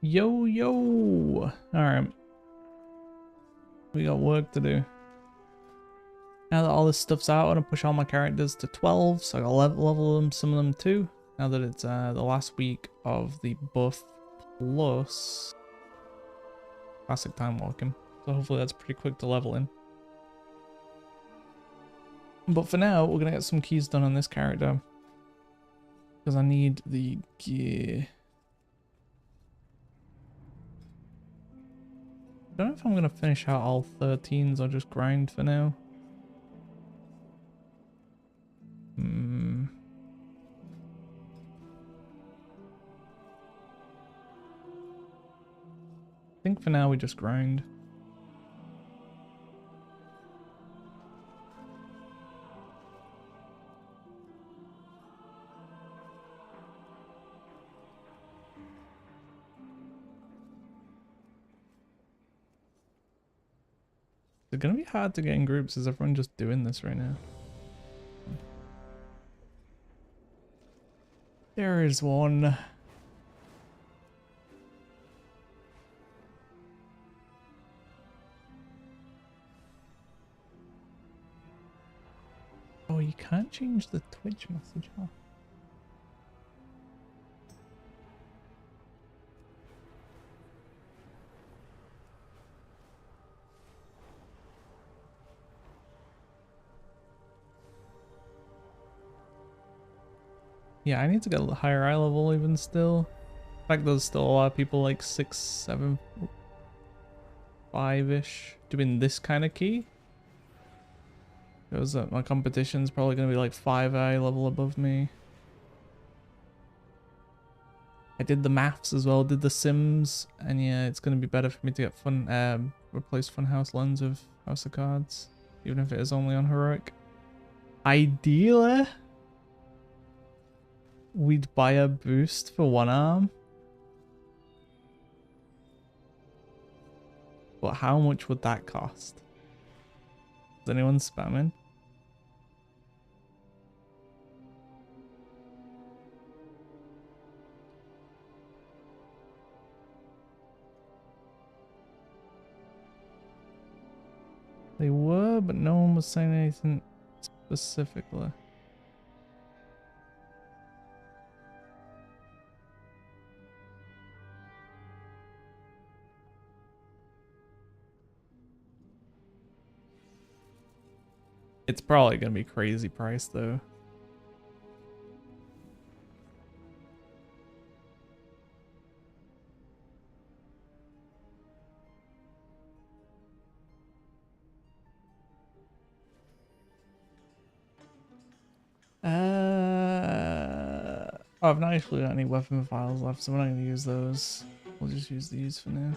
Yo, yo. Alright. We got work to do. Now that all this stuff's out, I want to push all my characters to 12, so I gotta level them, some of them too. Now that it's the last week of the buff plus classic time walking. So hopefully that's pretty quick to level in. But for now, we're gonna get some keys done on this character. Because I need the gear. I don't know if I'm gonna finish out all 13s or just grind for now. I think for now we just grind. It's gonna be hard to get in groups. Is everyone just doing this right now? There is one. Oh, you can't change the Twitch message, huh? Yeah, I need to get a higher eye level even still. In fact, there's still a lot of people like 6, 7, 5-ish doing this kind of key. Shows that my competition's probably going to be like 5 eye level above me. I did the maths as well, did the sims, and yeah, it's going to be better for me to get replace Funhouse Lens with House of Cards, even if it is only on heroic. Ideally, we'd buy a boost for one arm. But how much would that cost? Is anyone spamming? They were, but no one was saying anything specifically. It's probably gonna be crazy price though. Oh, I've not actually got any weapon files left, so we're not gonna use those. We'll just use these for now.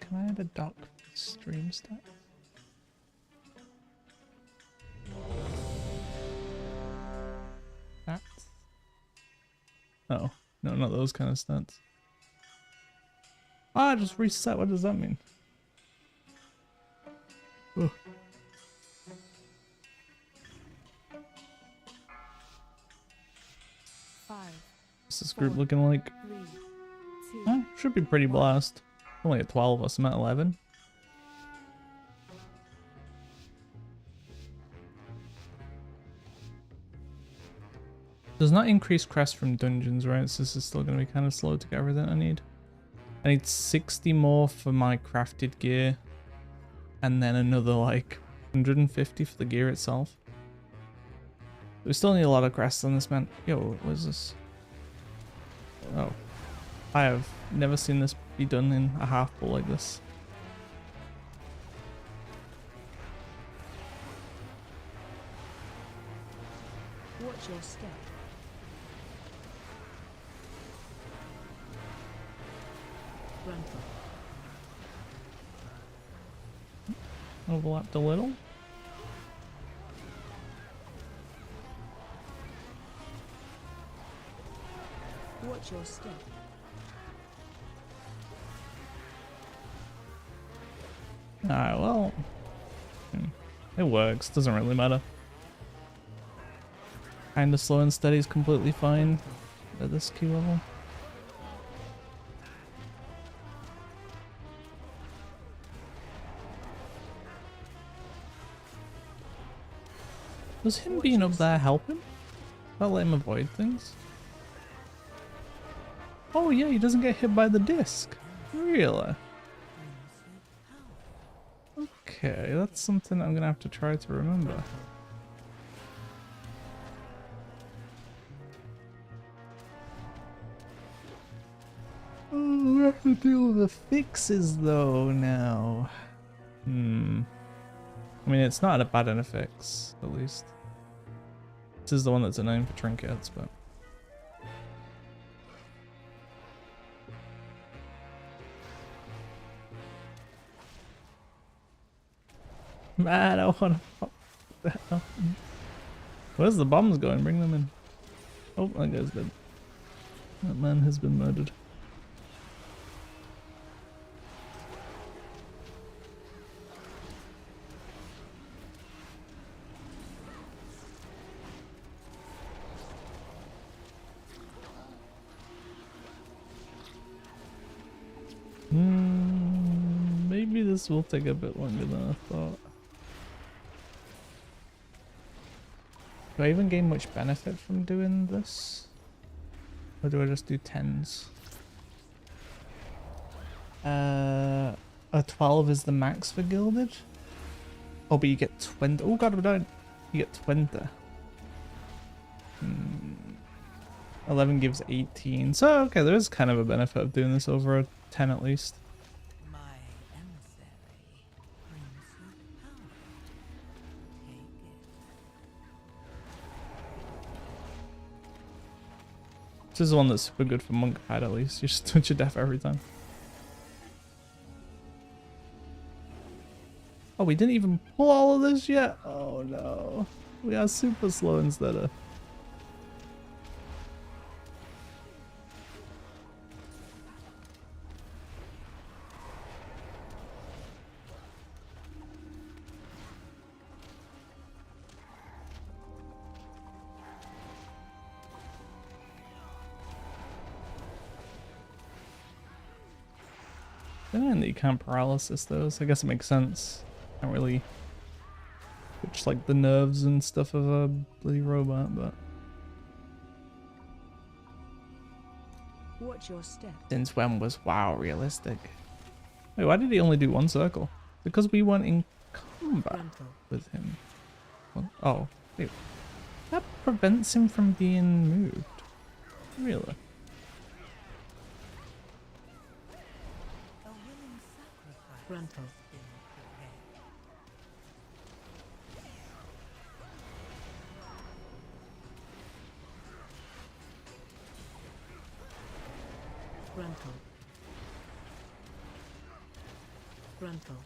Can I add a dock for stream stats? Stats? Oh, no, not those kind of stats. Ah, just reset. What does that mean? Oh. What's this group looking like? Should be pretty blast. Only at 12, us I'm at 11. Does not increase crest from dungeons, right? So this is still going to be kind of slow to get everything I need. I need 60 more for my crafted gear. And then another like 150 for the gear itself. We still need a lot of crests on this, man. Yo, what is this? Oh. I have never seen this be done in a half pull like this. Watch your step. Run. Overlapped a little. Watch your step. Alright, well. It works. Doesn't really matter. Kinda slow and steady is completely fine at this key level. Does him being up there help him? That'll let him avoid things? Oh yeah, he doesn't get hit by the disc. Really? Okay, that's something I'm gonna have to try to remember. Oh, we have to deal with the fixes though now. I mean, it's not a bad in a fix, at least. This is the one that's annoying for trinkets, but... Man, I want to pop that up. Where's the bombs going? Bring them in. Oh, that guy's dead. That man has been murdered. Maybe this will take a bit longer than I thought. Do I even gain much benefit from doing this? Or do I just do 10s? A 12 is the max for gilded? Oh, but you get 20. Oh god, I'm dying. You get 20. 11 gives 18. So, okay, there is kind of a benefit of doing this over a 10 at least. This is the one that's super good for monk hide at least. You just touch your death every time. Oh, we didn't even pull all of this yet? Oh no. We are super slow instead of... And that you can't paralysis those. I guess it makes sense. Can't really touch like the nerves and stuff of a bloody robot, but Watch your step. since when was WoW realistic? Wait, why did he only do one circle? Because we weren't in combat with him. Oh, wait. That prevents him from being moved. Really? Frontal. Frontal. Frontal.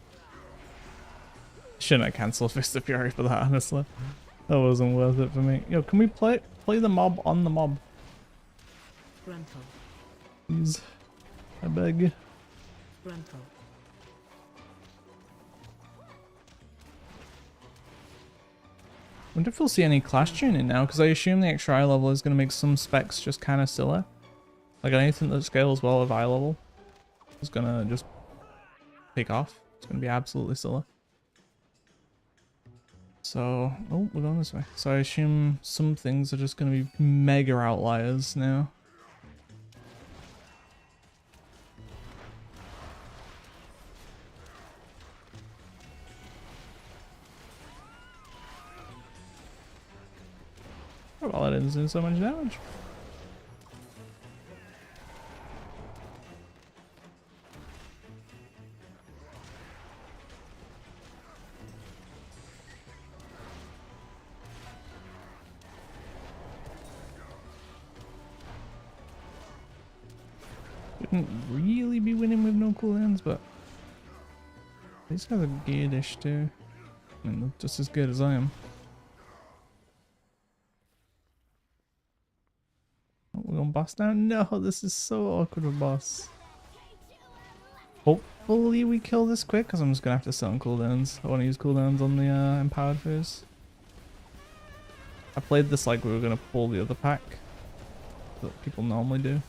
Shouldn't have cancelled Fist of Fury for that, honestly. That wasn't worth it for me. Yo, can we play the mob on the mob? Frontal. Please. I beg. Frontal. Wonder if we'll see any clash tuning now, because I assume the extra eye level is going to make some specs just kind of silly. Like anything that scales well with eye level is going to just take off. It's going to be absolutely silly. So, oh, we're going this way. So I assume some things are just going to be mega outliers now. Well, it isn't doing so much damage. Shouldn't really be winning with no cooldowns, but these guys are gearish too. I mean, they're just as good as I am. Oh, we're gonna boss down? No, this is so awkward with boss. Hopefully we kill this quick, because I'm just going to have to sit on cooldowns. I want to use cooldowns on the empowered phase. I played this like we were going to pull the other pack that people normally do.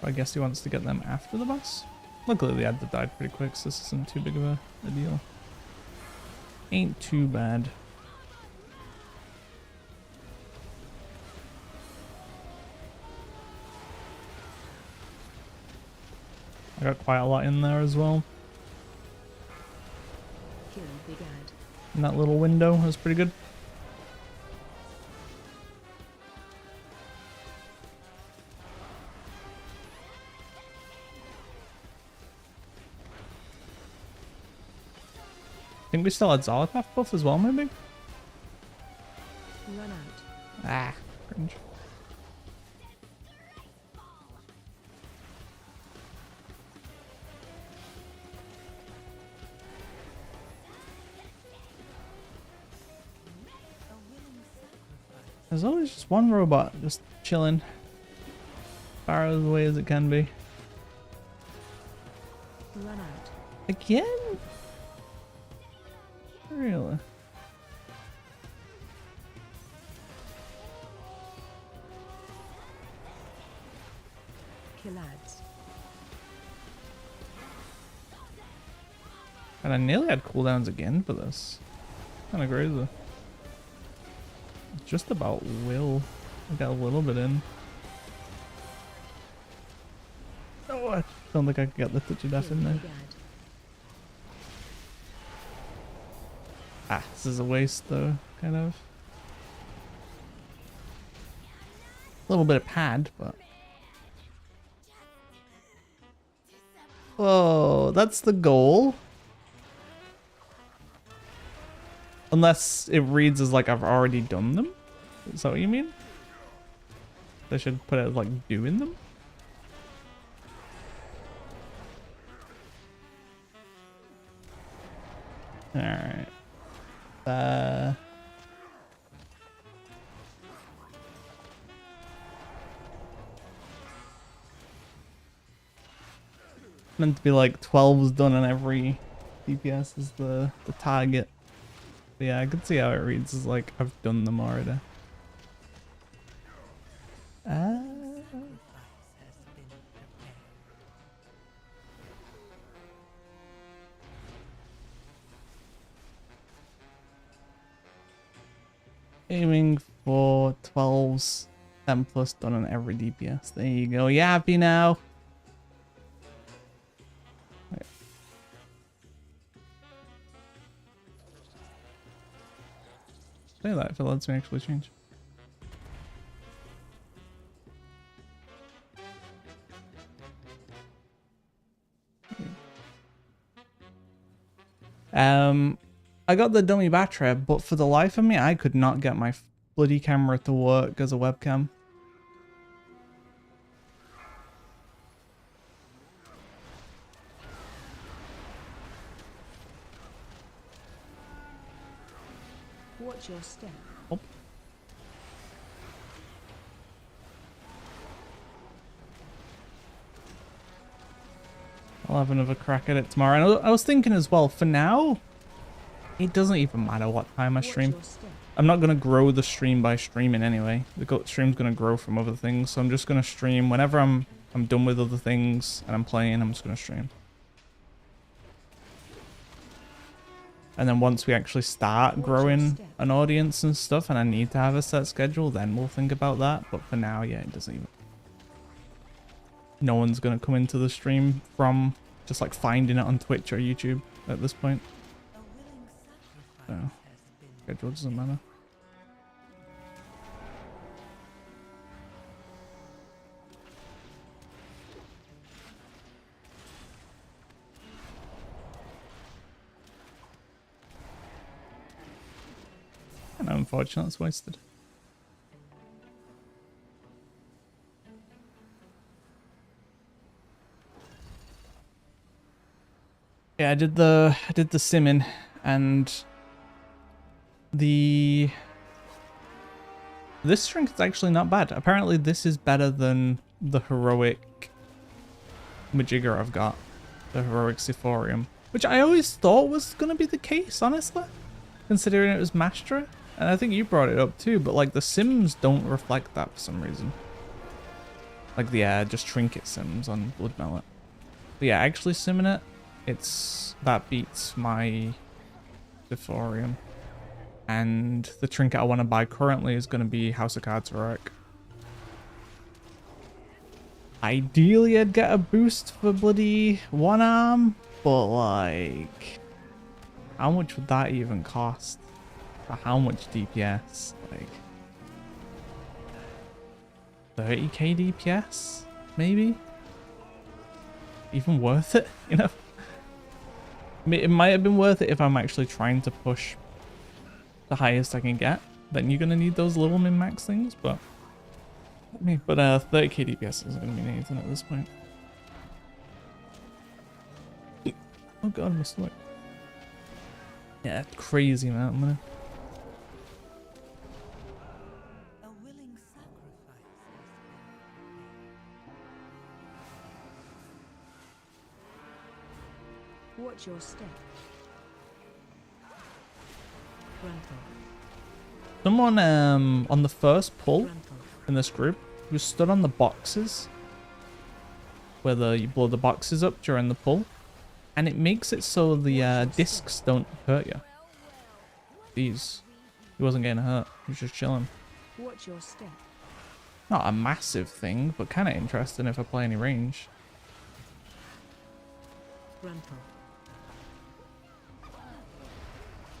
I guess he wants to get them after the boss. Luckily the ad died pretty quick, so this isn't too big of a deal. Ain't too bad. I got quite a lot in there as well. Kill big ad. In that little window, was pretty good. I think we still had Zolopath buff as well, maybe? Run out. Ah, cringe. There's always just one robot just chilling. Far away as it can be. Run out. Again? Really? Kill ads. And I nearly had cooldowns again for this. Kinda crazy. Just about will. I got a little bit in. Oh, I don't think I could get the touch of death in there. Big ad. Ah, this is a waste though, kind of. A little bit of pad, but... Whoa, that's the goal? Unless it reads as like I've already done them? Is that what you mean? They should put it as like doing them? Alright. Meant to be like 12's done on every DPS is the target. But yeah, I can see how it reads as like I've done them already. Aiming for 12's 10 plus done on every DPS. There you go. You happy now? Say that if it lets me actually change. I got the dummy battery, but for the life of me, I could not get my bloody camera to work as a webcam. Watch your step. Oh. I'll have another crack at it tomorrow. And I was thinking as well, for now, it doesn't even matter what time I stream. I'm not going to grow the stream by streaming anyway. The stream's going to grow from other things. So I'm just going to stream whenever I'm done with other things and I'm playing, I'm just going to stream. And then once we actually start growing an audience and stuff and I need to have a set schedule, then we'll think about that. But for now, yeah, it doesn't even... No one's going to come into the stream from just like finding it on Twitch or YouTube at this point. So, schedule doesn't matter. And unfortunately, it's wasted. Yeah, I did the simming and the This strength is actually not bad. Apparently this is better than the heroic Majigger I've got. The heroic Siforium. Which I always thought was going to be the case, honestly. Considering it was Mastery. And I think you brought it up too, but like the sims don't reflect that for some reason. Like the just trinket sims on Blood Mallet. But yeah, actually simming it, that beats my Siforium. And the trinket I want to buy currently is going to be House of Cards Heroic. Ideally, I'd get a boost for bloody one arm, but like, how much would that even cost? For how much DPS? Like, 30k DPS? Maybe? Even worth it, you know? I mean, it might have been worth it if I'm actually trying to push the highest I can get. Then you're gonna need those little min-max things, but 30k DPS isn't gonna mean anything at this point. Oh god, my stomach. Yeah, crazy amount of money. A willing sacrifice. Watch your step. Gruntle. Someone on the first pull Gruntle. in this group who stood on the boxes where you blow the boxes up during the pull, and it makes it so the discs don't hurt you. These, he wasn't getting hurt, he was just chilling. Watch your step. Not a massive thing, but kind of interesting if I play any range. Gruntle.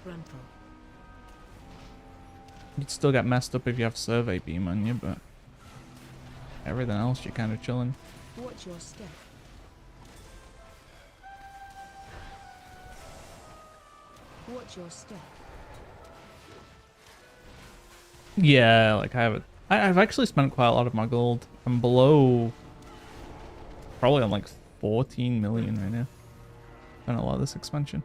Gruntle. You'd still get messed up if you have survey beam on you, but everything else you're kind of chilling. Watch your step. Watch your step. Yeah, like I've actually spent quite a lot of my gold. I'm below, probably on like 14 million right now. Spent a lot of this expansion.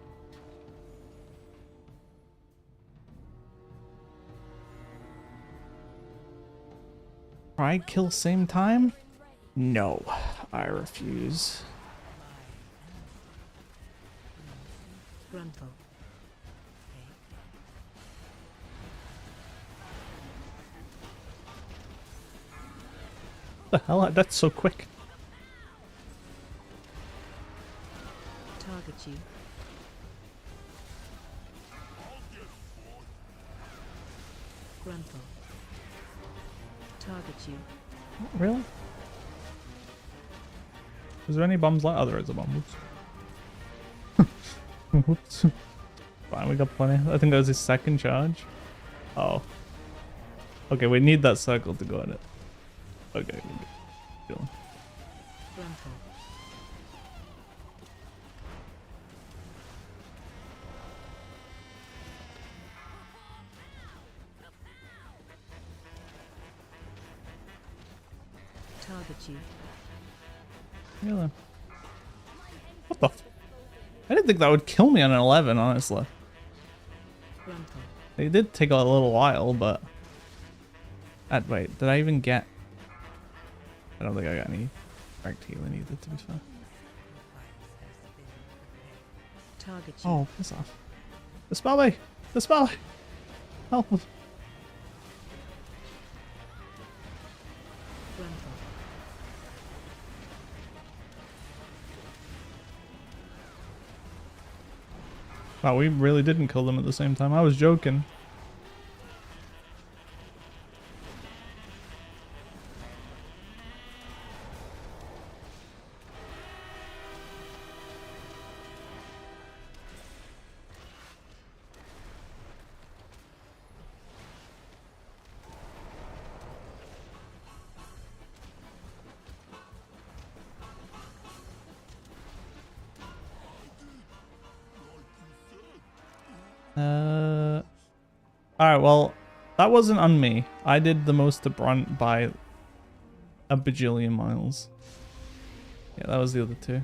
Try kill same time? No, I refuse. Gruntle. What the hell? That's so quick. Target you. Gruntle. Target you. Really? Is there any bombs like? Oh, there is a bomb. Whoops. Whoops. Fine, we got plenty. I think that was his second charge. Oh. Okay, we need that circle to go at it. Okay, we're good. Cool. Gruntle. Target you. Really? What the f— I didn't think that would kill me on an 11, honestly. Gruntle. It did take a little while, but... wait, did I even get... I don't think I got any direct healing either, to be fair. Target you. Oh, piss off. Dispel me! Dispel me! Help! Gruntle. Wow, we really didn't kill them at the same time. I was joking. Alright, well, that wasn't on me. I did the most to brunt by a bajillion miles. Yeah, that was the other two.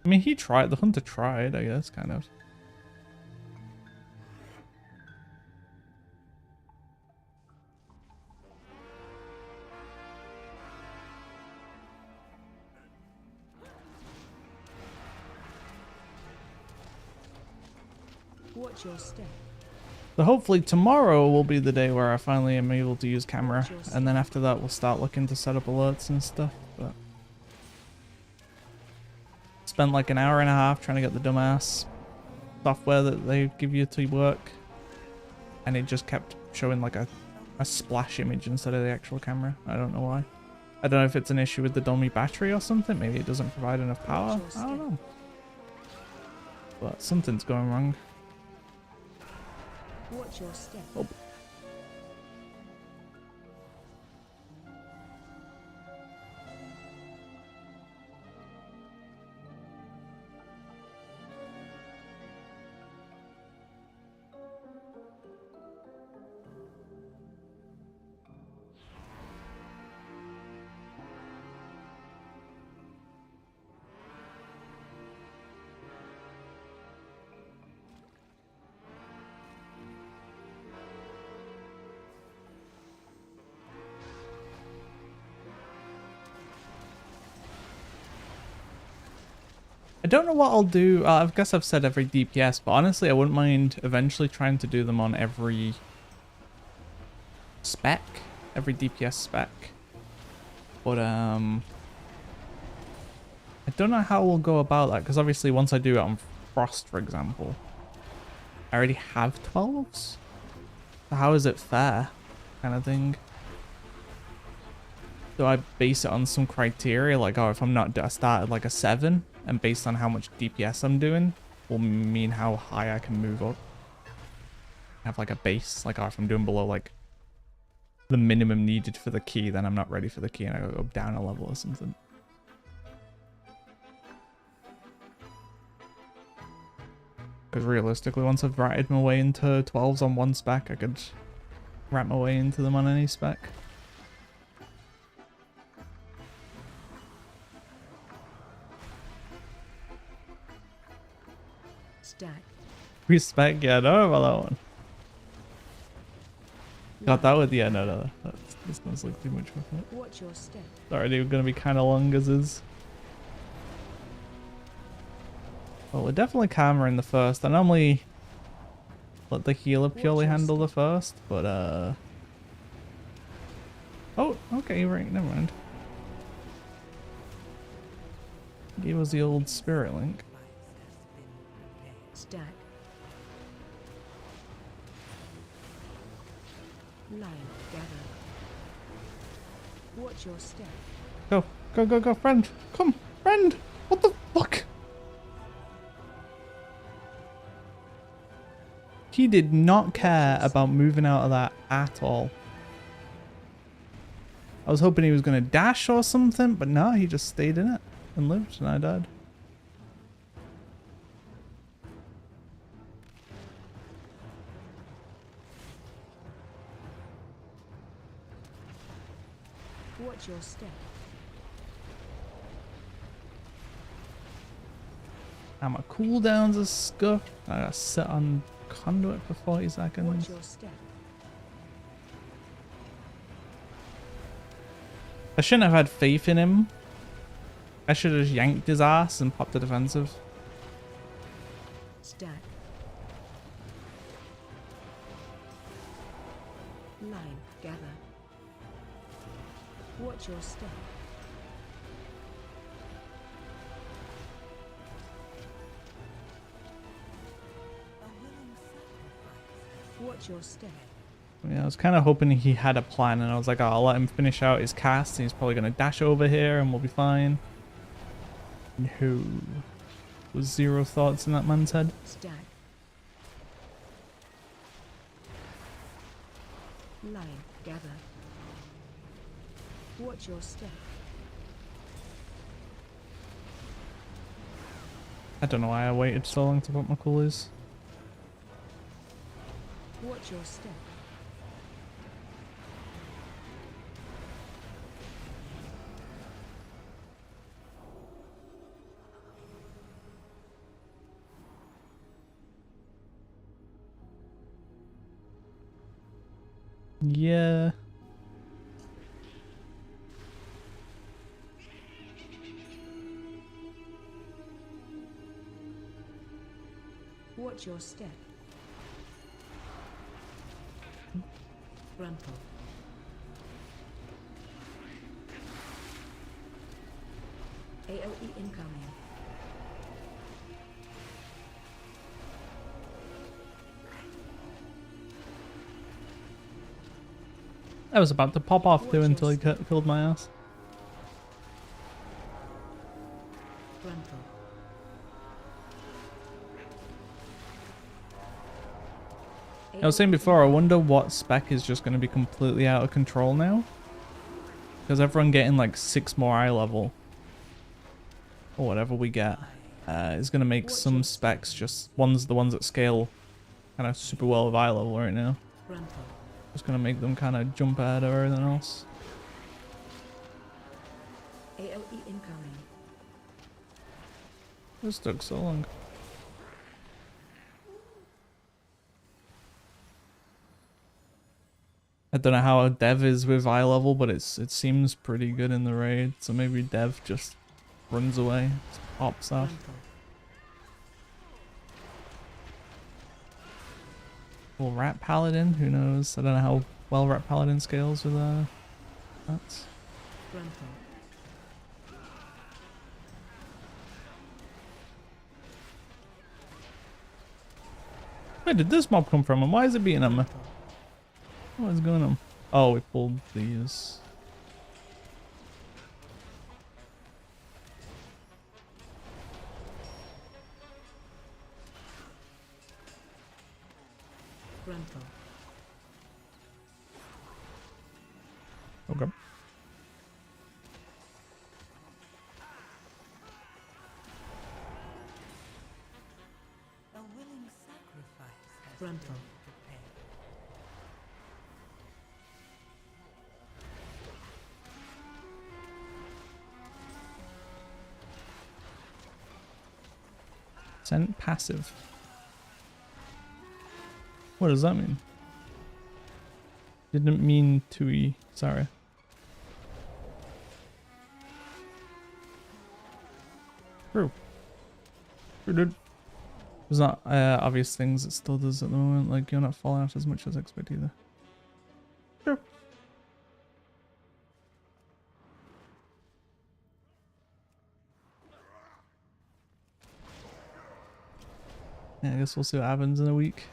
I mean, he tried. The hunter tried, I guess, kind of. Watch your step. So hopefully tomorrow will be the day where I finally am able to use camera, and then after that we'll start looking to set up alerts and stuff. But spent like an hour and a half trying to get the dumbass software that they give you to work, and it just kept showing like a splash image instead of the actual camera. I don't know why. I don't know if it's an issue with the dummy battery or something. Maybe it doesn't provide enough power. I don't know. But something's going wrong. Watch your step. Oh. I don't know what I'll do. I guess I've said every DPS, but honestly, I wouldn't mind eventually trying to do them on every spec, every DPS spec. But I don't know how we'll go about that, because obviously once I do it on Frost, for example, I already have 12s. So how is it fair, kind of thing? Do I base it on some criteria, like, oh, if I'm not, I started like a 7, and based on how much DPS I'm doing, will mean how high I can move up. Have like a base, like, oh, if I'm doing below like the minimum needed for the key, then I'm not ready for the key and I gotta go down a level or something. Because realistically, once I've ratted my way into 12s on one spec, I could rat my way into them on any spec. Stack. Respect, yeah, I don't know about that one. Got that with, yeah, no, this doesn't look too much with it. Watch your step. It's already gonna be kind of long as is. Well, we're definitely calmer in the first. I normally let the healer purely handle the first, but oh, okay, right, never mind. Gave us the old spirit link. Stack. Line. Gather. Watch your step. Go, go, go, go, friend. Come, friend. What the fuck? He did not care about moving out of that at all. I was hoping he was going to dash or something, but no, he just stayed in it and lived, and I died. Watch your step. And my cooldowns are scuffed. I got set on conduit for 40 seconds. Watch your step. I shouldn't have had faith in him. I should have just yanked his ass and popped the defensive. Stack. Line. Gather. Watch your step. Watch your step. Yeah, I was kind of hoping he had a plan, and I was like, oh, I'll let him finish out his cast, and he's probably going to dash over here, and we'll be fine. No. Was zero thoughts in that man's head. Stack. Line. Gather. Watch your step. I don't know why I waited so long to put my coolies. Watch your step. Yeah. Watch your step. Gruntle. AOE incoming. I was about to pop off too until he killed my ass. Gruntle. I was saying before, I wonder what spec is just going to be completely out of control now. Because everyone getting like 6 more eye level, or whatever we get, is going to make some specs just the ones that scale kind of super well with eye level right now. Gruntle. Just going to make them kind of jump ahead of everything else. AOE incoming. This took so long. I don't know how Dev is with eye level, but it seems pretty good in the raid. So maybe Dev just runs away, just pops off. Gruntle. Well, Rat Paladin, who knows? I don't know how well Rat Paladin scales with that's. Gruntle. Where did this mob come from and why is it beating him? Gruntle. What is going on? Oh, we pulled these. Gruntle. Okay. A willing sacrifice has Gruntle. been prepared. Sent passive. What does that mean? Didn't mean to E. Sorry. True. True, dude. There's not obvious things it still does at the moment. Like, you're not falling out as much as I expect either. True. Yeah, I guess we'll see what happens in a week.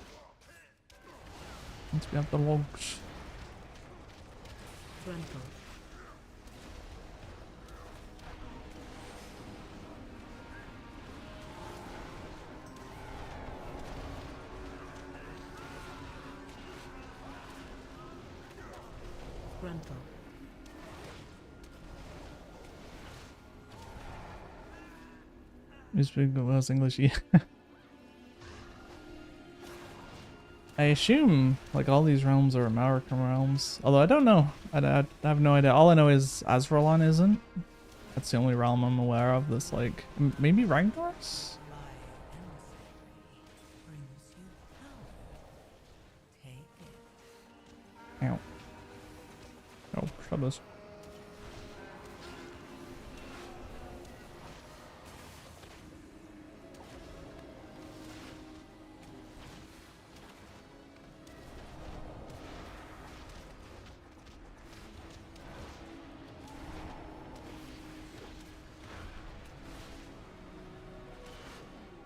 Once we have the logs. Gruntle. Gruntle. You speak the worst English, yeah. I assume like all these realms are American realms, although I don't know. I have no idea. All I know is Azralan isn't. That's the only realm I'm aware of that's like maybe Ragnar's. Ow. Oh, shut this.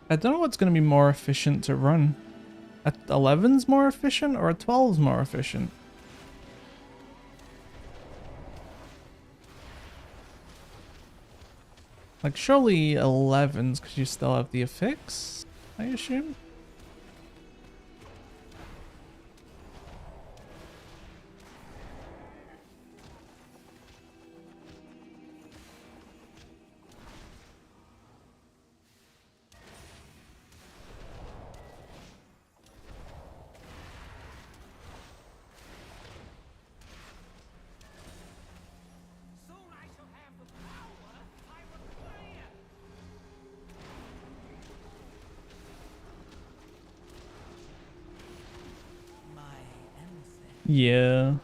I don't know what's going to be more efficient to run. A 11's more efficient or a 12's more efficient? Like surely 11's because you still have the affix, I assume? Yeah.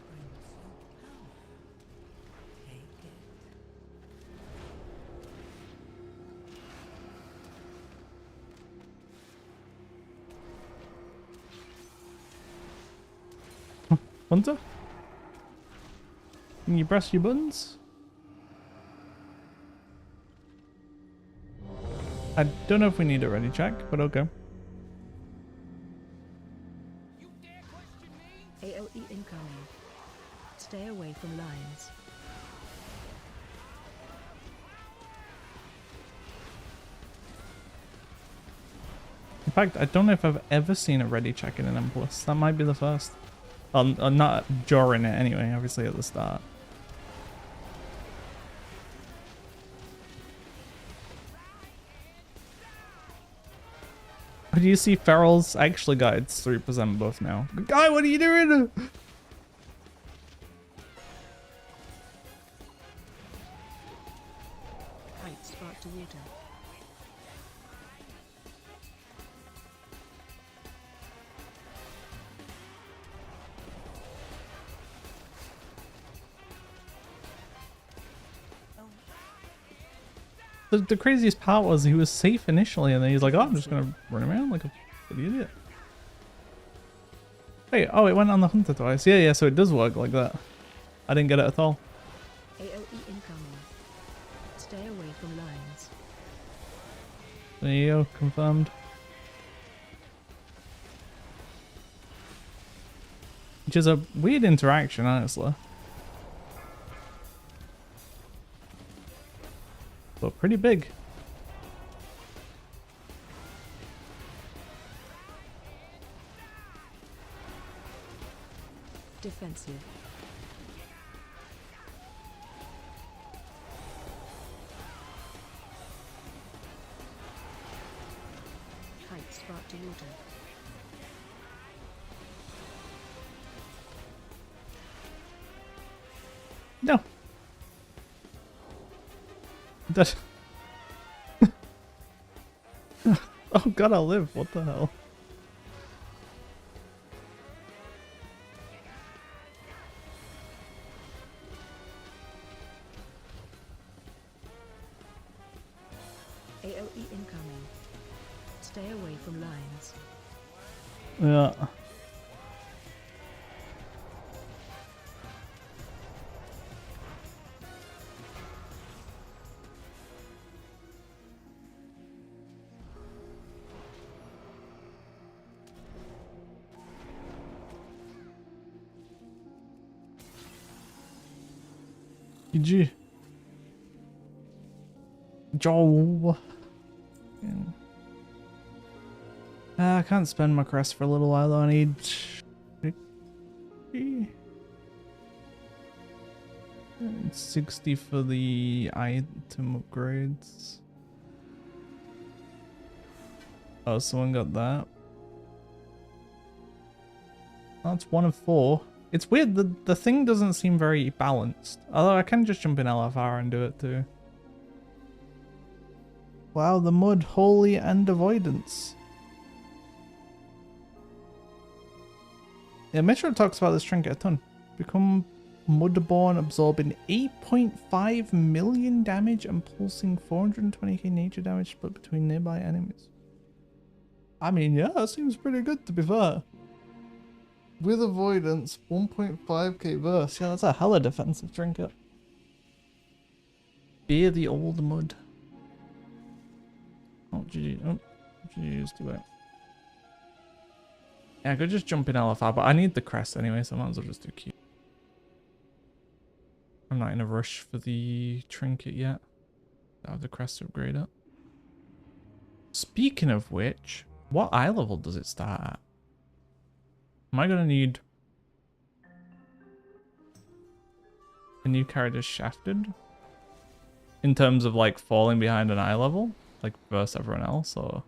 Hunter? Can you press your buttons? I don't know if we need a ready check, but okay. AOE incoming. Stay away from lines. In fact, I don't know if I've ever seen a ready check in an M+. That might be the first. Not during it anyway, obviously at the start. But you see Feral's actually got its 3% buff now. Guy, what are you doing? Height spark to water. The craziest part was he was safe initially, and then he's like, oh, I'm just gonna run around like a bloody idiot. Wait, oh, it went on the hunter twice. Yeah, so it does work like that. I didn't get it at all. AOE incoming. Stay away from lines. There you go, confirmed. Which is a weird interaction, honestly. But pretty big. Defensive. Height spark to water. No. That. Oh god, I'll live. What the hell? AOE incoming. Stay away from lines. Yeah. GG. Joe. Yeah. I can't spend my crest for a little while though. I need 60 for the item upgrades. Oh, someone got that. That's 1 of 4. It's weird, the thing doesn't seem very balanced. Although I can just jump in LFR and do it too. Wow, the mud, holy and avoidance. Yeah, Metro talks about this trinket a ton. Become mudborne, absorbing 8.5 million damage and pulsing 420k nature damage split between nearby enemies. I mean, yeah, that seems pretty good to be fair. With avoidance, 1.5k burst. Yeah, that's a hella defensive trinket. Beer the old mud. Oh, GG. Oh, GG's too bad. Yeah, I could just jump in LFR, but I need the crest anyway, so I might as well just do Q. I'm not in a rush for the trinket yet. I have the crest to upgrade it. Speaking of which, what eye level does it start at? Am I gonna need a new character shafted? In terms of like falling behind an eye level? Like versus everyone else, or?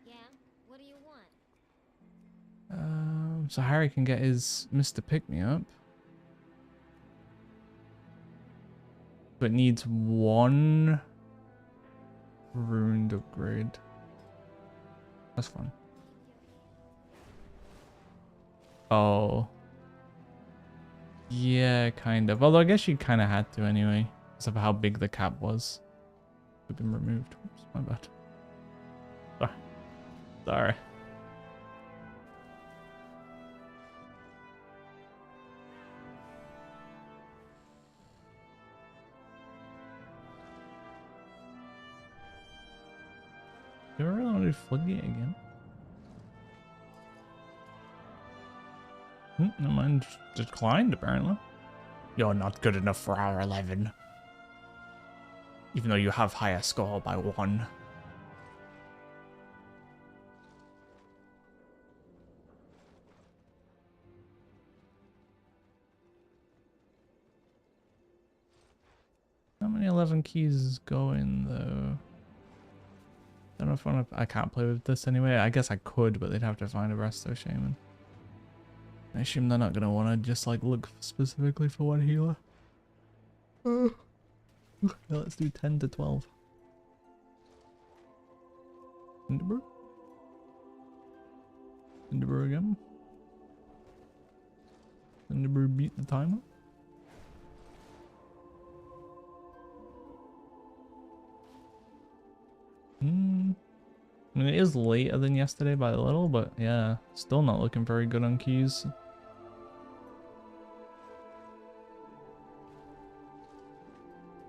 Yeah, what do you want? So Harry can get his Mr. Pick-Me-Up. But needs 1 ruined upgrade. That's fun. Oh. Yeah, kind of. Although I guess you kind of had to anyway. Because of how big the cap was. It's been removed. Oops, my bad. Sorry. Do I really want to do Floodgate again? Never mind. Declined, apparently. You're not good enough for our 11. Even though you have higher score by 1. How many 11 keys is going, though? Don't know if I can't play with this anyway. I guess I could, but they'd have to find a Resto Shaman. I assume they're not going to want to just like look specifically for one healer. Okay, let's do 10 to 12. Cinderbrew? Cinderbrew again. Cinderbrew beat the timer. I mean, it is later than yesterday by a little, but yeah, still not looking very good on keys.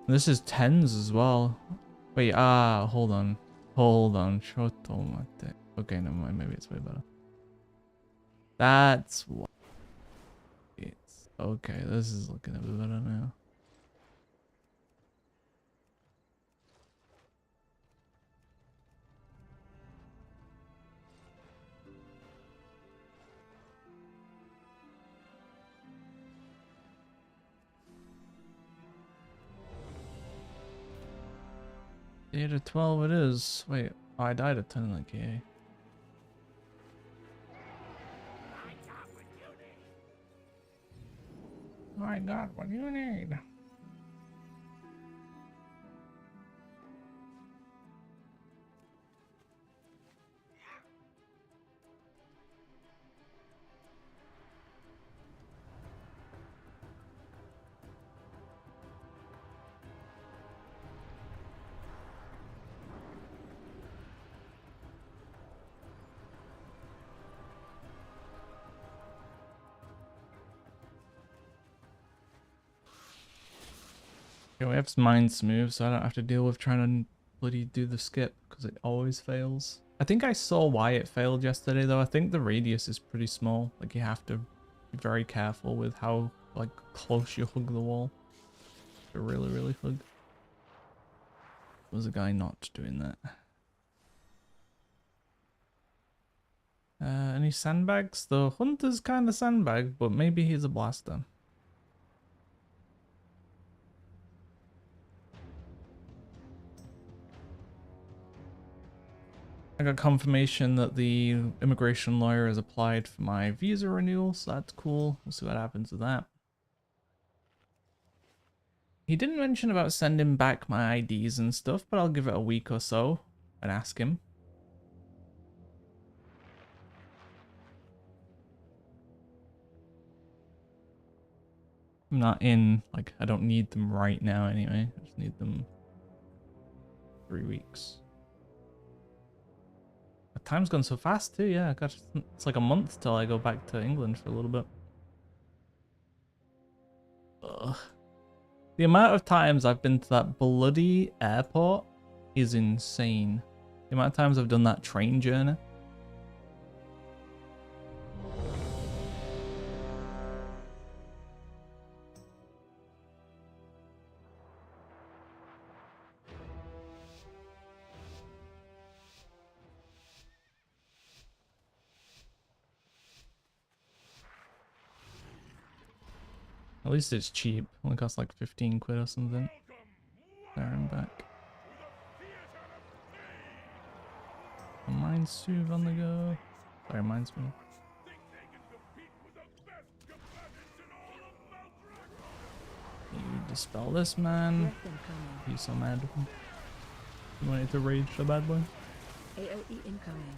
This is 10s as well. Wait, hold on. Hold on. Shotomate. Okay, never mind. Maybe it's way better. That's what it's... Okay, this is looking a bit better now. Eight to 12 it is. Wait, oh, I died at 10 in the KA. I got what you need. Okay, we have Mind Smooth, so I don't have to deal with trying to bloody do the skip, because it always fails. I think I saw why it failed yesterday, though. I think the radius is pretty small. Like, you have to be very careful with how, like, close you hug the wall. To really, really hug. Was a guy not doing that. Any sandbags? The Hunter's kind of sandbag, but maybe he's a blaster. I got confirmation that the immigration lawyer has applied for my visa renewal, so that's cool. We'll see what happens with that. He didn't mention about sending back my IDs and stuff, but I'll give it a week or so and ask him. I'm not in, like, I don't need them right now anyway. I just need them 3 weeks. Time's gone so fast too, yeah. God, it's like a month till I go back to England for a little bit. Ugh. The amount of times I've been to that bloody airport is insane. The amount of times I've done that train journey. At least it's cheap. It only costs like 15 quid or something. There and back. Mind Soothe on the go. Sorry, Mind Soothe. You dispel this man. He's so mad. You wanted to rage so badly. AOE incoming.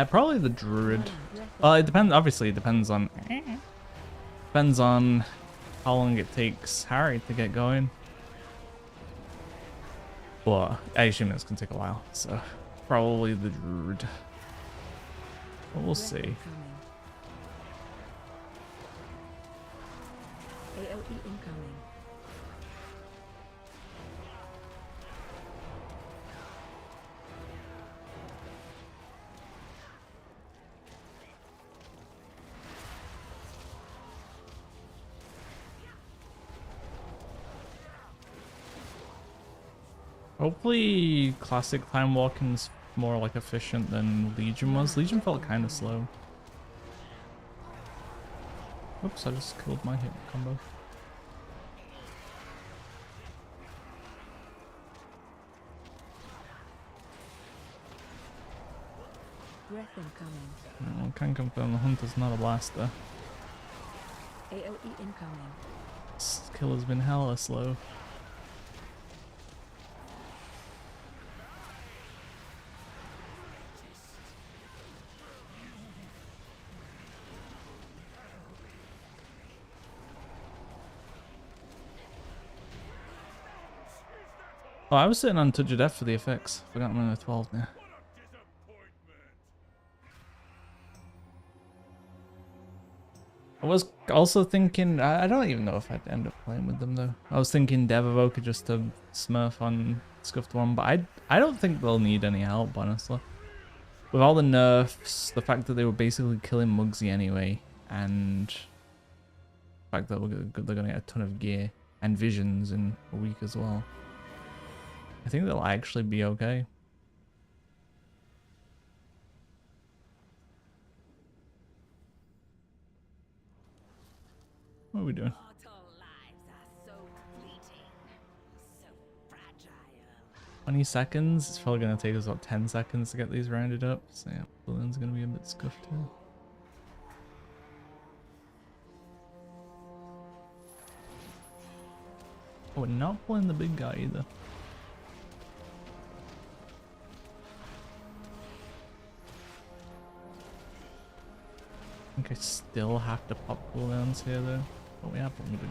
Probably the druid. Well, it depends. Obviously, it depends on how long it takes Harry to get going. But I assume it's gonna take a while, so probably the Druid. But we'll Breath see. incoming. AOE incoming. Hopefully classic time walking's more like efficient than Legion was. Legion felt kind of slow. Oops, I just killed my hit combo. Breath incoming. I can confirm the Hunter's not a blaster. AOE incoming. This killer's been hella slow. Oh, I was sitting on Touch of Death for the effects. Forgot I'm on a 12 now. I was also thinking, I don't even know if I'd end up playing with them though. I was thinking Dev Evoker just to smurf on Scuffed One, but I don't think they'll need any help, honestly. With all the nerfs, the fact that they were basically killing Muggsy anyway, and the fact that they're going to get a ton of gear and visions in a week as well. I think they'll actually be okay. What are we doing? Mortal lives are so fleeting, so fragile. 20 seconds? It's probably going to take us about 10 seconds to get these rounded up. So yeah, Balloon's going to be a bit scuffed here. Oh, we're not pulling the big guy either. I think I still have to pop cooldowns here though. But we have one to do.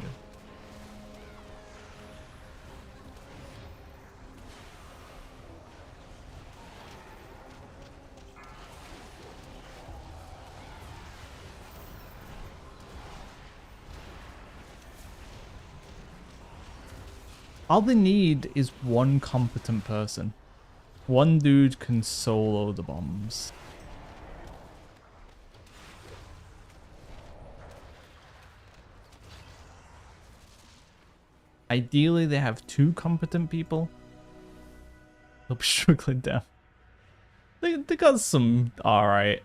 All they need is one competent person. One dude can solo the bombs. Ideally, they have two competent people. They'll be struggling down. They got some alright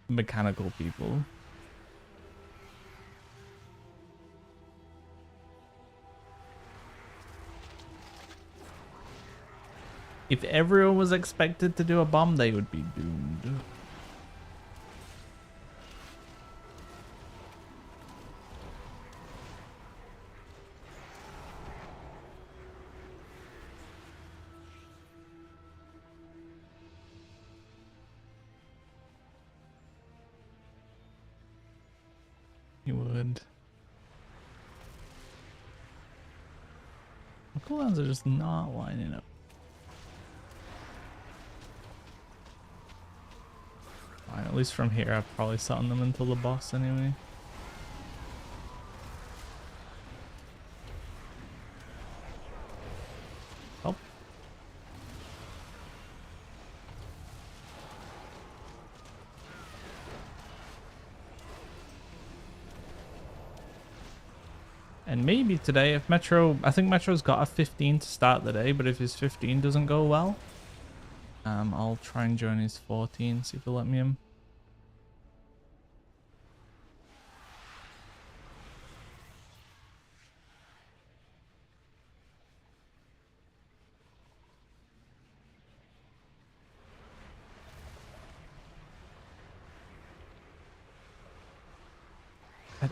mechanical people. If everyone was expected to do a bomb, they would be doomed. You would. The cooldowns are just not lining up. Fine, at least from here, I've probably sat on them until the boss anyway. Oh. And maybe today, if Metro, I think Metro's got a 15 to start the day, but if his 15 doesn't go well, I'll try and join his 14, see if he'll let me in.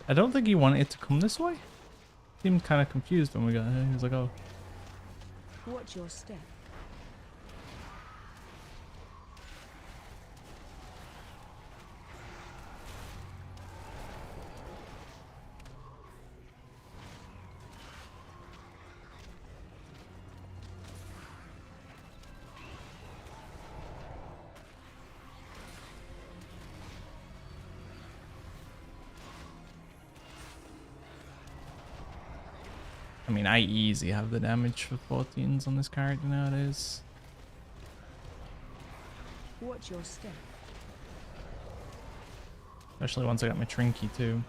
I don't think he wanted it to come this way. Seemed kind of confused when we got here. He was like, oh. Watch your step. I mean, I easy have the damage for 14s on this character nowadays. Watch your step. Especially once I got my Trinky too.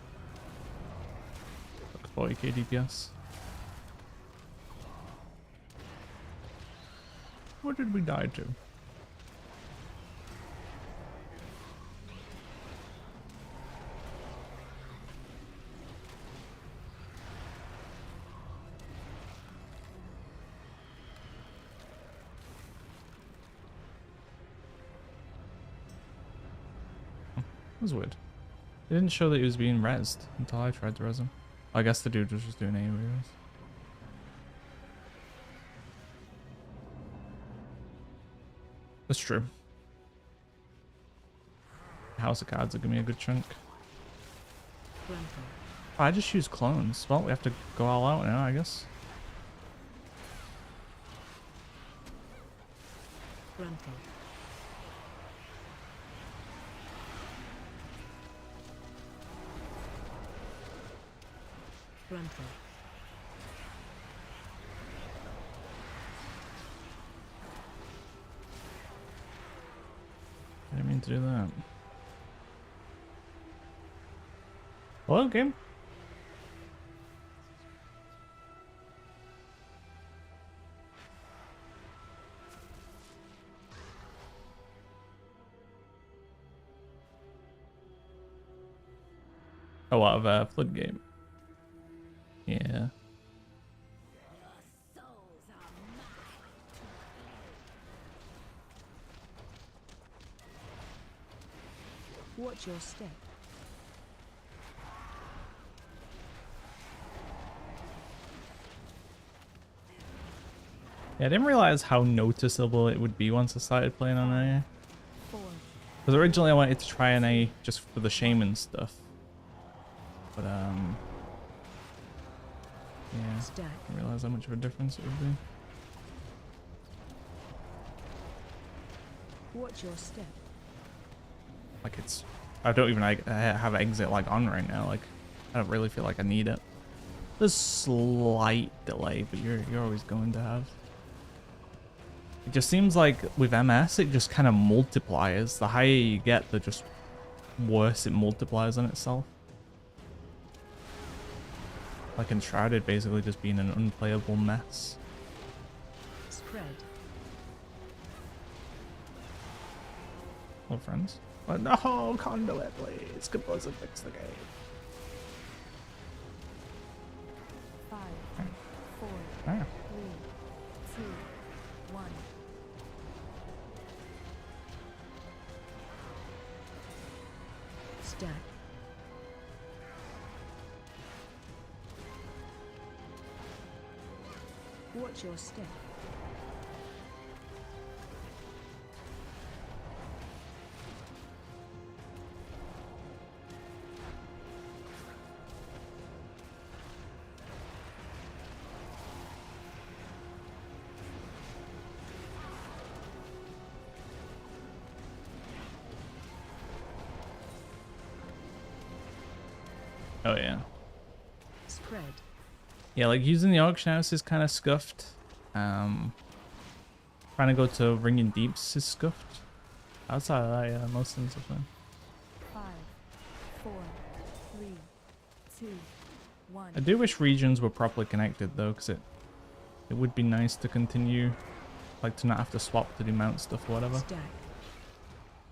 Like 40k DPS. What did we die to? That was weird. It didn't show that he was being rezzed until I tried to res him. I guess the dude was just doing AoE. That's true. House of Cards will give me a good chunk. Frontal. I just use clones. Well, we have to go all out now, I guess. Frontal. Frontal. I didn't mean to do that. Hello, game. Oh, out of Flood game. Yeah. Your souls are mine. Watch your step. Yeah, I didn't realize how noticeable it would be once I started playing on A. 4. Because originally I wanted to try an A just for the shaman stuff. But, yeah, Stack. I didn't realize how much of a difference it would be. Watch your step. Like it's, I don't even have exit like on right now. Like, I don't really feel like I need it. There's slight delay, but you're always going to have. It just seems like with MS, it just kind of multiplies. The higher you get, the just worse it multiplies on itself. Like Enshrouded basically just being an unplayable mess. Spread. Hello, friends. But no, Conduit, please. Compose and fix the game. 5, 4, Ah. 3, 2, 1. Stack. Watch your step. Oh yeah. Spread. Yeah, like using the auction house is kind of scuffed. Trying to go to Ringing Deeps is scuffed. Outside of that, yeah, most things are fine. 5, 4, 3, 2, 1. I do wish regions were properly connected though, because it would be nice to continue, like to not have to swap to do mount stuff or whatever. Stack.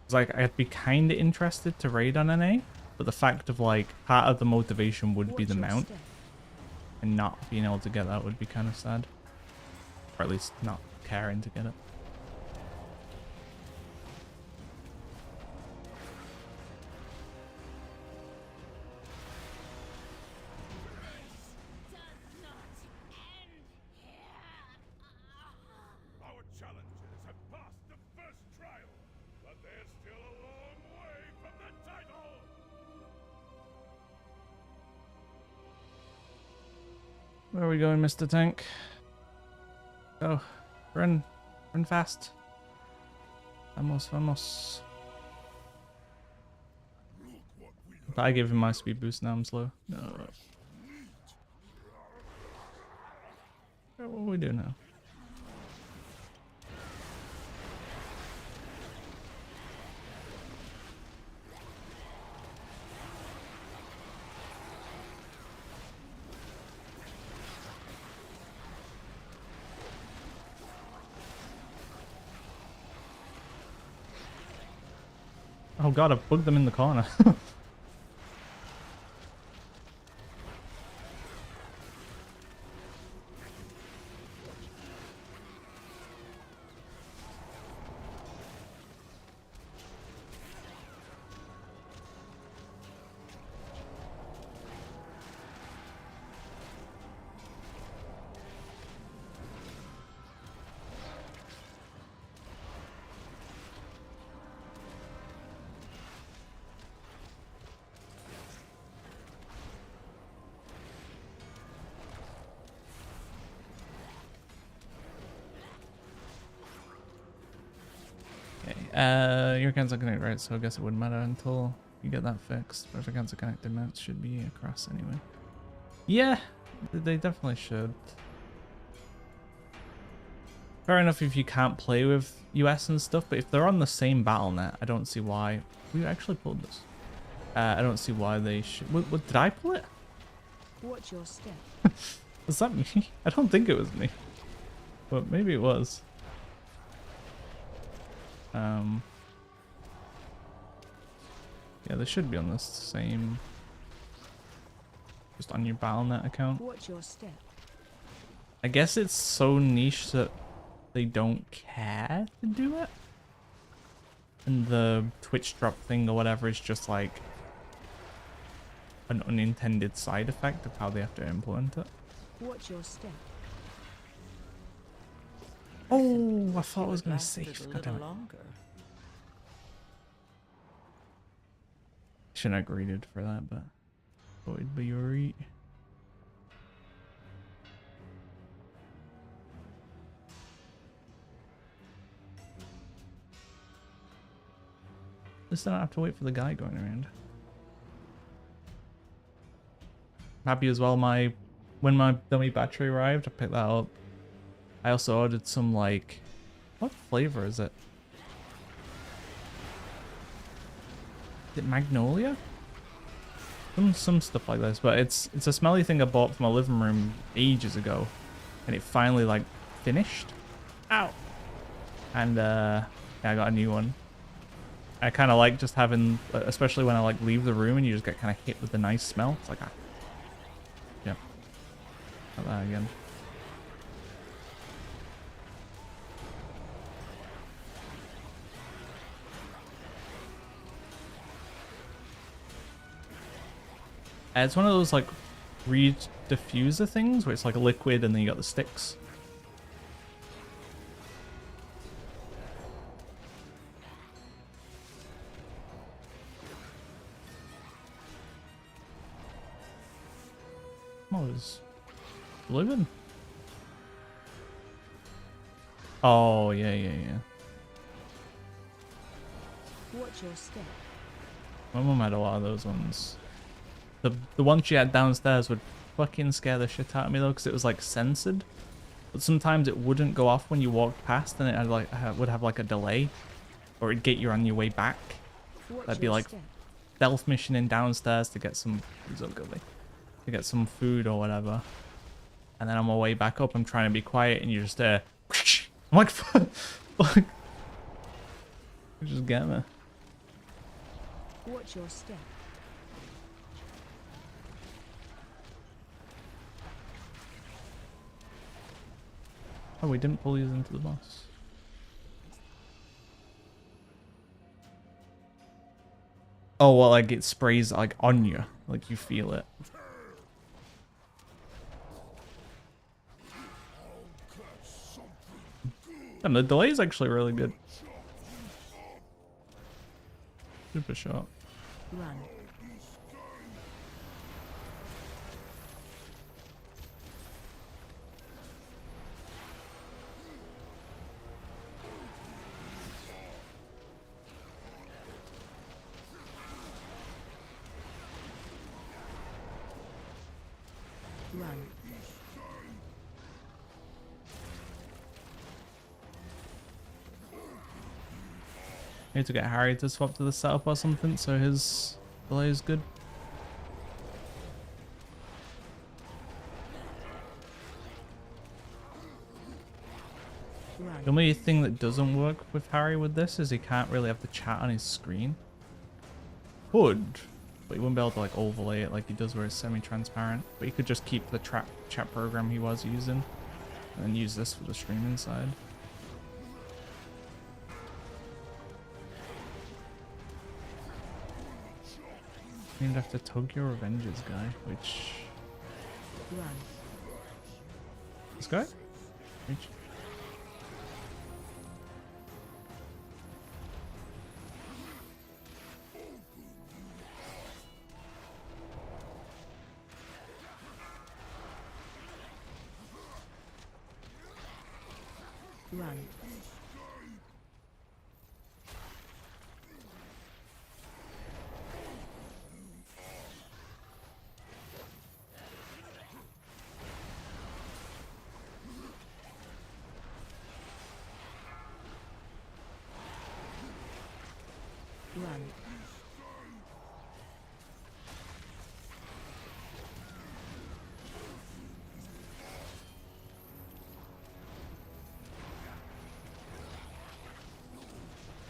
It's like I'd be kind of interested to raid on NA, but the fact of like part of the motivation would be Watch the your mount, step. and not being able to get that would be kind of sad, or at least not caring to get it. Does not end here. Our challenges have passed the first trial, but they're still a long way from the title! Where are we going, Mr. Tank? Oh, run fast. Vamos, vamos. If I give him my speed boost, now I'm slow. No. What do we do now? Oh god, I've bugged them in the corner. Your cancel connect, right? So I guess it wouldn't matter until you get that fixed. But if I cancel connect, the mounts should be across anyway. Yeah, they definitely should. Fair enough if you can't play with US and stuff, but if they're on the same battle net, I don't see why. We actually pulled this. I don't see why they should. What did I pull it? Watch your step. Was that me? I don't think it was me, but maybe it was. Yeah, they should be on the same. Just on your BattleNet account. Watch your step. I guess it's so niche that they don't care to do it. And the Twitch drop thing or whatever is just like an unintended side effect of how they have to implement it. Watch your step. Oh, I thought I was going to save. God damn it. Shouldn't have greeted for that, but thought it'd be alright. At least I don't have to wait for the guy going around. Happy as well. When my dummy battery arrived, I picked that up. I also ordered some like, what flavor is it? Is it Magnolia? Some stuff like this, but it's a smelly thing I bought for my living room ages ago, and it finally like finished. Ow! And yeah, I got a new one. I kind of like just having, especially when I like leave the room and you just get kind of hit with the nice smell. It's like, ah, yeah, not that again. It's one of those like reed diffuser things where it's like a liquid and then you got the sticks. Oh, is living? Oh yeah. Watch your step. My mum had a lot of those ones. The one she had downstairs would fucking scare the shit out of me though, because it was like censored. But sometimes it wouldn't go off when you walked past, and it had like would have like a delay, or it'd get you on your way back. Watch That'd be your like step. stealth missioning downstairs to get some to get some food or whatever. And then on my way back up, I'm trying to be quiet, and you just I'm like, fuck, you just get me. Watch your step. Oh, we didn't pull these into the boss. Oh, well, like it sprays like on you, like you feel it. And the delay is actually really good. Super short. Run. Run. Need to get Harry to swap to the setup or something so his delay is good. Run. The only thing that doesn't work with Harry with this is he can't really have the chat on his screen. Could, but he wouldn't be able to like overlay it like he does where it's semi-transparent. But he could just keep the chat program he was using and then use this for the streaming side. You'd have to tug your Avengers guy, which... Run. This guy? Reach. Run. Run.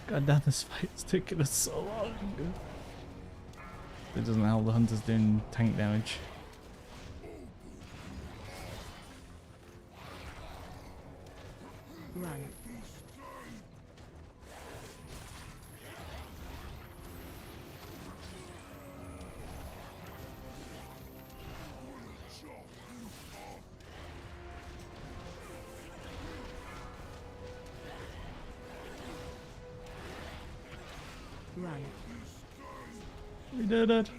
God damn, this fight's taking us so long. It doesn't help the hunter's doing tank damage. Run. Run. We did it.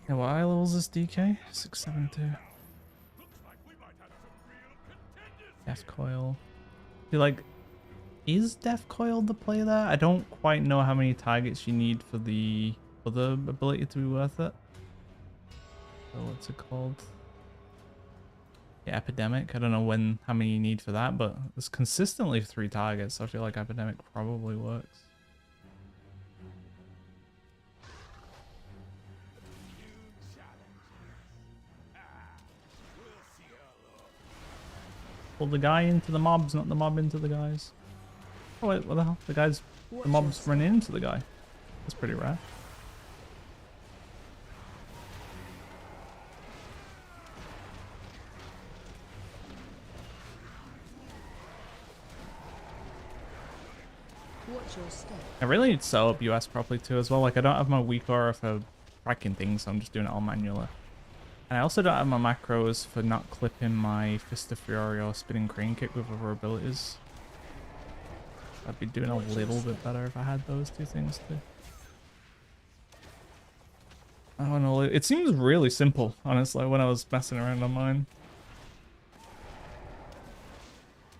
Yeah, what eye levels is DK? 672. Death Coil. Feel like, is Death Coil the play there? I don't quite know how many targets you need for the other ability to be worth it. So what's it called? Yeah, Epidemic. I don't know how many you need for that, but it's consistently 3 targets, so I feel like Epidemic probably works. Pull the guy into the mobs, not the mob into the guys. Oh wait, what the hell? The mobs run into the guy. That's pretty rare. Watch your step. I really need to set up US properly too as well. Like I don't have my weak aura for tracking things, so I'm just doing it all manually. And I also don't have my macros for not clipping my Fist of Fury or Spinning Crane Kick with other abilities. I'd be doing a little bit better if I had those 2 things too. I don't know, it seems really simple, honestly, when I was messing around on mine.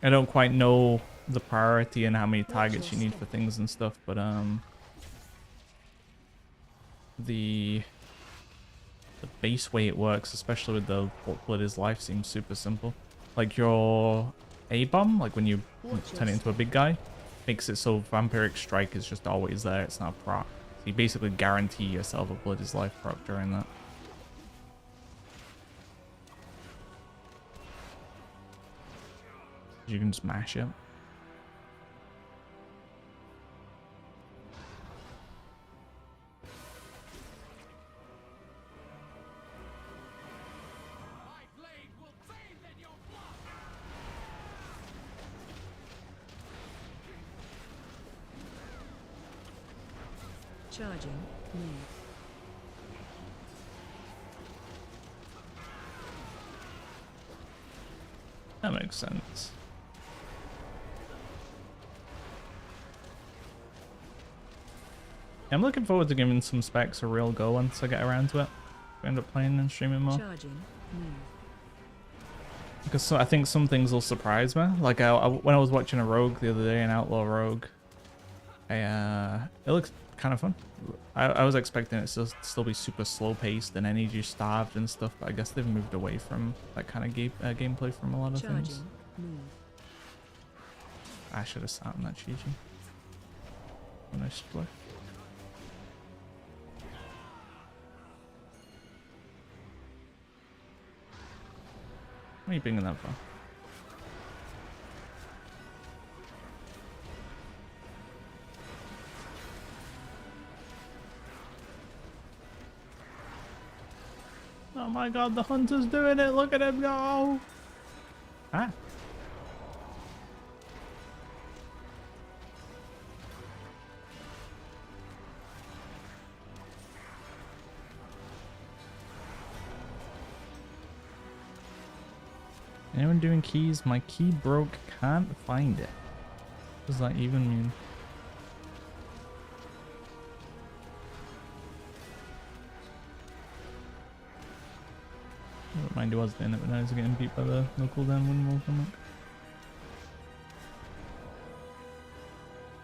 I don't quite know the priority and how many targets you need for things and stuff, but the base way it works, especially with the What Blood is Life, seems super simple. Like your A-bomb, like when you turn it into a big guy, makes it so Vampiric Strike is just always there, it's not proc. So you basically guarantee yourself a Blood is Life proc during that. You can just mash it. Charging. Move. That makes sense. I'm looking forward to giving some specs a real go once I get around to it. We end up playing and streaming more. Charging. Move. Because I think some things will surprise me. Like when I was watching a Rogue the other day, an Outlaw Rogue, it looks kind of fun. I was expecting it to still be super slow paced and energy starved and stuff, but I guess they've moved away from that kind of gameplay from a lot of things. Charging. Move. I should have sat on that Chi-Chi. Nice play. Why are you pinging that for? Oh my god, the hunter's doing it! Look at him go! Ah. Anyone doing keys? My key broke, can't find it. What does that even mean? Never mind, he was doing it, but now he's getting beat by the no cooldown windmill from it.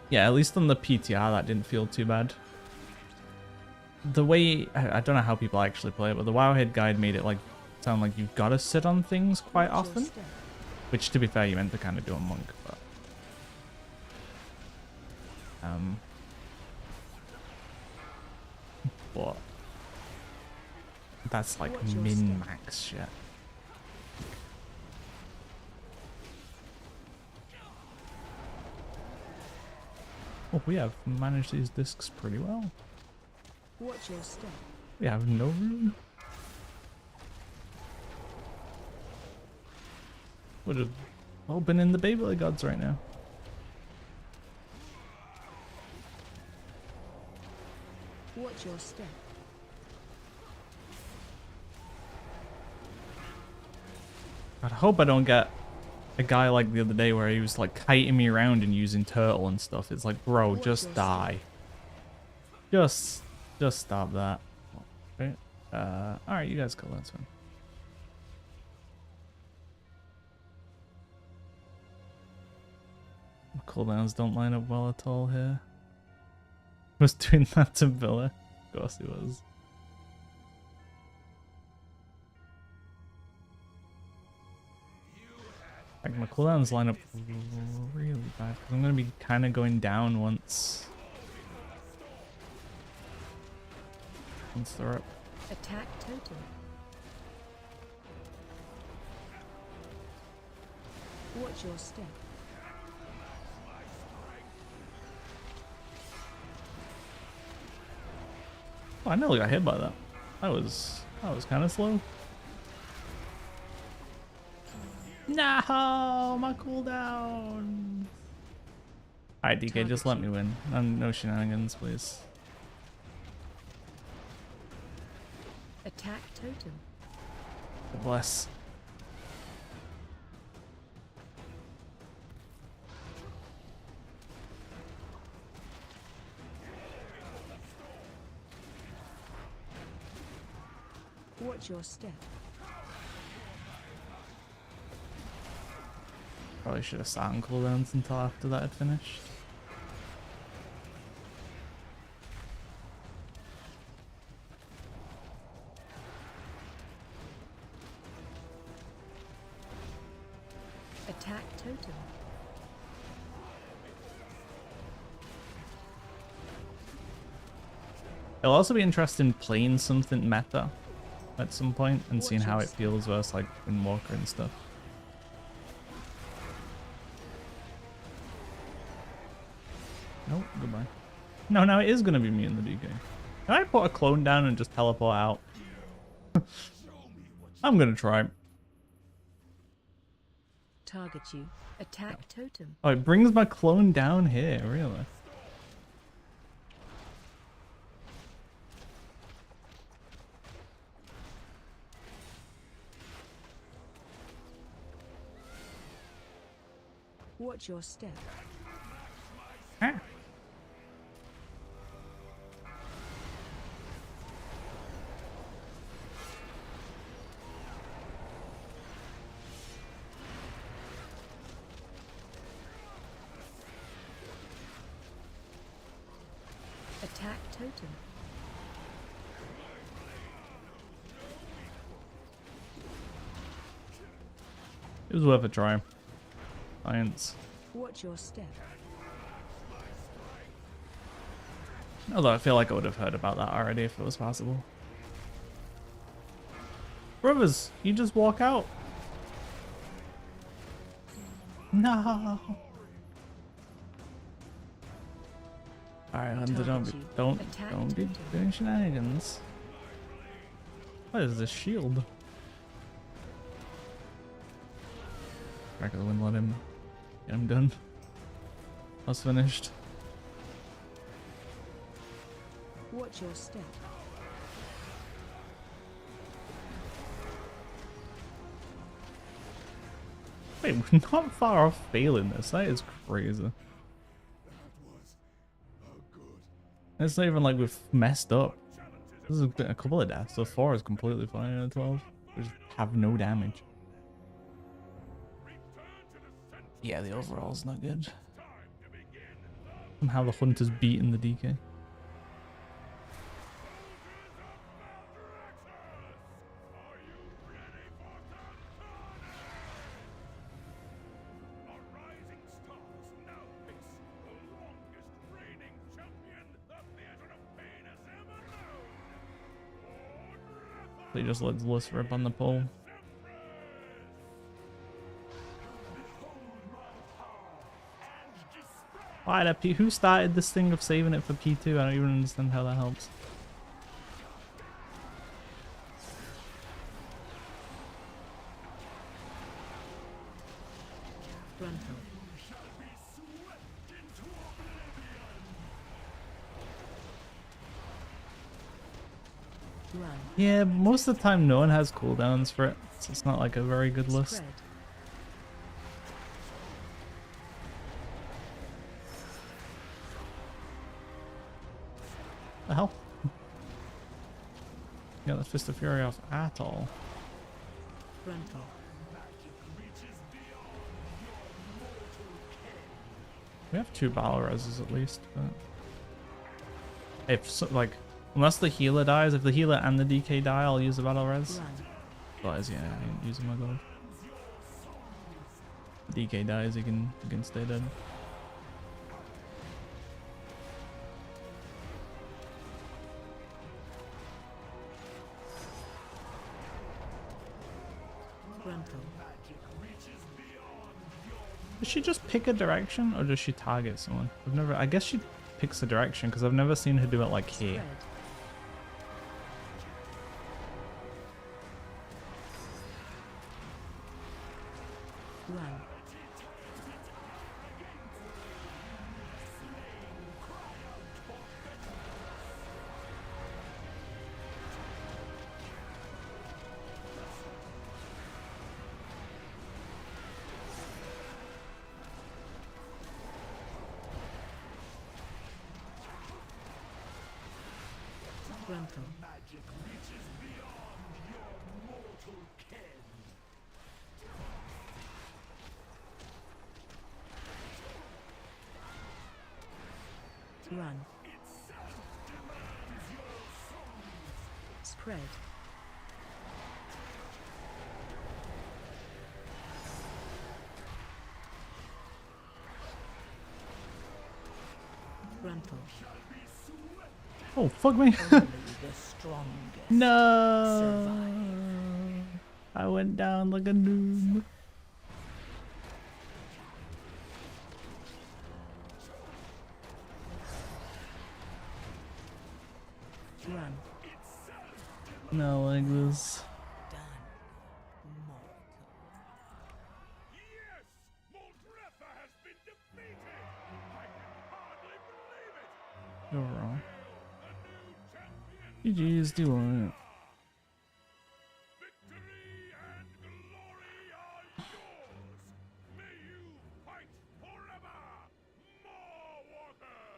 Yeah, at least on the PTR that didn't feel too bad. The way, I don't know how people actually play it, but the Wowhead guide made it like sound like you've got to sit on things quite often. Which, to be fair, you meant to kind of do a monk, but... But... That's like min-max shit. Oh, we have managed these discs pretty well. Watch your step. We have no room. Would have all been in the Beyblade gods right now. Watch your step. God, I hope I don't get a guy like the other day where he was like kiting me around and using turtle and stuff. It's like, bro, just die. Just stop that. Okay. Alright, you guys go, that's fine. Cooldowns don't line up well at all here. Was doing that to Villa. Of course he was. Like my cooldowns line up really bad because I'm gonna be kind of going down once they're up. Attack totem. Watch your step. Oh, I nearly got hit by that. That was kind of slow. No, my cooldown. Alright, DK, just let me win. No shenanigans, please. Attack totem. Bless. Watch your step. Probably should have sat on cooldowns until after that had finished. Attack totem. It'll also be interesting playing something meta at some point and seeing how it feels versus like Windwalker and stuff. Nope, goodbye. No, now it is going to be me in the DK. Can I put a clone down and just teleport out? I'm going to try. Target you. Attack totem. Oh, it brings my clone down here, really? Watch your step. Ah. Attack totem. It was worth a try. Science. Watch your step. Although I feel like I would have heard about that already if it was possible. Brothers, you just walk out. No. Alright, Hunter, don't be doing shenanigans. What is this shield? Crack of the wind, let him get him done. I was finished. Watch your step. Wait, we're not far off failing this. That is crazy. That was good. It's not even like we've messed up. Challenges This is a couple of deaths. So 4 is completely fine out of 12. We just have no damage. return to the center. Yeah, the overall's not good. Time to begin the Somehow the Hunter's beating the DK. Are you ready for some carnage? Our rising stars now face the longest reigning champion the theater of pain has ever known. So he just lets Lys rip on the pole. Why that P? Who started this thing of saving it for P2? I don't even understand how that helps. Run. Run. Yeah, but most of the time no one has cooldowns for it, so it's not like a very good list. Spread. The hell? Yeah, the Fist of Fury off at all. Frontal. We have 2 battle reses at least, but if so, like unless the healer dies, if the healer and the DK die, I'll use the battle res. Run. Otherwise, yeah, I ain't using my gold. DK dies, he can stay dead. Frontal. Does she just pick a direction or does she target someone? I guess she picks a direction because I've never seen her do it like here. Spread. Run. Frontal. Run. Spread. Frontal. Oh, fuck me. Only the strongest No. survive. I went down like a noob. Run. No, like this. Done. Mortal. Yes! Moldretha has been defeated! I can hardly believe it! You're wrong. A new champion! GG's, do it. Victory and glory are yours! May you fight forever! More walkers!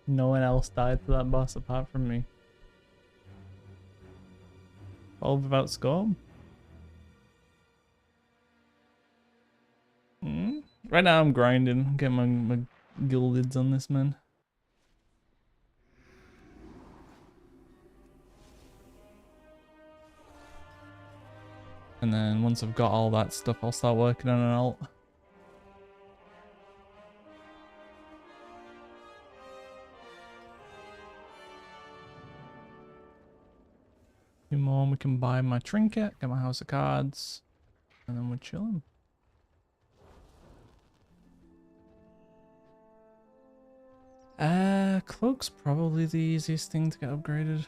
No one else died to that boss apart from me. All without score? Right now I'm grinding, getting my gildeds on this man. And then once I've got all that stuff, I'll start working on an alt. 2 more and we can buy my trinket, get my house of cards, and then we're chilling. Cloak's probably the easiest thing to get upgraded.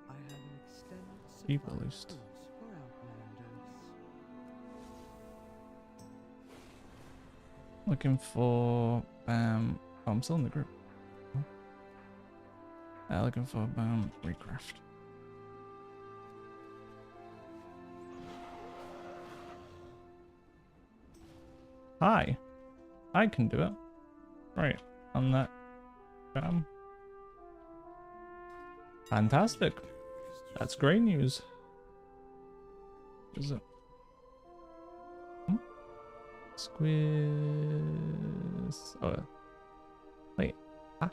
I have an extended Keep supply at of least. foods for outlanders. Looking for oh, I'm still in the group. Looking for recraft. Hi. I can do it. Right. On that. Fantastic. That's great news. Is it? Squiz. Oh. Wait. Ah.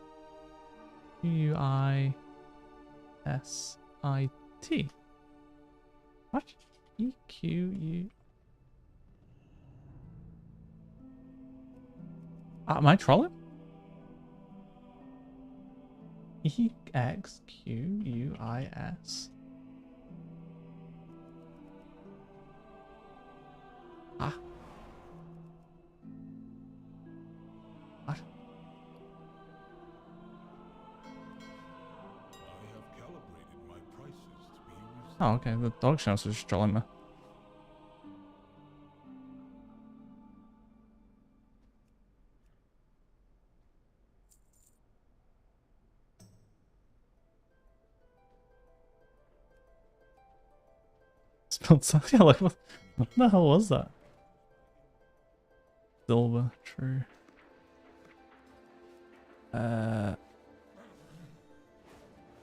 Q-I-S-I-T. What? E-Q-U. Am I trolling? E-X-Q-U-I-S. Ah. What? I have calibrated my prices to be reasonable. Oh, okay. The dog shows is just trolling me. Spelled something. Yeah, like what the hell was that? Silver, true.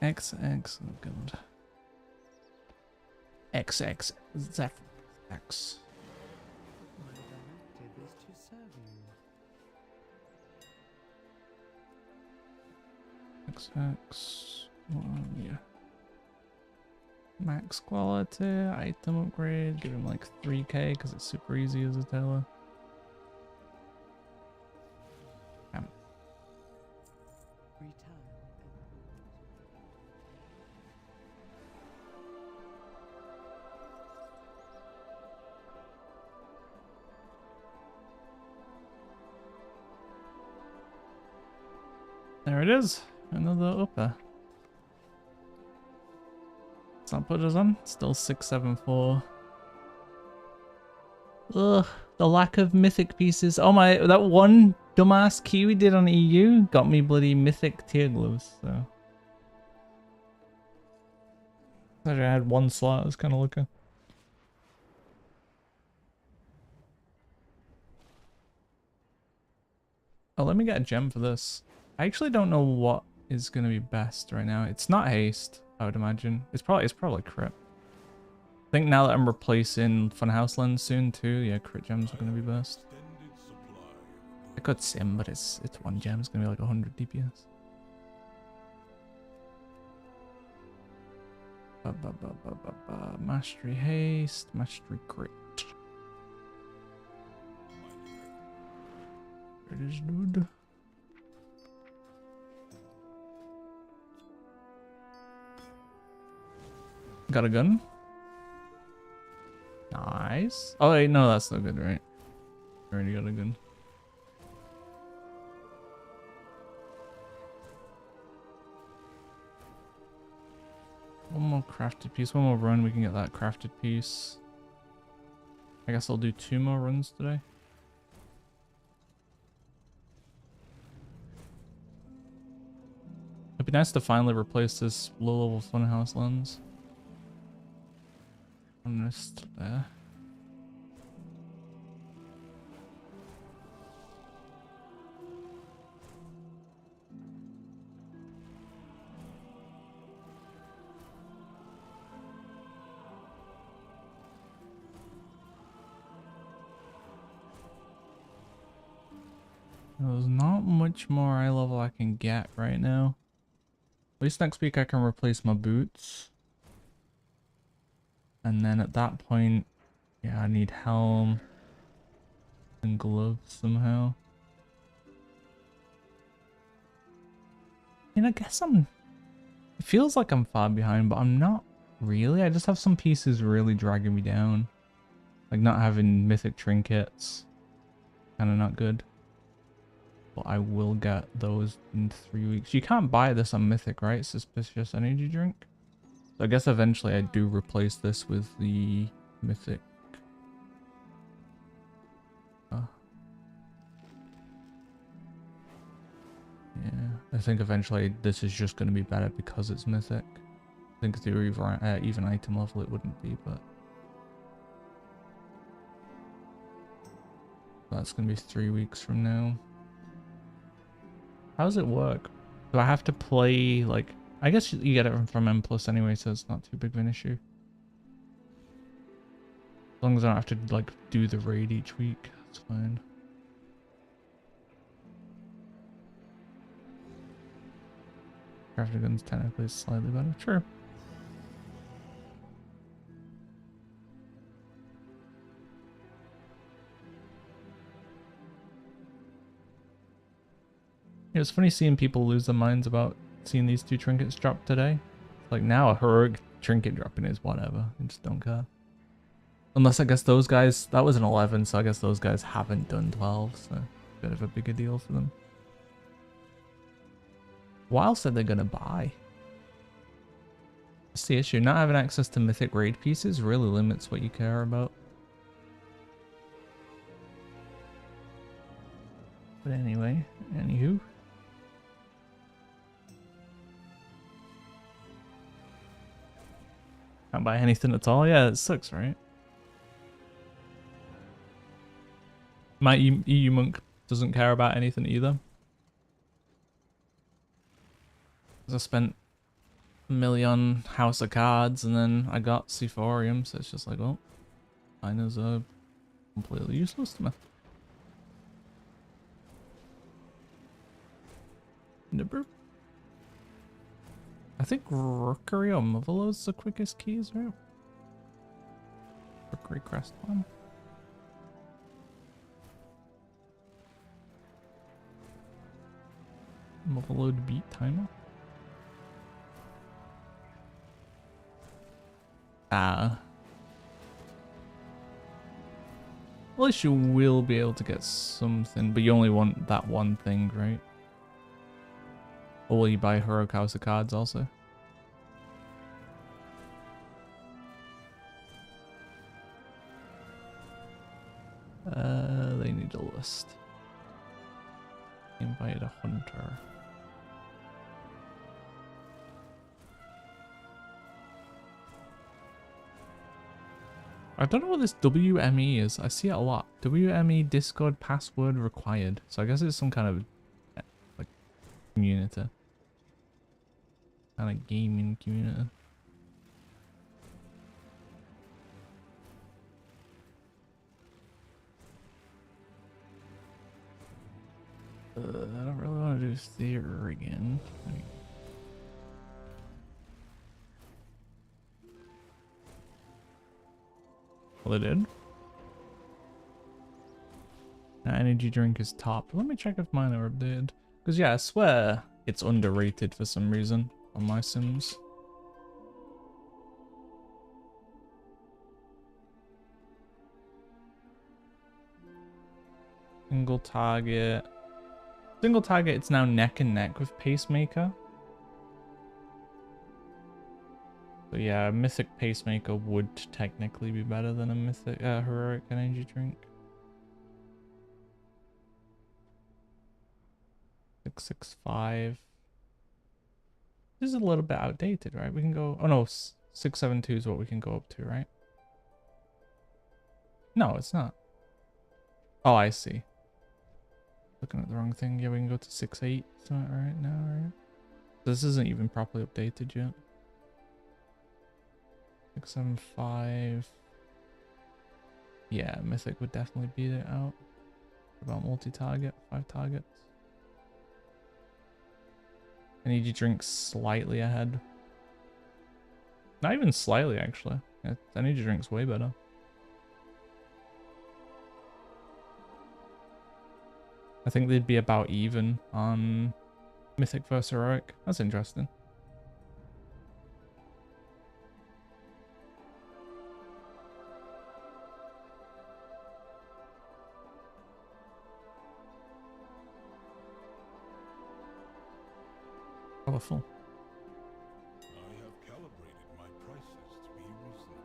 XX, oh god. XX, Zeph, X. My directive is to serve you. XX, yeah. Max quality, item upgrade, give him like 3k because it's super easy as a tailor. Retire. There it is, another upper. Let's not put us on, still 674. Ugh, the lack of mythic pieces. Oh my, that one dumbass Kiwi did on EU got me bloody mythic tier gloves, so. I had one slot, I was kind of looking. Oh, let me get a gem for this. I actually don't know what is going to be best right now. It's not haste, I would imagine. It's probably crit. I think now that I'm replacing Funhouse Lens soon too, yeah, crit gems are going to be best. Extended supply of I could sim, but it's one gem. It's going to be like 100 DPS. Mastery haste, mastery crit. There it is, dude. Got a gun. Nice. Oh wait, no, that's not good, right? Already got a gun. One more crafted piece, one more run, we can get that crafted piece. I guess I'll do 2 more runs today. It'd be nice to finally replace this low-level Funhouse Lens. Honest there. There's not much more eye level I can get right now. At least next week I can replace my boots. And then at that point, yeah, I need helm and gloves somehow. I mean, I guess it feels like I'm far behind, but I'm not really. I just have some pieces really dragging me down. Like not having mythic trinkets. Kind of not good. But I will get those in 3 weeks. You can't buy this on mythic, right? Suspicious energy drink. So I guess eventually I do replace this with the mythic. Yeah, I think eventually this is just going to be better because it's mythic. I think through even item level it wouldn't be, but that's going to be 3 weeks from now. How does it work? Do I have to play, like, I guess you get it from M+ anyway, so it's not too big of an issue. As long as I don't have to, like, do the raid each week, that's fine. Crafted guns technically is slightly better. Sure. It was funny seeing people lose their minds about seeing these 2 trinkets drop today. Like now a heroic trinket dropping is whatever. I just don't care. Unless I guess those guys, that was an 11, so I guess those guys haven't done 12, so a bit of a bigger deal for them. Wild said they're gonna buy. That's the issue. Not having access to mythic raid pieces really limits what you care about. But anyway, anywho. Can't buy anything at all. Yeah, it sucks, right? My EU monk doesn't care about anything either. I spent $1 million House of Cards and then I got Sephorium, so it's just like, well, mine is completely useless to me. Nibber. I think Rookery or Motherlode's the quickest keys, right? Rookery Crest one. Motherlode beat timer. At least you will be able to get something, but you only want that one thing, right? Or will you buy Heroic House of Cards also? They need a list. Invite a hunter. I don't know what this WME is. I see it a lot. WME Discord password required. So I guess it's some kind of like community. Kind of gaming community. I don't really want to do theater again. Well, they did. Now, energy drink is top. Let me check if mine are updated. Because, yeah, I swear it's underrated for some reason on my Sims. Single target. Single target, it's now neck and neck with Pacemaker. So yeah, a Mythic Pacemaker would technically be better than a Mythic Heroic Energy Drink. 665. This is a little bit outdated, right? We can go... Oh no, 672 is what we can go up to, right? No, it's not. Oh, I see. Looking at the wrong thing. Yeah, we can go to 6.8. Is that right now, right? This isn't even properly updated yet. 675. Yeah, Mythic would definitely beat it out. About multi-target, 5 targets. Energy drink slightly ahead. Not even slightly, actually. Yeah, energy drink's way better. I think they'd be about even on Mythic versus Heroic. That's interesting. Powerful. I have calibrated my prices to be reasonable.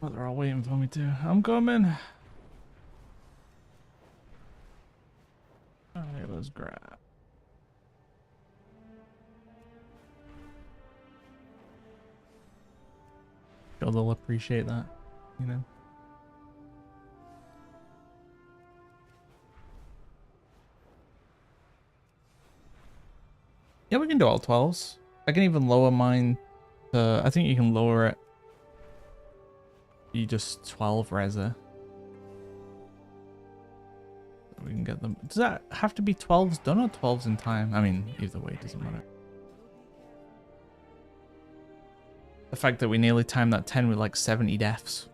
My Well, they're all waiting for me to. I'm coming. Alright, let's grab. Sure, they'll appreciate that, you know. Yeah, we can do all 12s. I can even lower mine to, I think you can lower it. Be just 12 Reza. We can get them. Does that have to be 12s done or 12s in time? I mean, either way, it doesn't matter. The fact that we nearly timed that 10 with like 70 deaths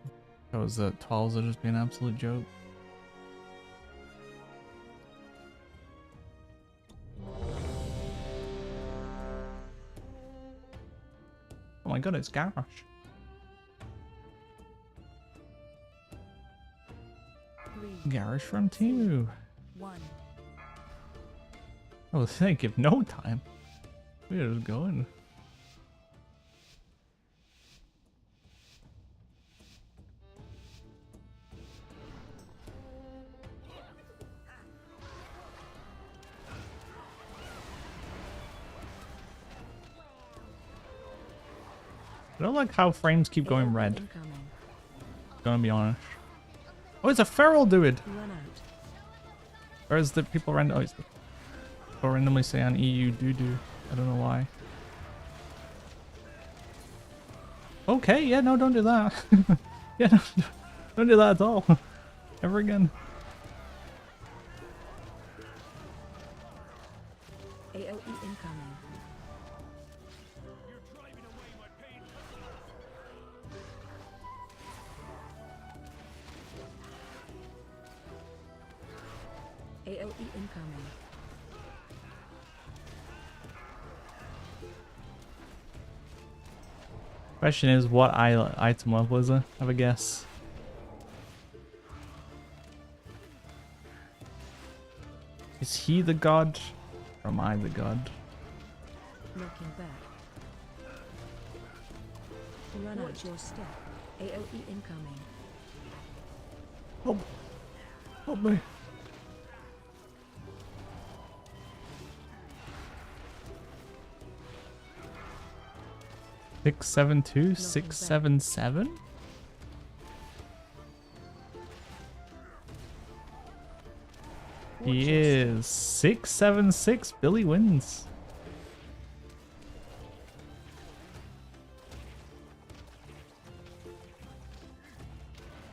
shows that 12s are just being an absolute joke. Oh my god, it's Garrosh. Garrosh from Timu. 1. Oh, they give no time. We're just going. I don't like how frames keep going red. Incoming. Gonna be honest. Oh, it's a feral dude. Run out. Whereas the people randomly say on EU doo-doo. I don't know why. Okay, yeah, no, don't do that. Yeah, no, don't do that at all. Ever again. AOE incoming. You're driving away my pain. AOE incoming. Question is, what item level is it? Have a guess. Is he the god? Or am I the god? Knocking back. Run out your step. AOE incoming. Help me. Six, 7, 2, 6, 7, 7? He is 6, 7, 6. Billy wins.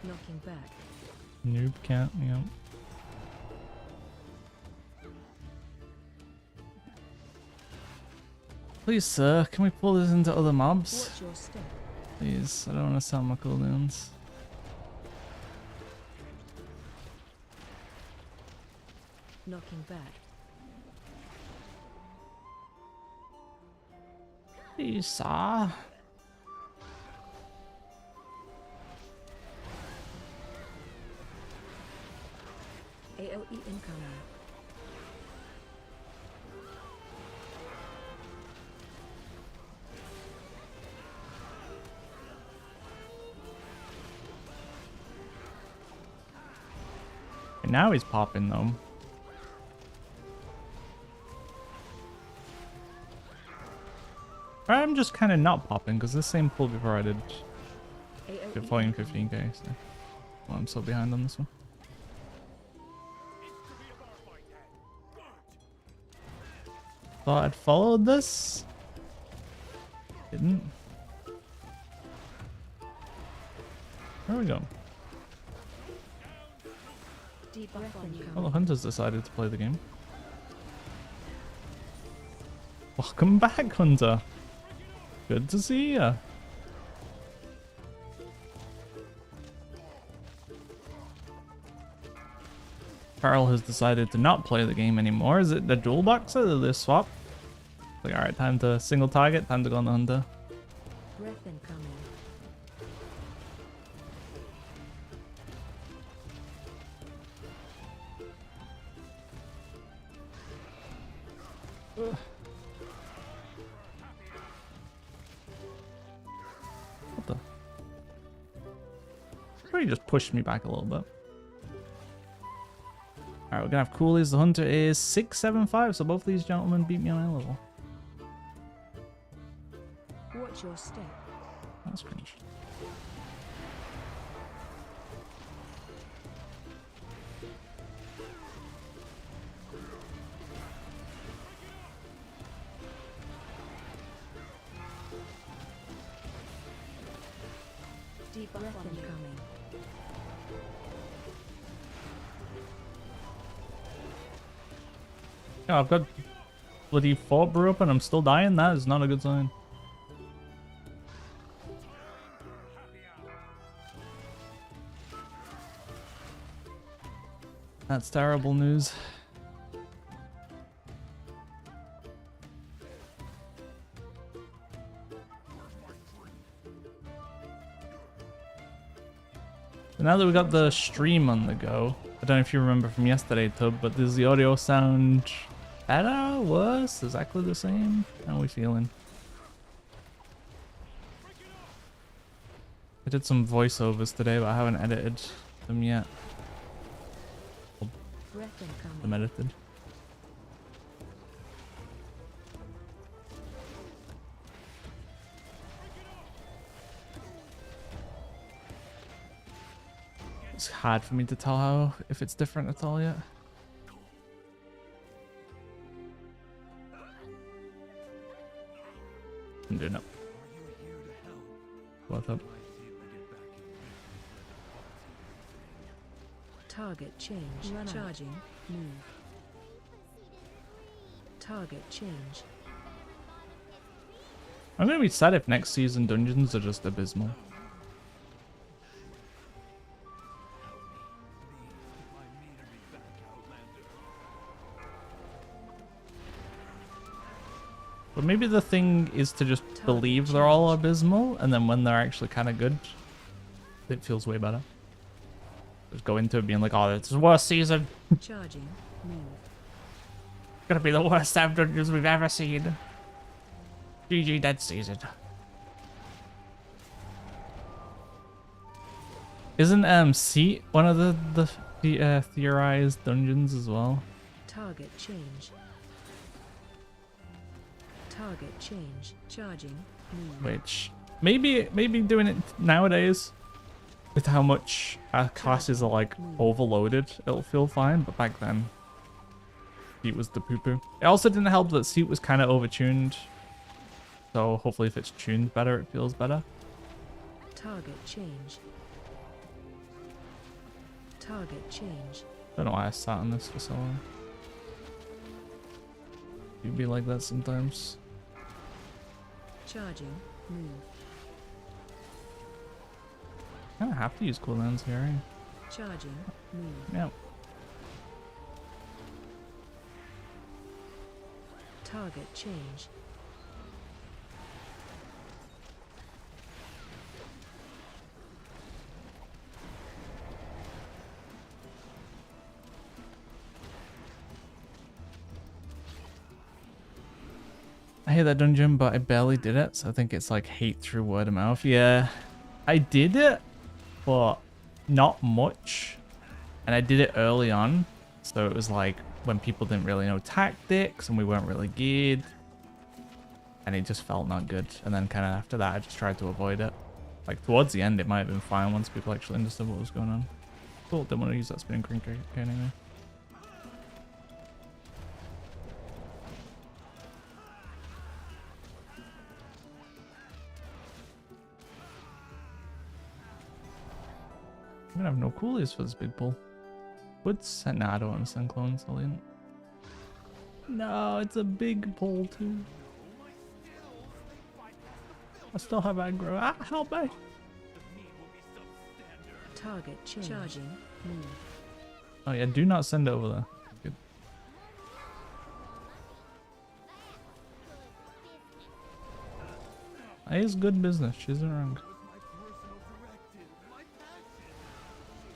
Knocking back. Noob can't, yeah. Please, sir, can we pull this into other mobs? Watch your step. Please, I don't want to sell my cooldowns. Knocking back. Please, sir. AOE incoming. And now he's popping though. I'm just kind of not popping because this same pull before I did AOE 14, 15k. So. Well, I'm so behind on this one. Thought I'd followed this. Didn't. Where are we going? Debuff incoming. Well, the hunters decided to play the game. Welcome back, Hunter. Good to see ya. Carl has decided to not play the game anymore. Is it the dual boxer or the swap? Like, alright, time to single target, time to go on the hunter. Breath incoming. What the? Pretty just pushed me back a little bit. Alright, we're gonna have coolies. The hunter is 675, so both these gentlemen beat me on my level. Watch your step. That's cringe. Deep breath incoming. Yeah, I've got bloody 4 brew up and I'm still dying. That is not a good sign. That's terrible news. So now that we got the stream on the go, I don't know if you remember from yesterday, Tub, but does the audio sound better, worse, exactly the same? How are we feeling? I did some voiceovers today, but I haven't edited them yet. Breath incoming. Them edited. It's hard for me to tell how if it's different at all yet. I'm doing it. What's up? Target change. Charging. Move. Target change. I'm gonna be sad if next season dungeons are just abysmal. But maybe the thing is to just believe they're all abysmal, and then when they're actually kind of good, it feels way better. Just go into it being like, oh, it's the worst season. Charging. Move. It's gonna be the worst set of dungeons we've ever seen. GG dead season. Isn't Seat one of the theorized dungeons as well? Target change. Target change. Charging. Move. Which maybe doing it nowadays with how much our classes are like overloaded, it'll feel fine. But back then, Seat was the poo-poo. It also didn't help that Seat was kind of overtuned. So hopefully if it's tuned better, it feels better. Target change. Target change. Don't know why I sat on this for so long. You'd be like that sometimes. Charging. Move. Kind of have to use cooldowns here. Eh? Charging. Move. Yeah. Target change. I hate that dungeon, but I barely did it, so I think it's like hate through word of mouth. Yeah, I did it, but not much, and I did it early on, so it was like when people didn't really know tactics and we weren't really geared, and it just felt not good. And then kind of after that, I just tried to avoid it. Like towards the end, it might have been fine once people actually understood what was going on. Cool, didn't want to use that spinning crank anyway. I'm gonna have no coolies for this big pull. What's nah, I don't want to send clones, Alien. No, it's a big pull too. I still have aggro. Ah, help me! Target change. Charging. Move. Oh yeah, do not send it over there. Good. It is good business, she isn't wrong. was my personal directive, my passion.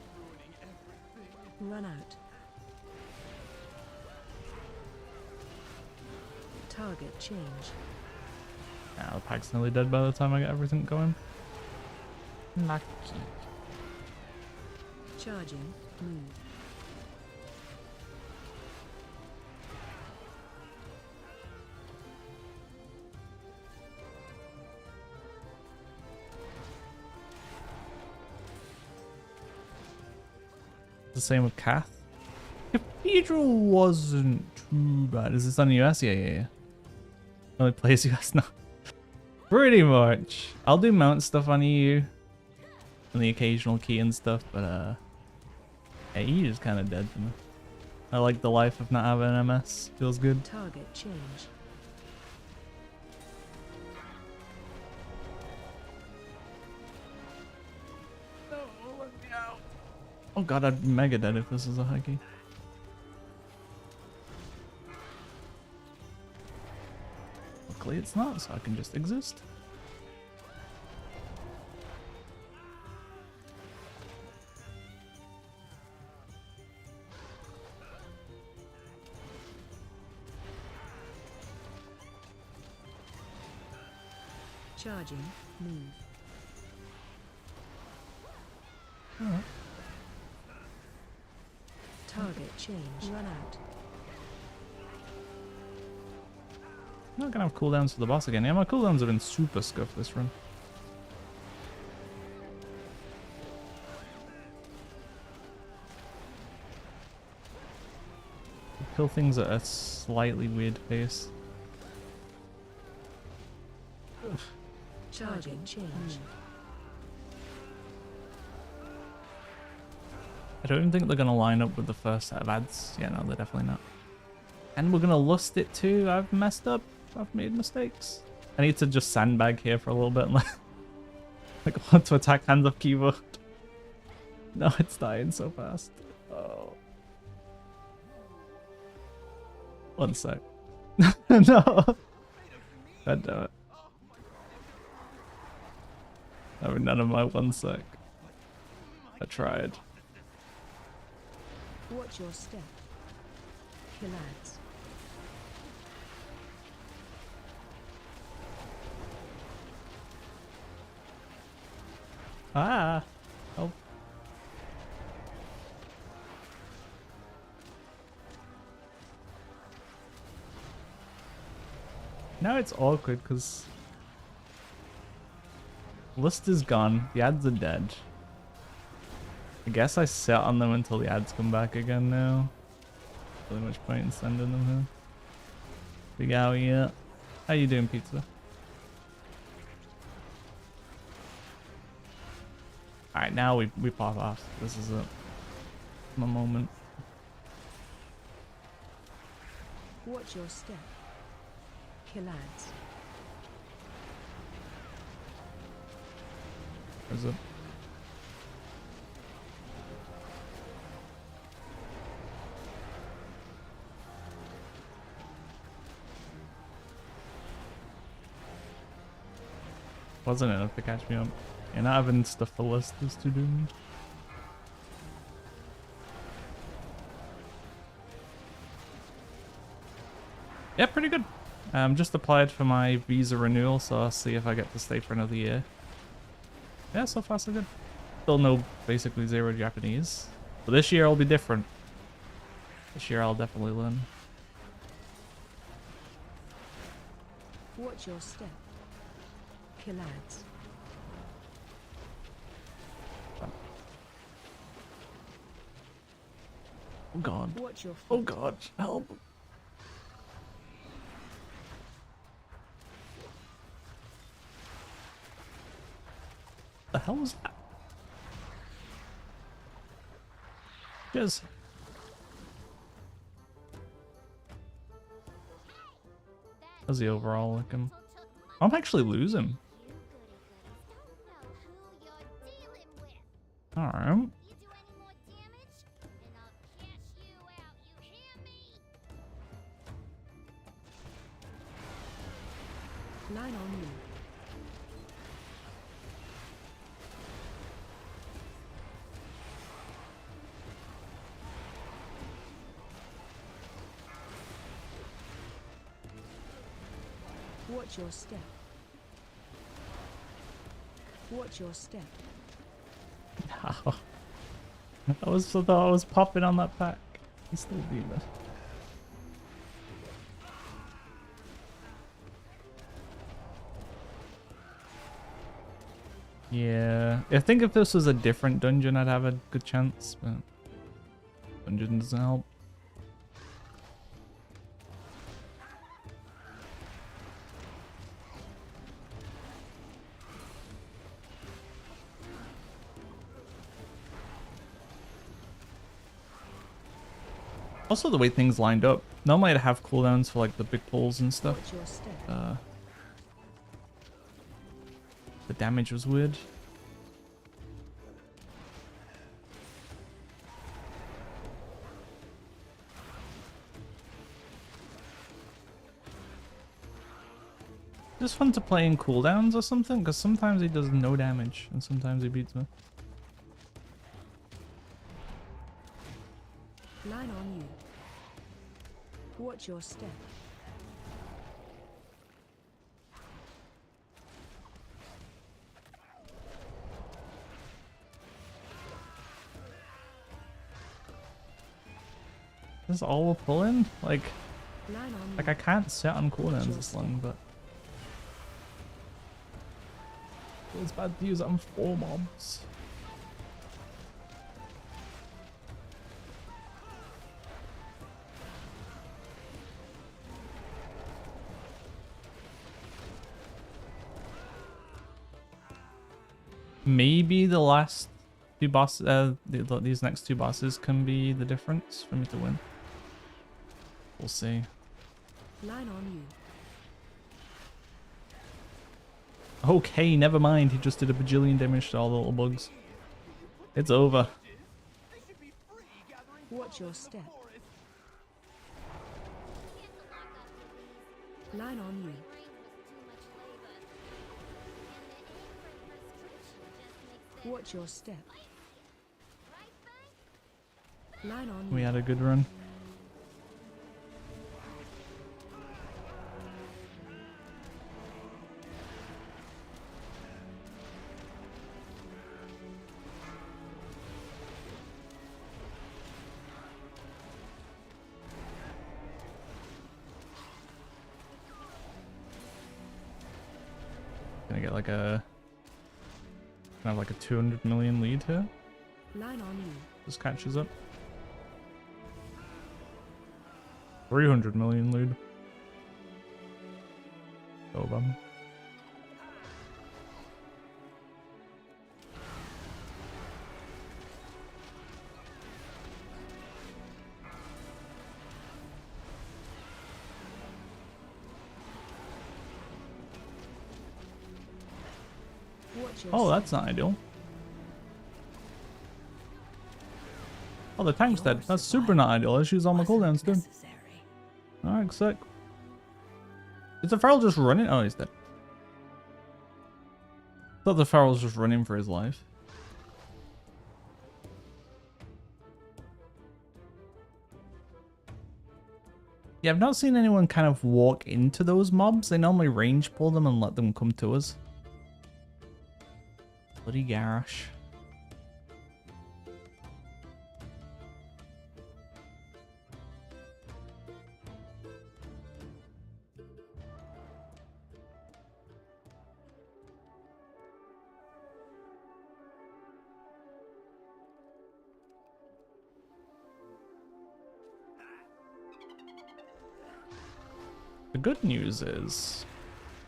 She's ruining everything. Run out. Target change. Yeah, the pack's nearly dead by the time I get everything going. Lucky. Charging. Move. The same with Kath. Cathedral wasn't too bad. Is this on the US? Yeah. Only plays US now. Pretty much. I'll do mount stuff on EU. And the occasional key and stuff, but yeah, EU is kind of dead for me. I like the life of not having MS. Feels good. Target change. Oh god, I'd be mega dead if this was a huggy. Luckily it's not, so I can just exist. Charging. Move. Alright. Target change. Run out. I'm not gonna have cooldowns for the boss again. Yeah, my cooldowns have been super scuffed this run. Kill things at a slightly weird pace. Charging change. I don't even think they're gonna line up with the first set of ads. Yeah, no, they're definitely not. And we're gonna lust it too. I've messed up. I've made mistakes. I need to just sandbag here for a little bit and like want to attack hands off keyboard. No, it's dying so fast. Oh. One sec. No. God damn it. Having none of my 1 sec. I tried. Watch your step. Kill ads. Ah. Oh. Now it's awkward because list is gone. The ads are dead. I guess I sit on them until the ads come back again now. Really much point in sending them here. Big owl, yeah. How you doing, pizza? Alright, now we pop off. This is it. My moment. Watch your step. Kill ads. Where's it? Wasn't enough to catch me up. And not having stuff for list is to do me. Yeah, pretty good. Just applied for my visa renewal, so I'll see if I get to stay for another year. Yeah, so far so good. Still know basically zero Japanese. But this year will be different. This year I'll definitely learn. Watch your step. Kill ads. Oh god. Watch your feet. Oh god. Help. The hell was that? Cheers. How's the overall looking? I'm actually losing. Alright. Line on you. Watch your step. Watch your step. No. I thought I was popping on that pack. He's still doing it. Yeah, I think if this was a different dungeon, I'd have a good chance, but dungeon doesn't help. Also, the way things lined up. Normally, I'd have cooldowns for like the big pulls and stuff. Watch your step. The damage was weird. Just fun to play in cooldowns or something, because sometimes he does no damage and sometimes he beats me. Line on you. Watch your step. This is all we're pulling? Like Line on you. I can't sit on cooldowns this long, but it's bad to use it on 4 mobs. Maybe the last 2 bosses, these next 2 bosses can be the difference for me to win. We'll see. Line on you. Okay, never mind. He just did a bajillion damage to all the little bugs. It's over. Watch your step. Line on you. Watch your step. Line on you. We had a good run. Gonna get like a kind of like a 200 million lead here. Line on you. Just catches up. 300 million lead. Over. Watch your Oh, step. that's not ideal. Oh, the tank's dead. That's super not ideal. Let's use all my cooldowns too. Alright, sick. Is the feral just running? Oh, he's dead. Thought the feral was just running for his life. Yeah, I've not seen anyone kind of walk into those mobs. They normally range pull them and let them come to us. Bloody Garrosh. The good news is,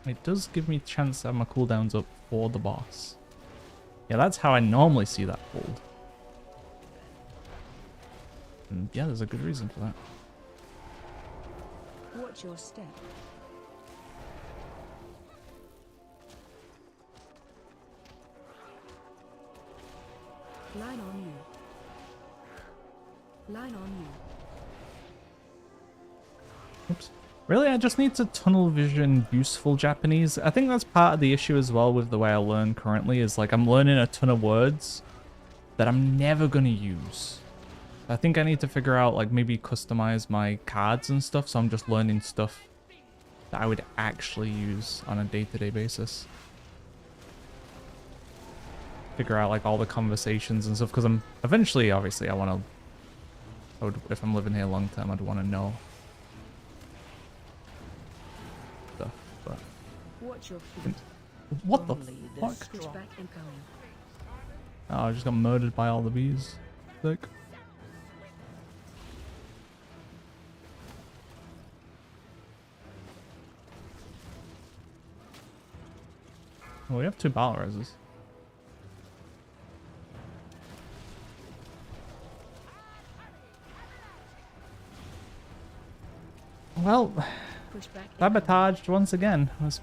it does give me a chance to have my cooldowns up for the boss. Yeah, that's how I normally see that pulled. And yeah, there's a good reason for that. Watch your step. Line on you. Line on you. Oops. Really, I just need to tunnel vision useful Japanese. I think that's part of the issue as well with the way I learn currently is like I'm learning a ton of words that I'm never going to use. I think I need to figure out like maybe customize my cards and stuff so I'm just learning stuff that I would actually use on a day-to-day basis. Figure out like all the conversations and stuff because I'm eventually, obviously, I want to, if I'm living here long term, I'd want to know stuff, but Watch your feet. what the Only the fuck? Push strong. back incoming. Oh, I just got murdered by all the bees. Sick. Oh, we have 2 battle reses. Well, Push back incoming. sabotaged once again. I was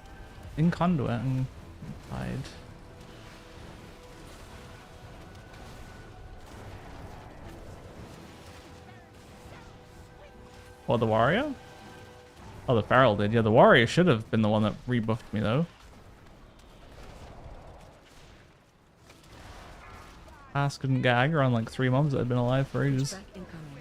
in conduit and died. What, the warrior? Oh, the feral did. Yeah, the warrior should have been the one that rebuffed me though. Ass couldn't get aggro on like 3 mobs that had been alive for Push ages. back incoming.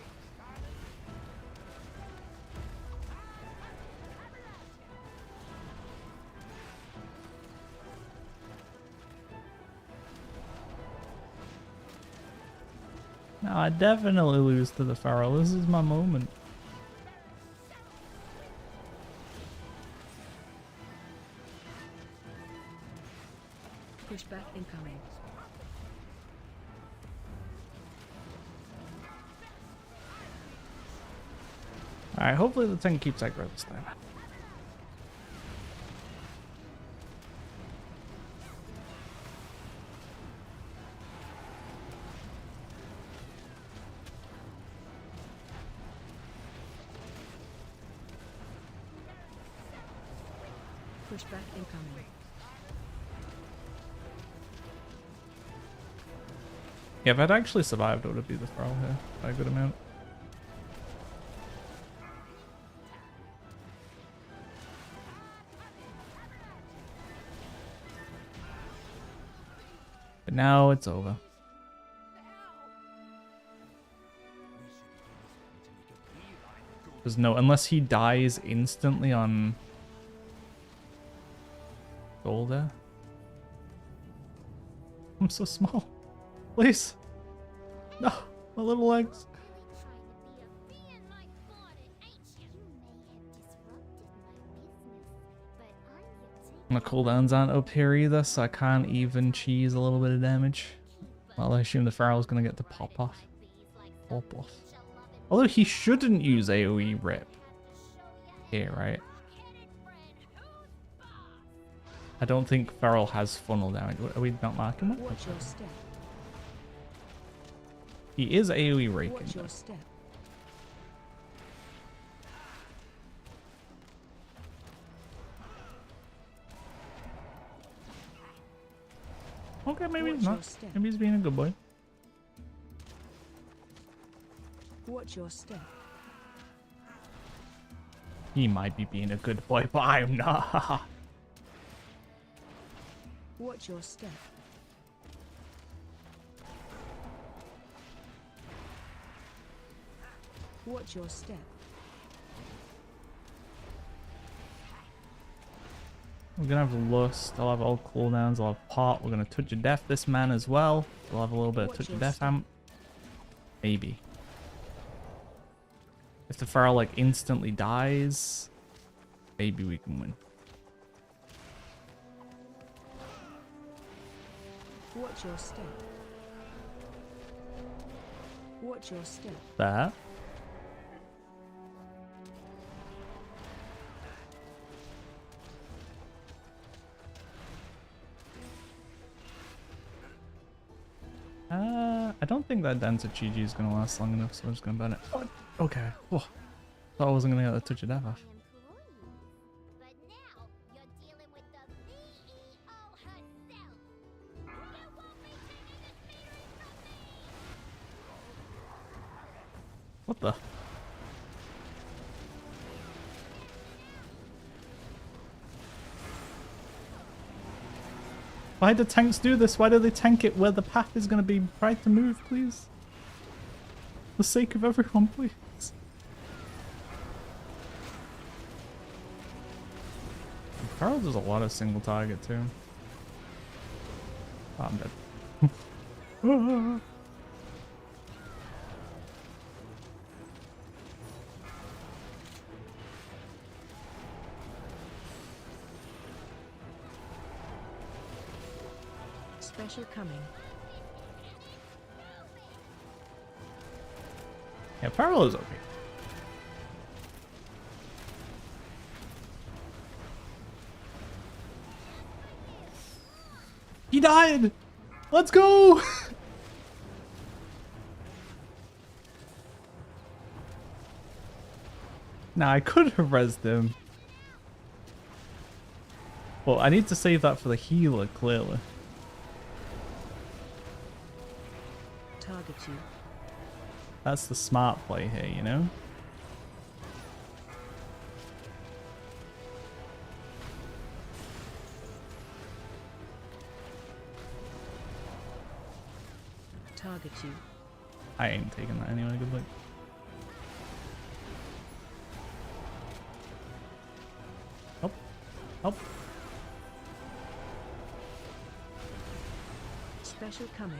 No, I definitely lose to the feral. This is my moment. Push back incoming. Alright, hopefully the thing keeps aggro this time. Push back incoming. Yeah, if I'd actually survived, it would have been the feral here by a good amount. But now it's over. There's no, unless he dies instantly on Golda. I'm so small. Please. No, my little legs. My cooldowns aren't up here either, so I can't even cheese a little bit of damage. Well, I assume the Feral's gonna get to pop off. Pop off. Although he shouldn't use AoE rip. Here, right? I don't think Feral has funnel damage. Are we not marking that? Watch your step. He is AoE raking. Watch though. your step. Okay, maybe he's Watch your not. step. Maybe he's being a good boy. Watch your step. He might be being a good boy, but I'm not. Watch your step. Watch your step. We're gonna have Lust. I'll have all cooldowns. I'll have Pot. We're gonna Touch of Death this man as well. We'll have a little bit of Watch Touch of your Death step. amp. Maybe. If the Feral like instantly dies, maybe we can win. Watch your step. Watch your step. That. I don't think that dance at GG is gonna last long enough, so I'm just gonna burn it. Oh, okay. Oh, thought I wasn't gonna get the Touch of Death off. But now you're dealing with the CEO herself. You won't be taking this meeting from me. What the? Why do tanks do this? Why do they tank it where the path is going to be tried to move, please? For the sake of everyone, please. Carl does a lot of single target too. Oh, I'm dead. Special coming. Yeah, Parallel is okay. He died! Let's go! Nah, I could have rezzed him. Well, I need to save that for the healer, clearly. Target you. That's the smart play here, you know? Target you. I ain't taking that anyway, good luck. Help. Help. Special coming.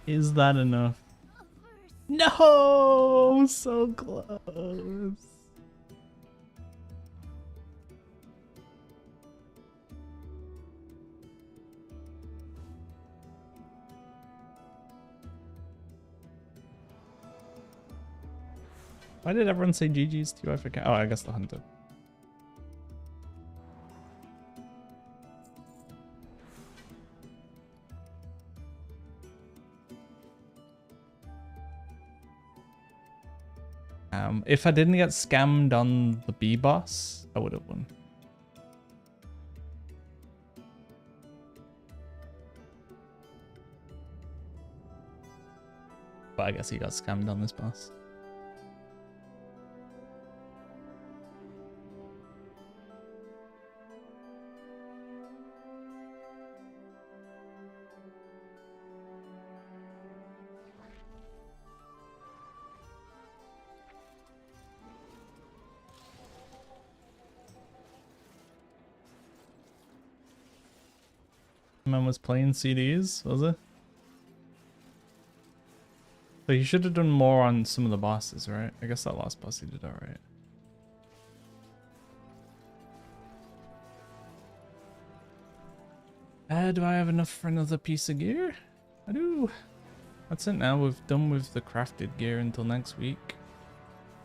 Is that enough? No! So close. Why did everyone say GG's to you? I forget. Oh, I guess the hunter. If I didn't get scammed on the B boss, I would have won. But I guess he got scammed on this boss. Man was playing CDs, was it? So he should have done more on some of the bosses, right? I guess that last boss he did alright. Do I have enough for another piece of gear? I do. That's it now. We've done with the crafted gear until next week.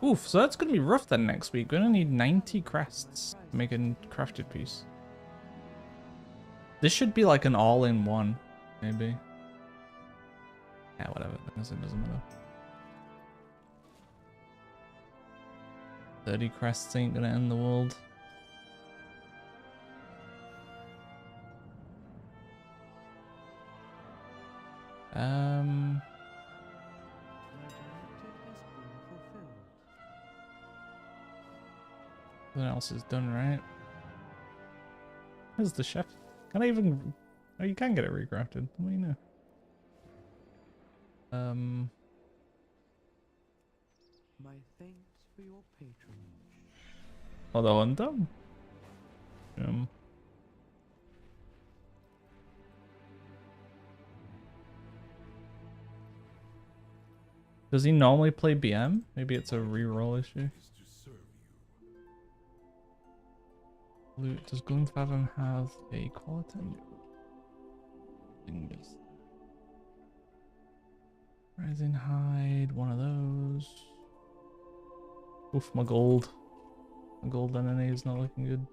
Oof, so that's going to be rough then next week. We're going to need 90 crests to make a crafted piece. This should be like an all-in-one, maybe. Yeah, whatever. I guess it doesn't matter. 30 crests ain't gonna end the world. My directive has been fulfilled. Everything else is done, right? Where's the chef? Can I even... Oh, you can get it recrafted. What do you know? My thanks for your patronage. Although I'm done. Does he normally play BM? Maybe it's a reroll issue. Loot. Does Gloomfathom have a quality? Fingers. Rising Hide, one of those. Oof, my gold. My gold NNA is not looking good.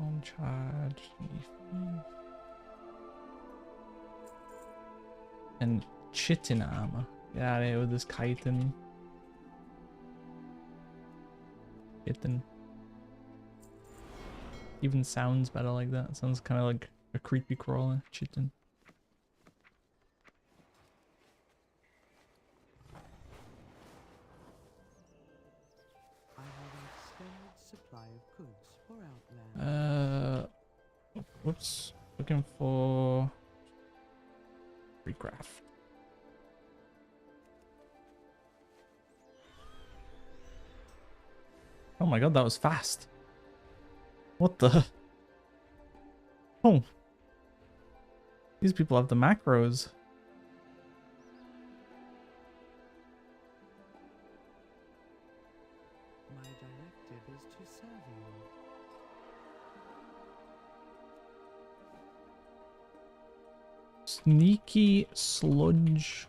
Home charge. And chitin armor. Get out of here with this chitin. Chitin. Even sounds better like that. It sounds kind of like a creepy crawler. Chitin. I have an extended supply of goods for Outland. Whoops. Looking for recraft. Oh my god, that was fast. What the? Oh. These people have the macros. My directive is to serve you. Sneaky sludge.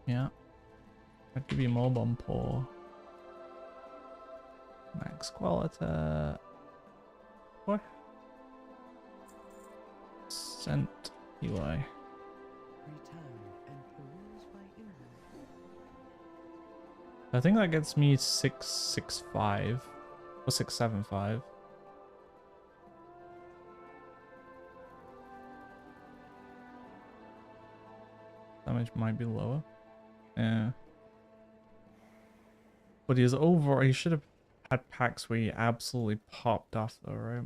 Yeah. I'll give you more bomb pour. Max quality. What? Scent UI. Return and peruse my inventory. I think that gets me 665 or 675. Damage might be lower. Yeah. But he's over. He should have had packs where he absolutely popped off though, right?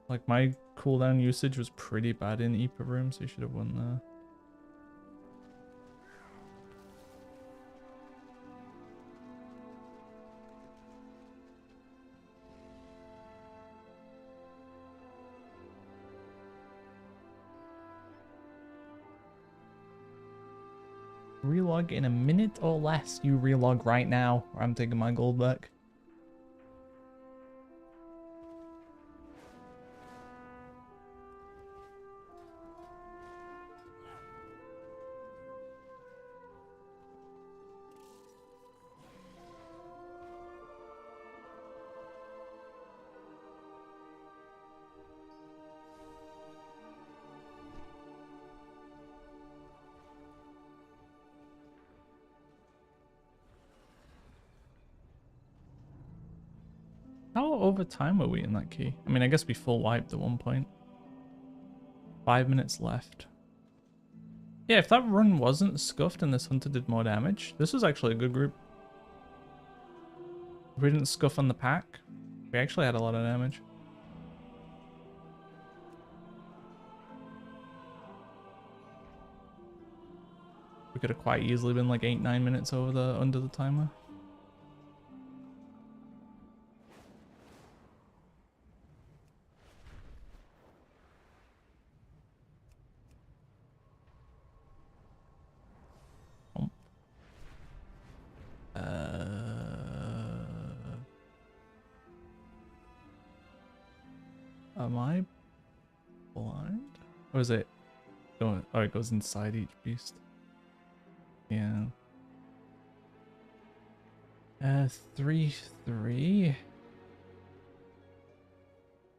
Like my cooldown usage was pretty bad in Epa room, so he should have won there. Relog in a minute or less. You relog right now, or I'm taking my gold back. How over time are we in that key? I mean, I guess we full wiped at one point. 5 minutes left. Yeah, if that run wasn't scuffed and this hunter did more damage, this was actually a good group. If we didn't scuff on the pack, we actually had a lot of damage. We could have quite easily been like 8-9 minutes over the under the timer. Am I blind? Or is it going? Oh, it goes inside each beast. Yeah. 3-3.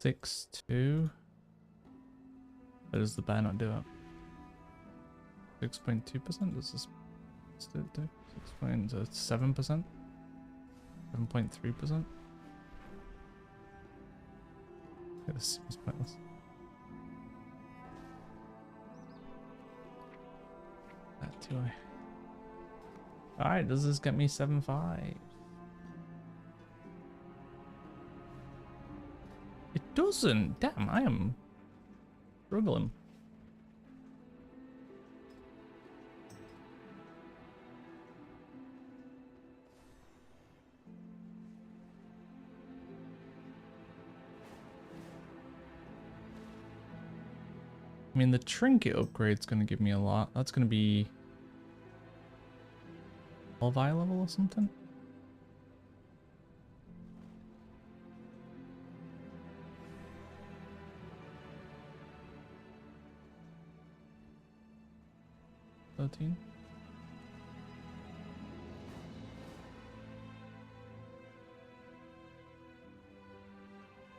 6-2. How does the bear not do it? 6.2%? Does this do? 6.7%? 7.3%? Yeah, this seems pointless. That too. Alright, does this get me 7.5? It doesn't. Damn, I am struggling. I mean, the trinket upgrade's going to give me a lot. That's going to be Levi level or something. $13.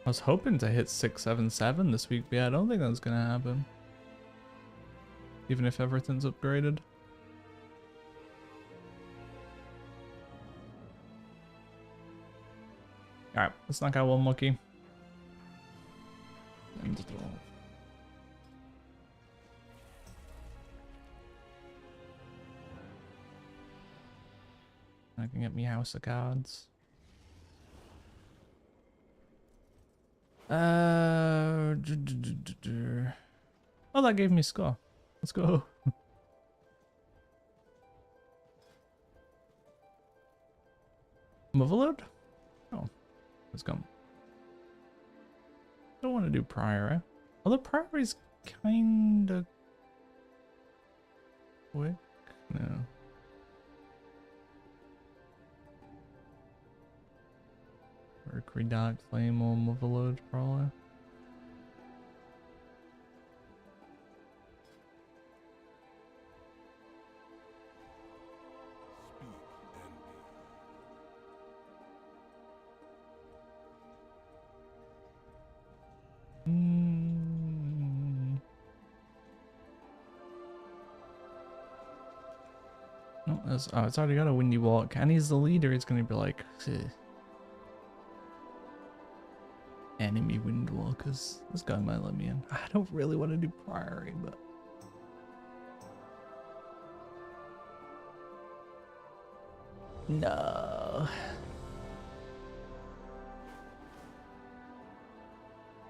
I was hoping to hit 677 this week, but yeah, I don't think that's gonna happen. Even if everything's upgraded. Alright, let's knock out one Mucky. I can get me House of Cards. Oh, that gave me a score. Let's go. Motherload? Oh, let's go. Don't want to do Prior, eh? Although Prior is kinda quick. No. Mercury Dark Flame or Motherload, probably. No, it's already got a Windy Walk, and he's the leader. It's gonna be like, enemy Windwalkers. This guy might let me in. I don't really want to do Priory, but no.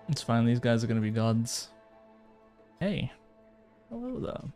It's fine. These guys are gonna be gods. Hey, hello there.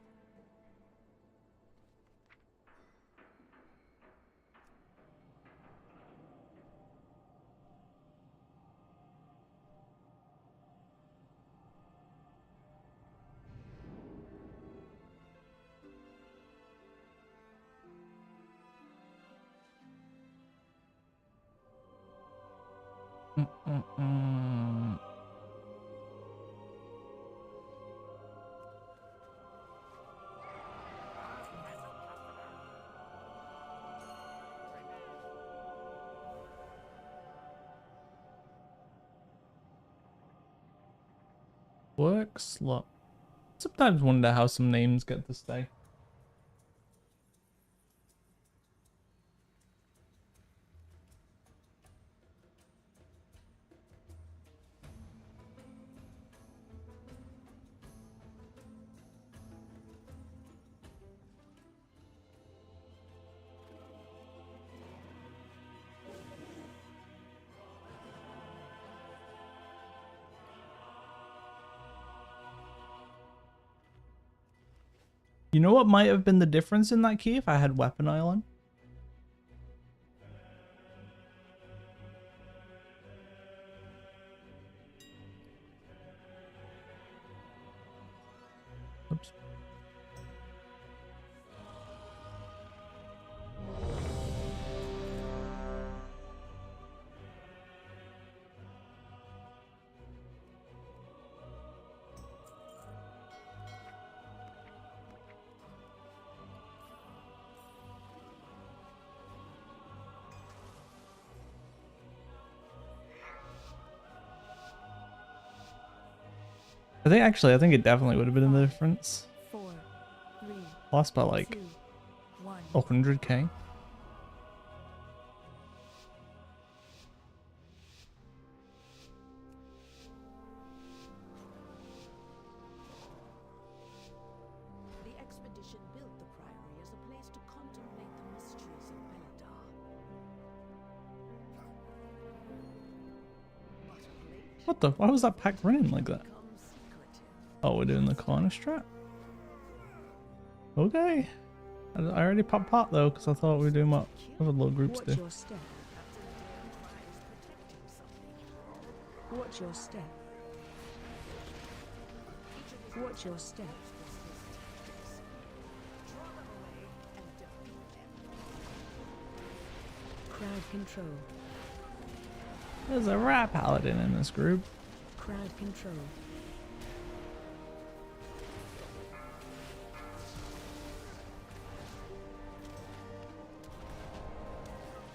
Work slot. Sometimes wonder how some names get to stay. You know what might have been the difference in that key if I had Weapon Oil on? Oops. I think it definitely would have been the difference. 4, 3, Lost by like 2, 1. 100k. The expedition built the Priory as a place to contemplate the mysteries of Beldar. What the? Why was that pack running like that? Become secretive. Oh, we're doing the corner strat. Okay. I already popped pot though, because I thought we were doing what other little groups Watch do. your step. Watch your step. Watch your step. Crowd control. There's a rat paladin in this group. Crowd control.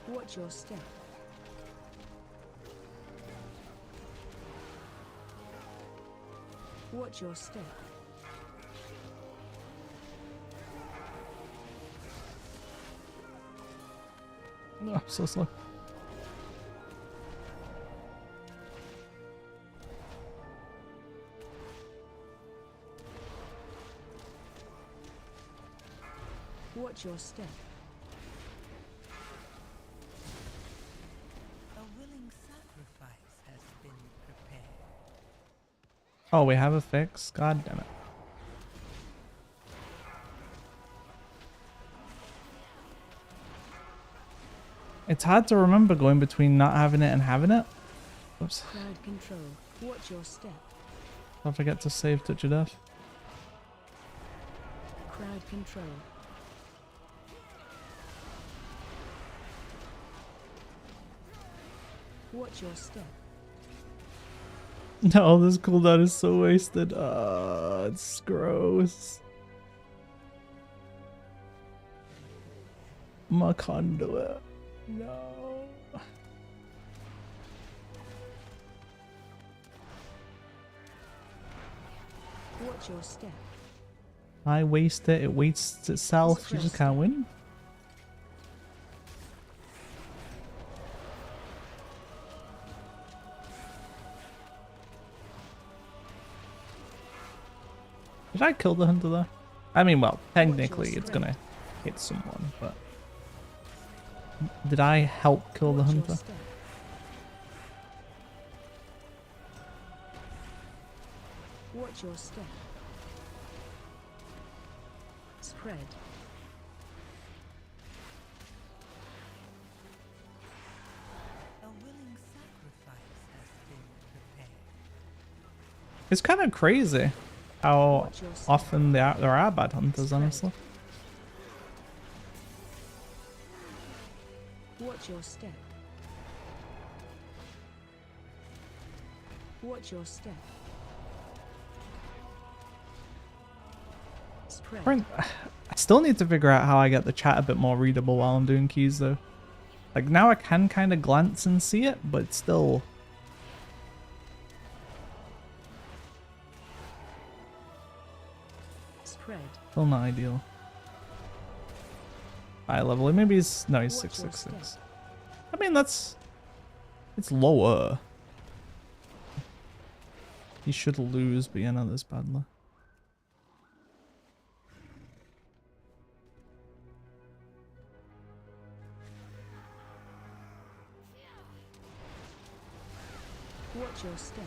Watch your step. Watch your step. Oh, so slow. Watch your step. A willing sacrifice has been prepared. Oh, we have a fix? God damn it. It's hard to remember going between not having it and having it. Oops. Crowd control. Watch your step. Don't forget to save Touch of Death. Crowd control. Watch your step. No, this cooldown is so wasted. It's gross. My conduit. No. Watch your step. I waste it, it wastes itself. You just can't win. Did I kill the hunter there? I mean, well, technically it's gonna hit someone, but... Did I help kill the Watch your hunter? step. Watch your step. Spread. A willing sacrifice has been prepared. It's kind of crazy how Watch your step. often there are bad hunters, honestly. Watch your step. Watch your step. Spread. Right, I still need to figure out how I get the chat a bit more readable while I'm doing keys though. Like now I can kind of glance and see it, but it's still... Spread. Still not ideal. High level, maybe he's... No, he's Watch your 666. I mean, that's... It's lower. He should lose, but yeah, not this badly. Watch your step.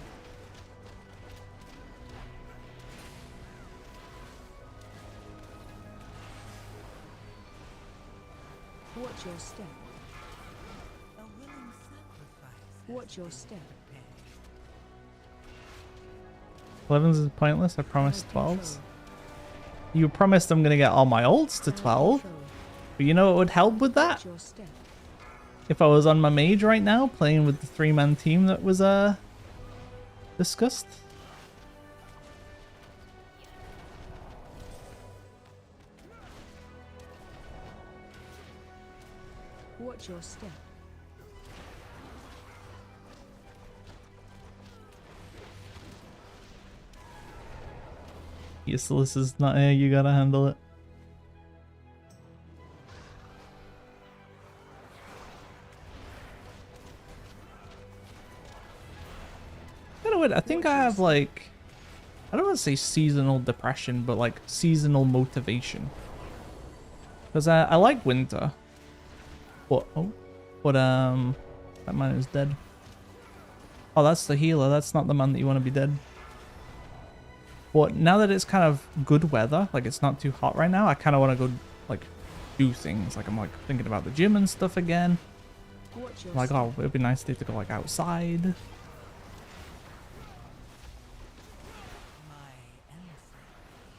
Watch your step. A willing sacrifice has Watch your been step. prepared. 11s is pointless, I promised Crowd 12s. control. You promised I'm gonna get all my ults to Crowd 12, control. but you know what would help with that? Watch your step. If I was on my mage right now, playing with the 3-man team that was discussed. Watch your step. Useless is not here, you gotta handle it. I think I have like, I don't want to say seasonal depression, but like seasonal motivation. Because I like winter. But, that man is dead. Oh, that's the healer. That's not the man that you want to be dead. But now that it's kind of good weather, like it's not too hot right now, I kind of want to go like do things. Like I'm like thinking about the gym and stuff again. Watch your Like, step. oh, it'd be nice to go like outside. My answer.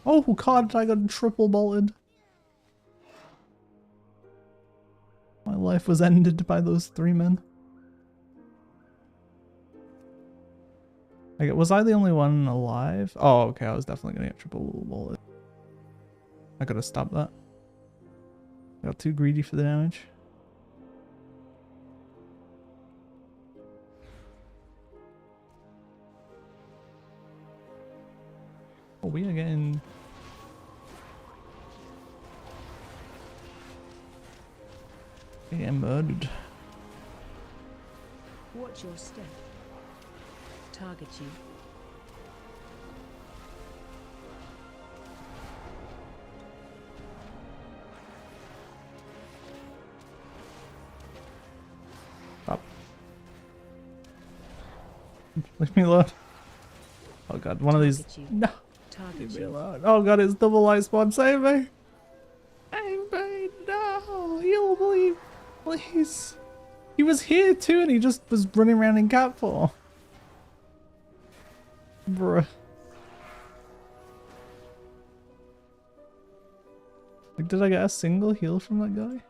Oh god, I got triple bolted. My life was ended by those 3 men. Like, was I the only one alive? Oh, okay, I was definitely gonna get triple bolted. I gotta stop that. I got too greedy for the damage. Getting murdered. Watch your step. Target you. Stop. Leave me alone. Oh god, one of these. Target you. No. Target Leave me you. alone. Oh god, it's double light spawn. Save me. Save me. No. Heal me. Please. He was here too and he just was running around in cat form. Bruh. Like, did I get a single heal from that guy?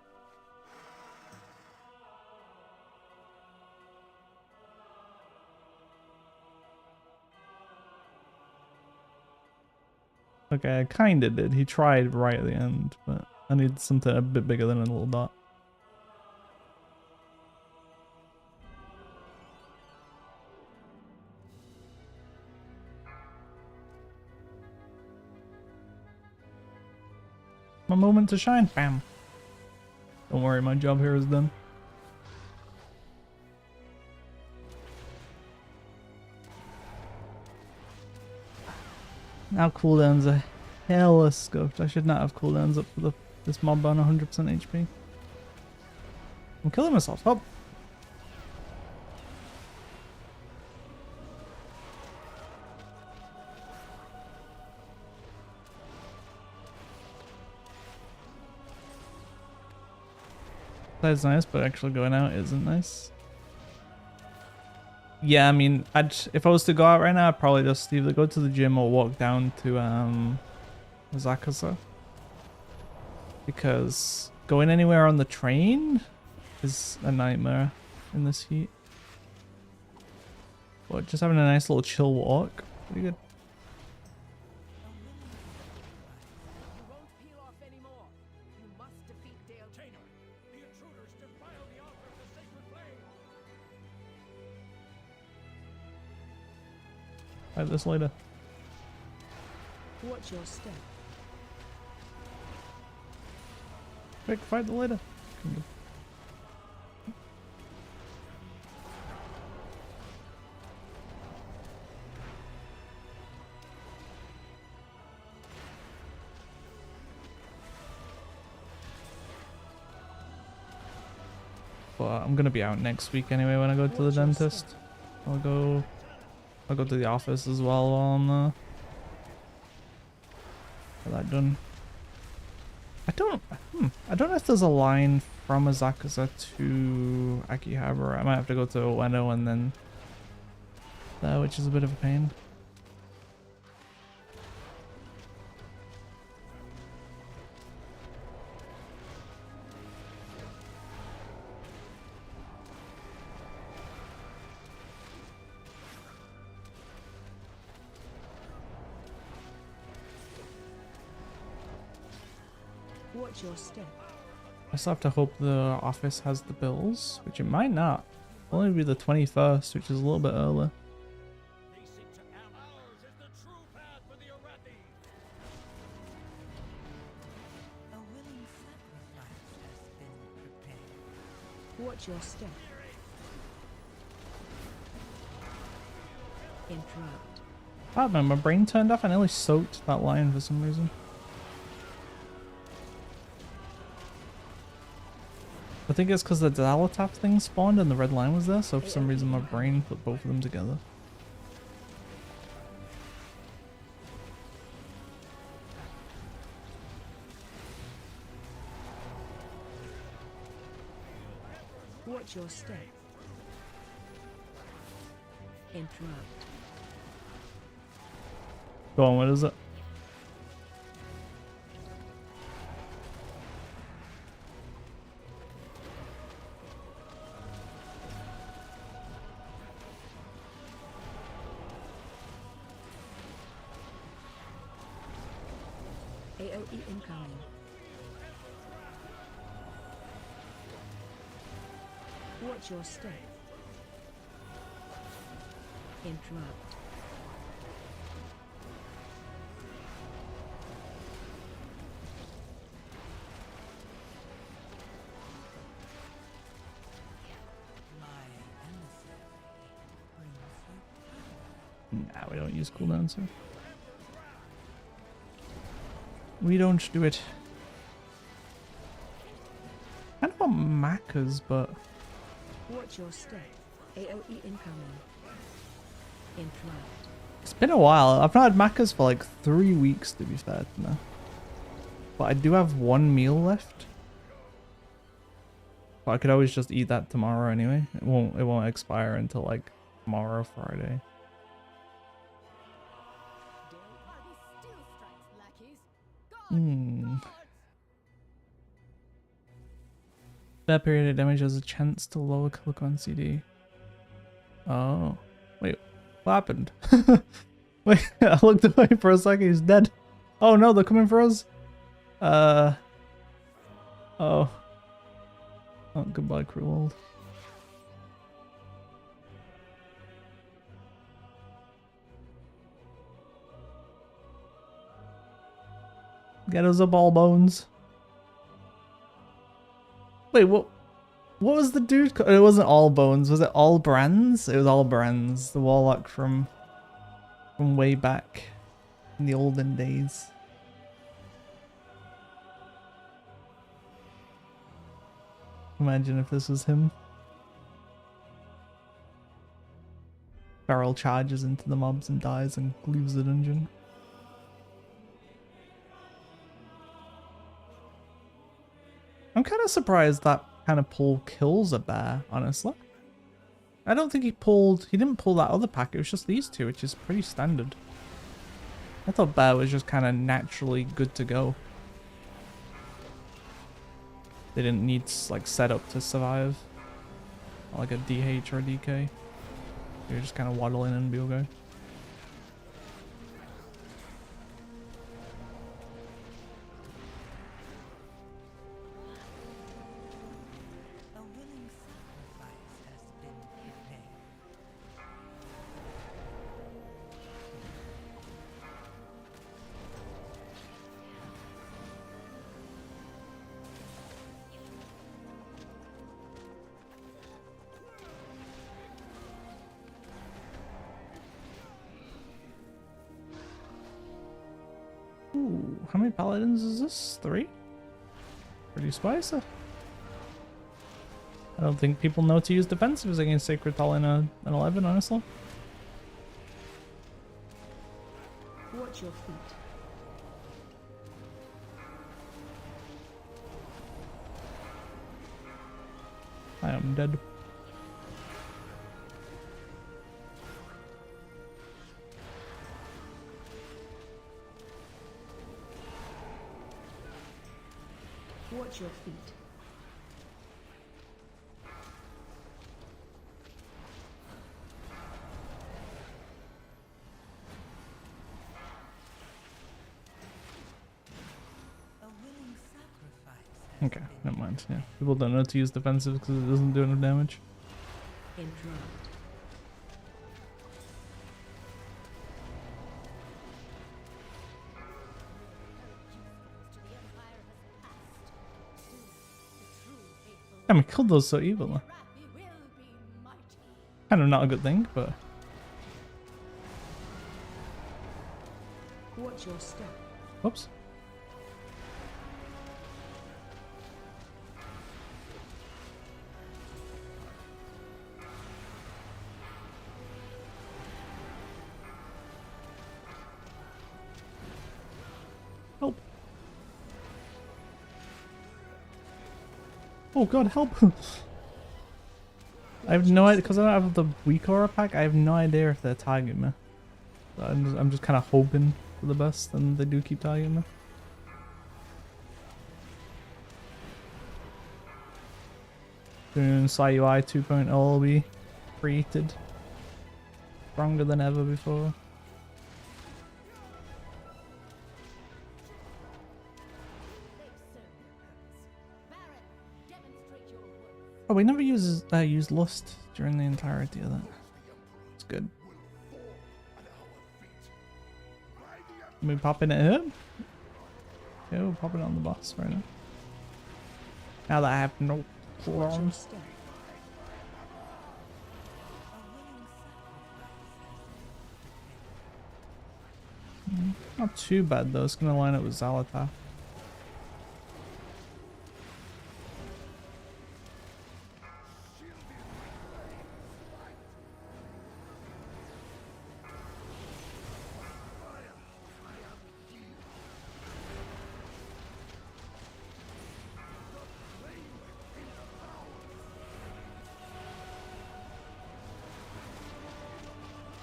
Okay, I kinda did. He tried right at the end, but I need something a bit bigger than a little dot. My moment to shine. Bam. Don't worry, my job here is done. Now cooldowns are hella scuffed. I should not have cooldowns up for this mob on 100% HP. I'm killing myself. Oh. That's nice, but actually going out isn't nice. Yeah, I mean, if I was to go out right now, I'd probably just either go to the gym or walk down to Zakaza. Because going anywhere on the train is a nightmare in this heat. But just having a nice little chill walk, pretty good. You won't peel off anymore. You must defeat Dale Tainer, the intruders defile the altar of the sacred flame. Fight this later. Watch your step. Quick, fight the later. But I'm gonna be out next week anyway when I go to the dentist. I'll go to the office as well while I'm get that done. I don't know if there's a line from Azakaza to Akihabara. I might have to go to Ueno and then there, which is a bit of a pain. Watch your step. I still have to hope the office has the bills, which it might not. It'll only be the 21st, which is a little bit early. They seek to ours is the true path for the Arathi. A willing sacrifice has been prepared. Watch your step. Interrupt. Oh man, my brain turned off. I nearly soaked that lion for some reason. I think it's because the Dalataf thing spawned and the red line was there, so for some reason my brain put both of them together. Watch your step. Interrupt. Go on, what is it? AOE incoming. Watch your step. Interrupt. Nah, we don't use cooldowns here. We don't do it. I don't want Macas, but Watch your step. AOE incoming. Enthralled. it's been a while. I've not had Macas for like 3 weeks, to be fair to me. But I do have 1 meal left. But I could always just eat that tomorrow anyway. It won't expire until like tomorrow, Friday. That period of damage has a chance to lower click on CD. Oh. Wait, what happened? Wait, I looked away for a second, he's dead. Oh no, they're coming for us? Oh. Oh, goodbye, Cruel. Get us up, all bones. Wait, what was the dude called? It wasn't All Bones, was it All Brands? It was All Brands, the warlock from way back in the olden days. Imagine if this was him. Barrel charges into the mobs and dies and leaves the dungeon. I'm kind of surprised that kind of pull kills a bear, honestly. I don't think he didn't pull that other pack, it was just these two, which is pretty standard. I thought bear was just kind of naturally good to go. They didn't need like setup to survive. Like a DH or a DK. You're just kind of waddle in and be okay. A willing sacrifice has been prepared. Ooh, how many paladins is this? 3? Pretty spicy. I don't think people know to use defensives against Sacred Tall in an 11, honestly. Watch your feet. I am dead. Watch your feet. A willing sacrifice has Okay, been never mind. Yeah, people don't know to use defensive because it doesn't do enough damage. Enthralled. Damn, we killed those so evilly. Kind of not a good thing, but Watch your step. whoops. Help. Oh god, help. I have no idea, because I don't have the weak aura pack, I have no idea if they're targeting me. So I'm just kind of hoping for the best, and they do keep targeting me. Soon Sci UI 2.0 will be created. Stronger than ever before. Oh, we never used Lust during the entirety of that. It's good. Can we pop in it here? Yeah, we're popping on the boss right now. Now that I have no Watch your clones. step. a willing sacrifice has been prepared. Not too bad though. It's gonna line up with Zalata.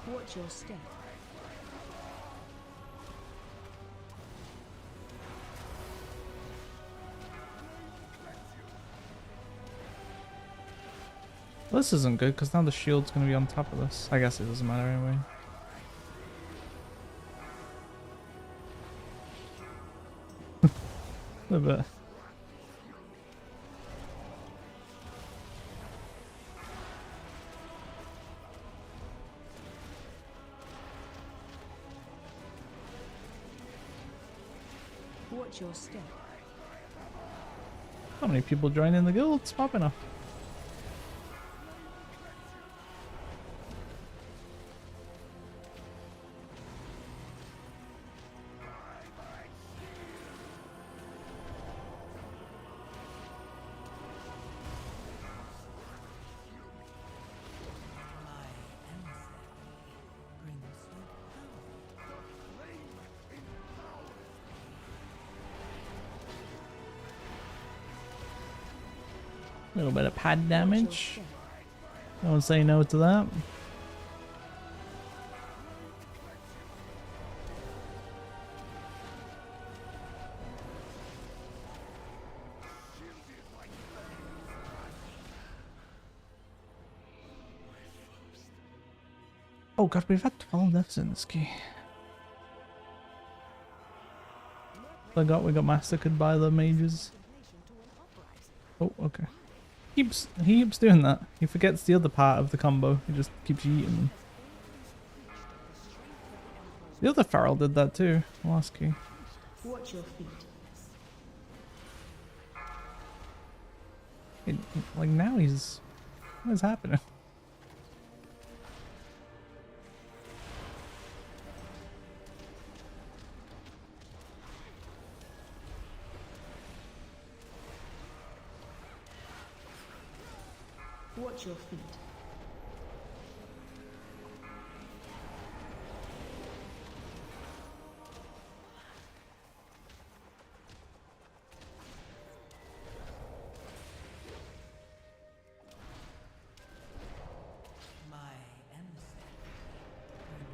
Watch your step. This isn't good because now the shield's gonna be on top of this. I guess it doesn't matter anyway. A bit. Watch your step. How many people joining the guild? It's popping up. A little bit of pad damage. Don't say no to that. Oh god, we've had 12 deaths in this key. We got massacred by the mages. Oh, okay. He keeps doing that. He forgets the other part of the combo. He just keeps eating them. The other Feral did that too. Last key. Watch your feet. Like now he's... What is happening? Watch your feet.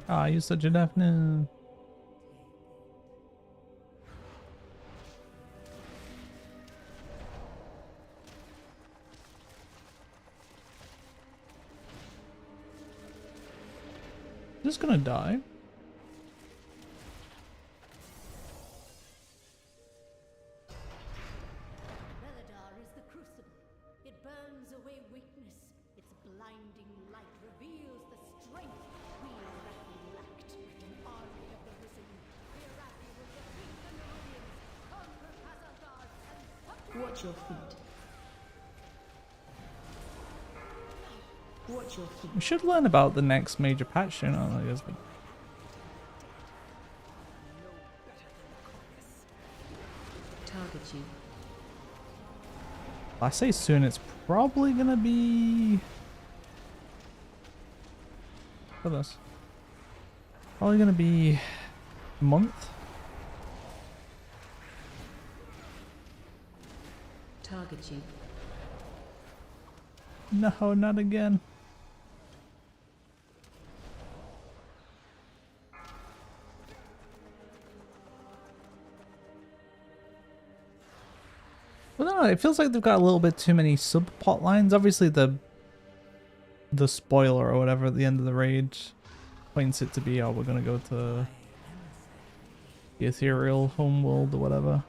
Ah, you're such a definite. Just gonna die. Belladar is the crucible. It burns away weakness. Its blinding light reveals the strength we Arathi lacked. An army of the risen. The Arathi will defeat the Nerubians, conquer Khazar and Watch your feet. Watch your feet. We should learn about the next major patch, you know, I guess. Target you. I say soon, it's probably gonna be... For this. Probably gonna be a month. Target you. No, not again. I don't know, it feels like they've got a little bit too many sub-plot lines. Obviously the spoiler or whatever at the end of the raid points it to be, oh, we're gonna go to the ethereal homeworld or whatever.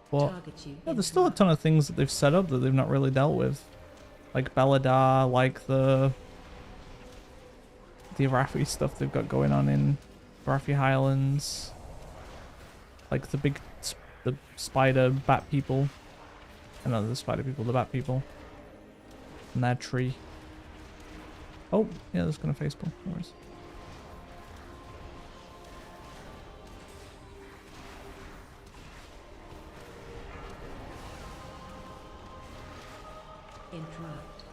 But Target you. yeah, there's still a ton of things that they've set up that they've not really dealt with. Like Belladar, like the Arathi stuff they've got going on in Arathi Highlands. Like the the spider bat people. And not the spider people, the bat people. And that tree. Oh, yeah, that's gonna facepalm. No worries. Interrupt.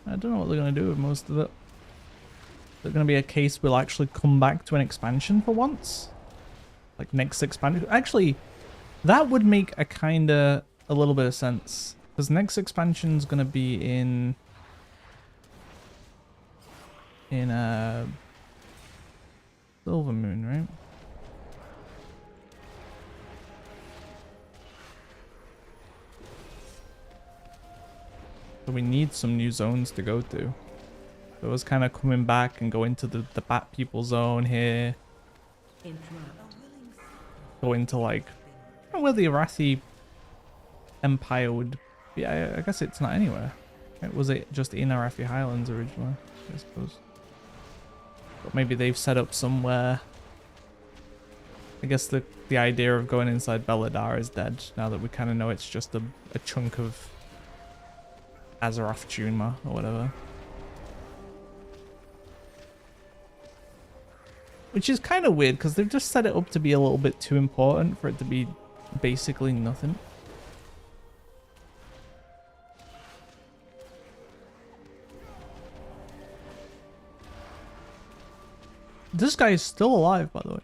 I don't know what they're going to do with most of it. Is it going to be a case we'll actually come back to an expansion for once? Like next expansion? Actually, that would make a little bit of sense. Because next expansion's going to be in Silver Moon, right? So we need some new zones to go to. So it was kind of coming back and go into the Bat People zone here. Interrupt. Go into like where the Arathi Empire would be. I guess it's not anywhere. Right? Was it just in Arathi Highlands originally? I suppose. But maybe they've set up somewhere. I guess the idea of going inside Belladar is dead now that we kind of know it's just a chunk of Azeroth Junma or whatever. Which is kind of weird because they've just set it up to be a little bit too important for it to be basically nothing. This guy is still alive, by the way.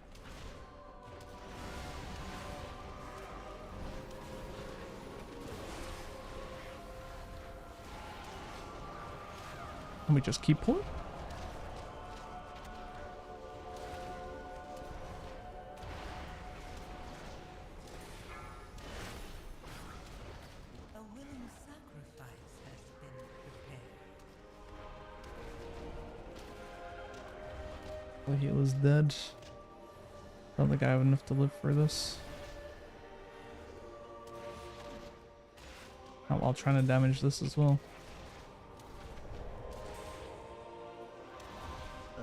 Can we just keep pulling? A willing sacrifice has been prepared. The heal is dead. Don't think I have enough to live for this. Oh, while trying to damage this as well.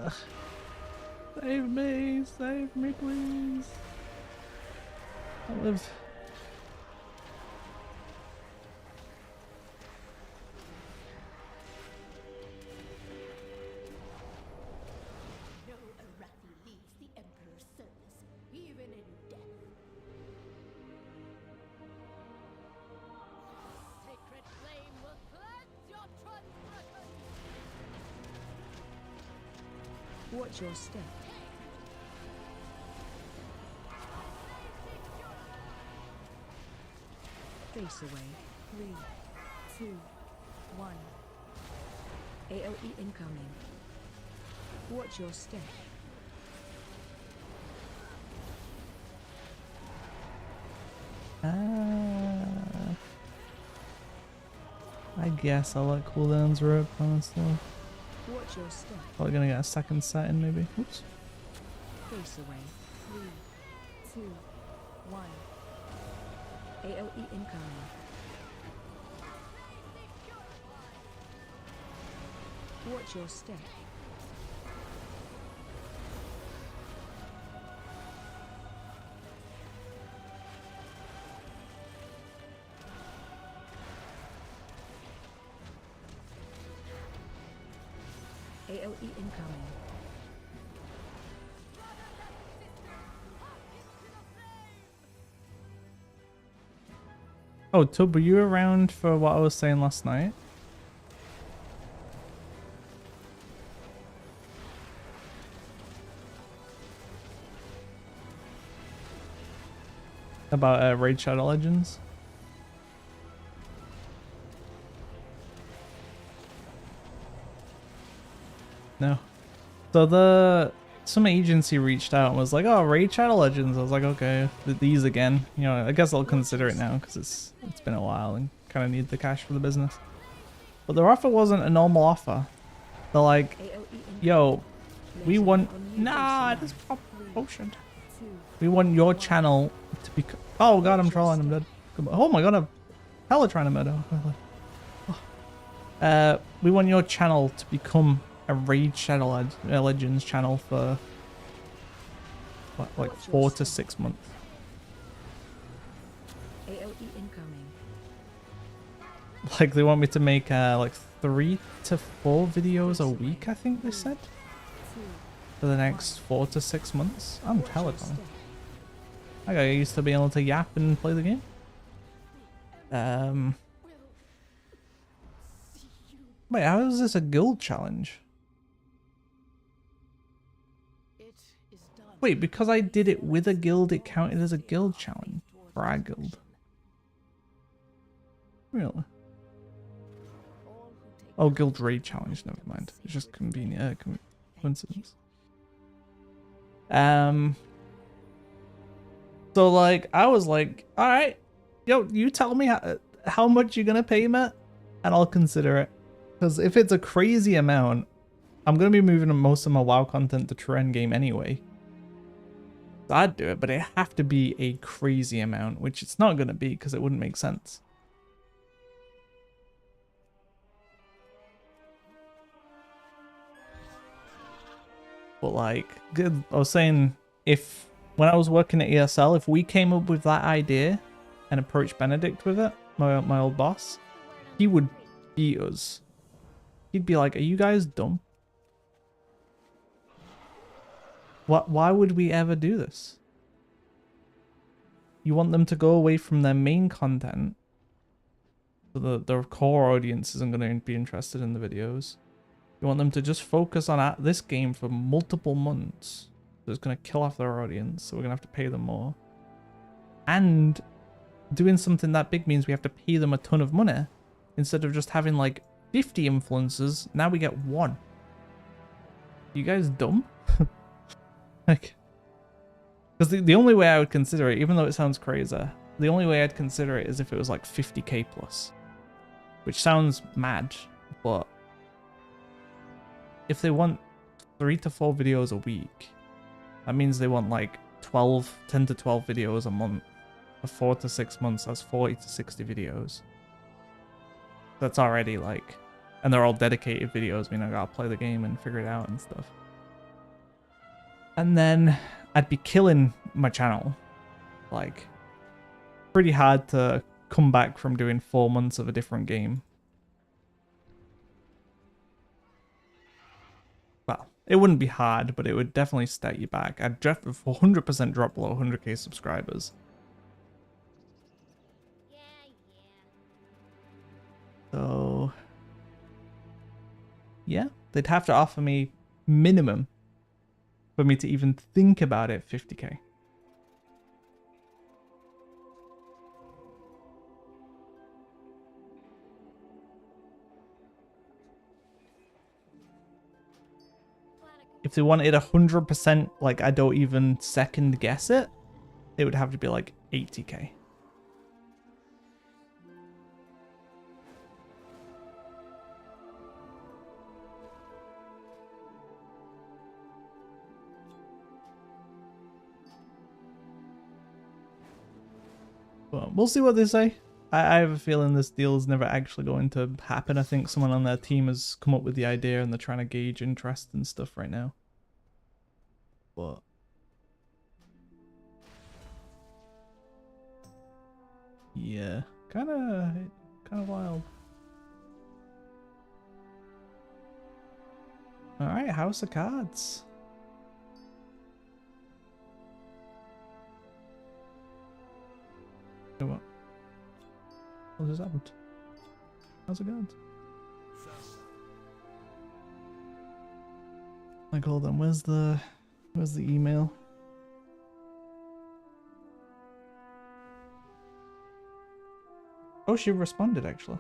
Ugh. Save me please. I live. No Arathi leaves the Emperor's service, even in death. Sacred flame will cleanse your transgressions. Watch your step. Face away. 3, 2, 1. AOE incoming. Watch your step. I guess I'll let cooldowns rip, honestly. Watch your step. Probably gonna get a second set in maybe. Oops. Face away. 3, 2, 1. AOE incoming. Watch your step. AOE incoming. Oh, Tub, were you around for what I was saying last night? About Raid Shadow Legends? No. So some agency reached out and was like, "Oh, Raid Shadow Legends." I was like, "Okay, these again." You know, I guess I'll consider it now because it's been a while and kind of need the cash for the business. But their offer wasn't a normal offer. They're like, "Yo, we want this potion. We want your channel to be." Oh god, I'm trolling. I'm dead. Oh my god, I'm hella trying to murder. We want your channel to become a Raid Shadow Legends channel for what, like 4 to 6 months. AOE incoming. Like they want me to make like 3 to 4 videos a week, I think they said, for the next 4 to 6 months. I'm Telecom. I got used to being able to yap and play the game. Wait, how is this a guild challenge? Wait, because I did it with a guild, it counted as a guild challenge for our guild. Really? Oh, guild raid challenge. Never mind. It's just convenient coincidence. So like, I was like, all right, yo, you tell me how much you're gonna pay, Matt, and I'll consider it. Because if it's a crazy amount, I'm gonna be moving most of my WoW content to true endgame anyway. So I'd do it, but it have to be a crazy amount, which it's not gonna be because it wouldn't make sense. But like, good. I was saying, when I was working at ESL, if we came up with that idea and approached Benedict with it, my old boss, he would beat us. He'd be like, "Are you guys dumb? Why would we ever do this? You want them to go away from their main content, so the core audience isn't going to be interested in the videos. You want them to just focus on this game for multiple months. So it's going to kill off their audience, so we're going to have to pay them more. And doing something that big means we have to pay them a ton of money. Instead of just having like 50 influencers, now we get 1. You guys dumb?" Like, because the only way I would consider it, even though it sounds crazy, the only way I'd consider it is if it was like 50k plus. Which sounds mad, but if they want 3 to 4 videos a week, that means they want like 10 to 12 videos a month. For 4 to 6 months, that's 40 to 60 videos. That's already like, and they're all dedicated videos. I mean, I gotta play the game and figure it out and stuff. And then I'd be killing my channel. Like, pretty hard to come back from doing 4 months of a different game. Well, it wouldn't be hard, but it would definitely set you back. I'd 100% drop below 100k subscribers. So, yeah, they'd have to offer me minimum for me to even think about it 50k. If they wanted 100%, like I don't even second guess it, it would have to be like 80k. But we'll see what they say. I have a feeling this deal is never actually going to happen. I think someone on their team has come up with the idea and they're trying to gauge interest and stuff right now. But yeah, kind of wild. All right, House of Cards. What? What just happened? How's it going? Like, hold on, where's the email? Oh, she responded actually.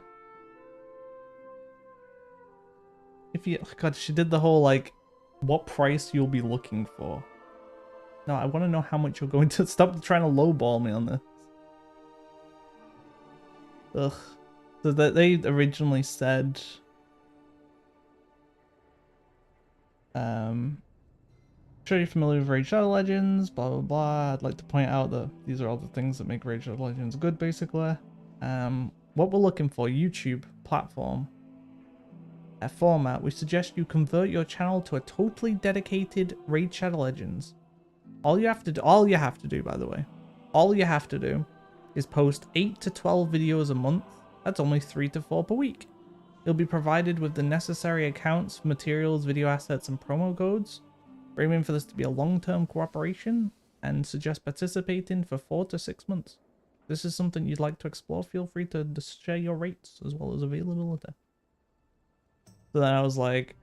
If you, God, she did the whole like, what price you'll be looking for. No, I want to know how much you're going to. Stop trying to lowball me on this. Ugh. So that they originally said, sure you're familiar with Raid Shadow Legends, blah blah blah. I'd like to point out that these are all the things that make Raid Shadow Legends good, basically. What we're looking for, YouTube platform, a format. We suggest you convert your channel to a totally dedicated Raid Shadow Legends. All you have to do, by the way, all you have to do is post 8 to 12 videos a month. That's only 3 to 4 per week. You'll be provided with the necessary accounts, materials, video assets, and promo codes. We're aiming for this to be a long-term cooperation and suggest participating for 4 to 6 months. If this is something you'd like to explore, feel free to share your rates as well as availability. So then I was like,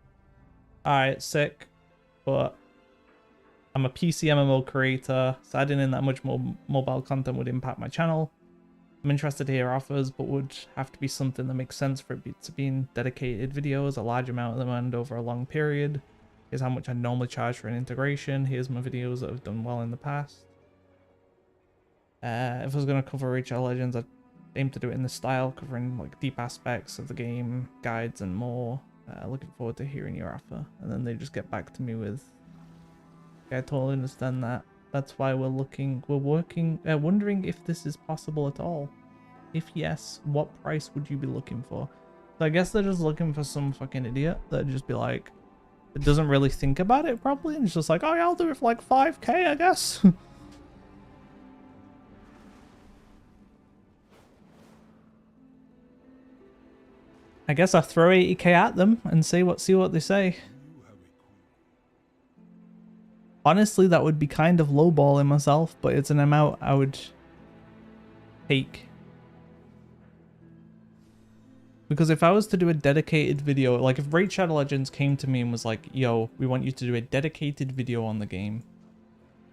alright, sick, but I'm a PC MMO creator, so adding in that much more mobile content would impact my channel. I'm interested to hear offers, but would have to be something that makes sense for it to be in dedicated videos, a large amount of them and over a long period. Here's how much I normally charge for an integration. Here's my videos that have done well in the past. If I was going to cover Rachel Legends, I'd aim to do it in this style, covering like deep aspects of the game, guides and more. Looking forward to hearing your offer. And then they just get back to me with, okay, I totally understand that. That's why we're wondering if this is possible at all. If yes, what price would you be looking for? So I guess they're just looking for some fucking idiot that'd just be like, it doesn't really think about it probably, and it's just like, oh yeah, I'll do it for like 5k, I guess. I guess I throw 80k at them and see what they say. Honestly, that would be kind of lowballing myself, but it's an amount I would take. Because if I was to do a dedicated video, like if Raid Shadow Legends came to me and was like, yo, we want you to do a dedicated video on the game,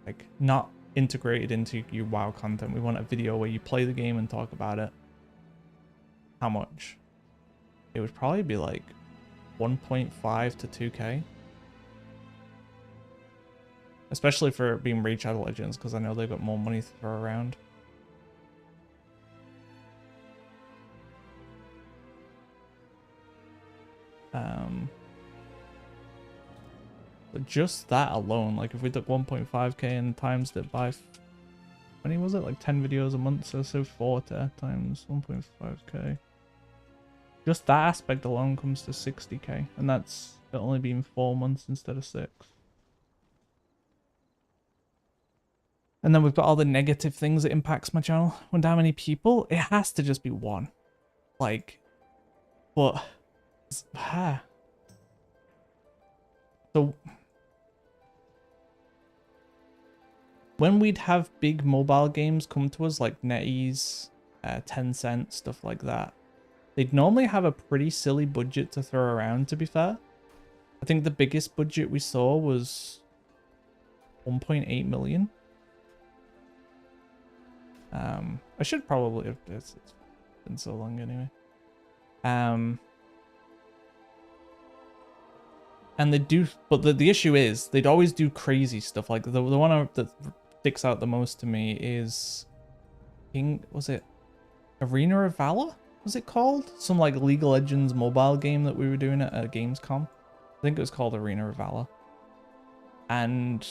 like not integrated into your WoW content, we want a video where you play the game and talk about it. How much? It would probably be like 1.5 to 2k. Especially for it being Raid Shadow Legends, because I know they've got more money to throw around. But just that alone, like if we took 1.5k and times it by, how many was it? Like 10 videos a month, so 40 times 1.5k. Just that aspect alone comes to 60k, and that's only been 4 months instead of 6. And then we've got all the negative things that impacts my channel. Wonder how many people? It has to just be 1. Like, but, so when we'd have big mobile games come to us like NetEase, Tencent, stuff like that, they'd normally have a pretty silly budget to throw around, to be fair. I think the biggest budget we saw was 1.8 million. I should probably have, it's been so long anyway. And they do, but the issue is they'd always do crazy stuff. Like the one that sticks out the most to me is, was it Arena of Valor? Was it called? Some like League of Legends mobile game that we were doing at Gamescom. I think it was called Arena of Valor. And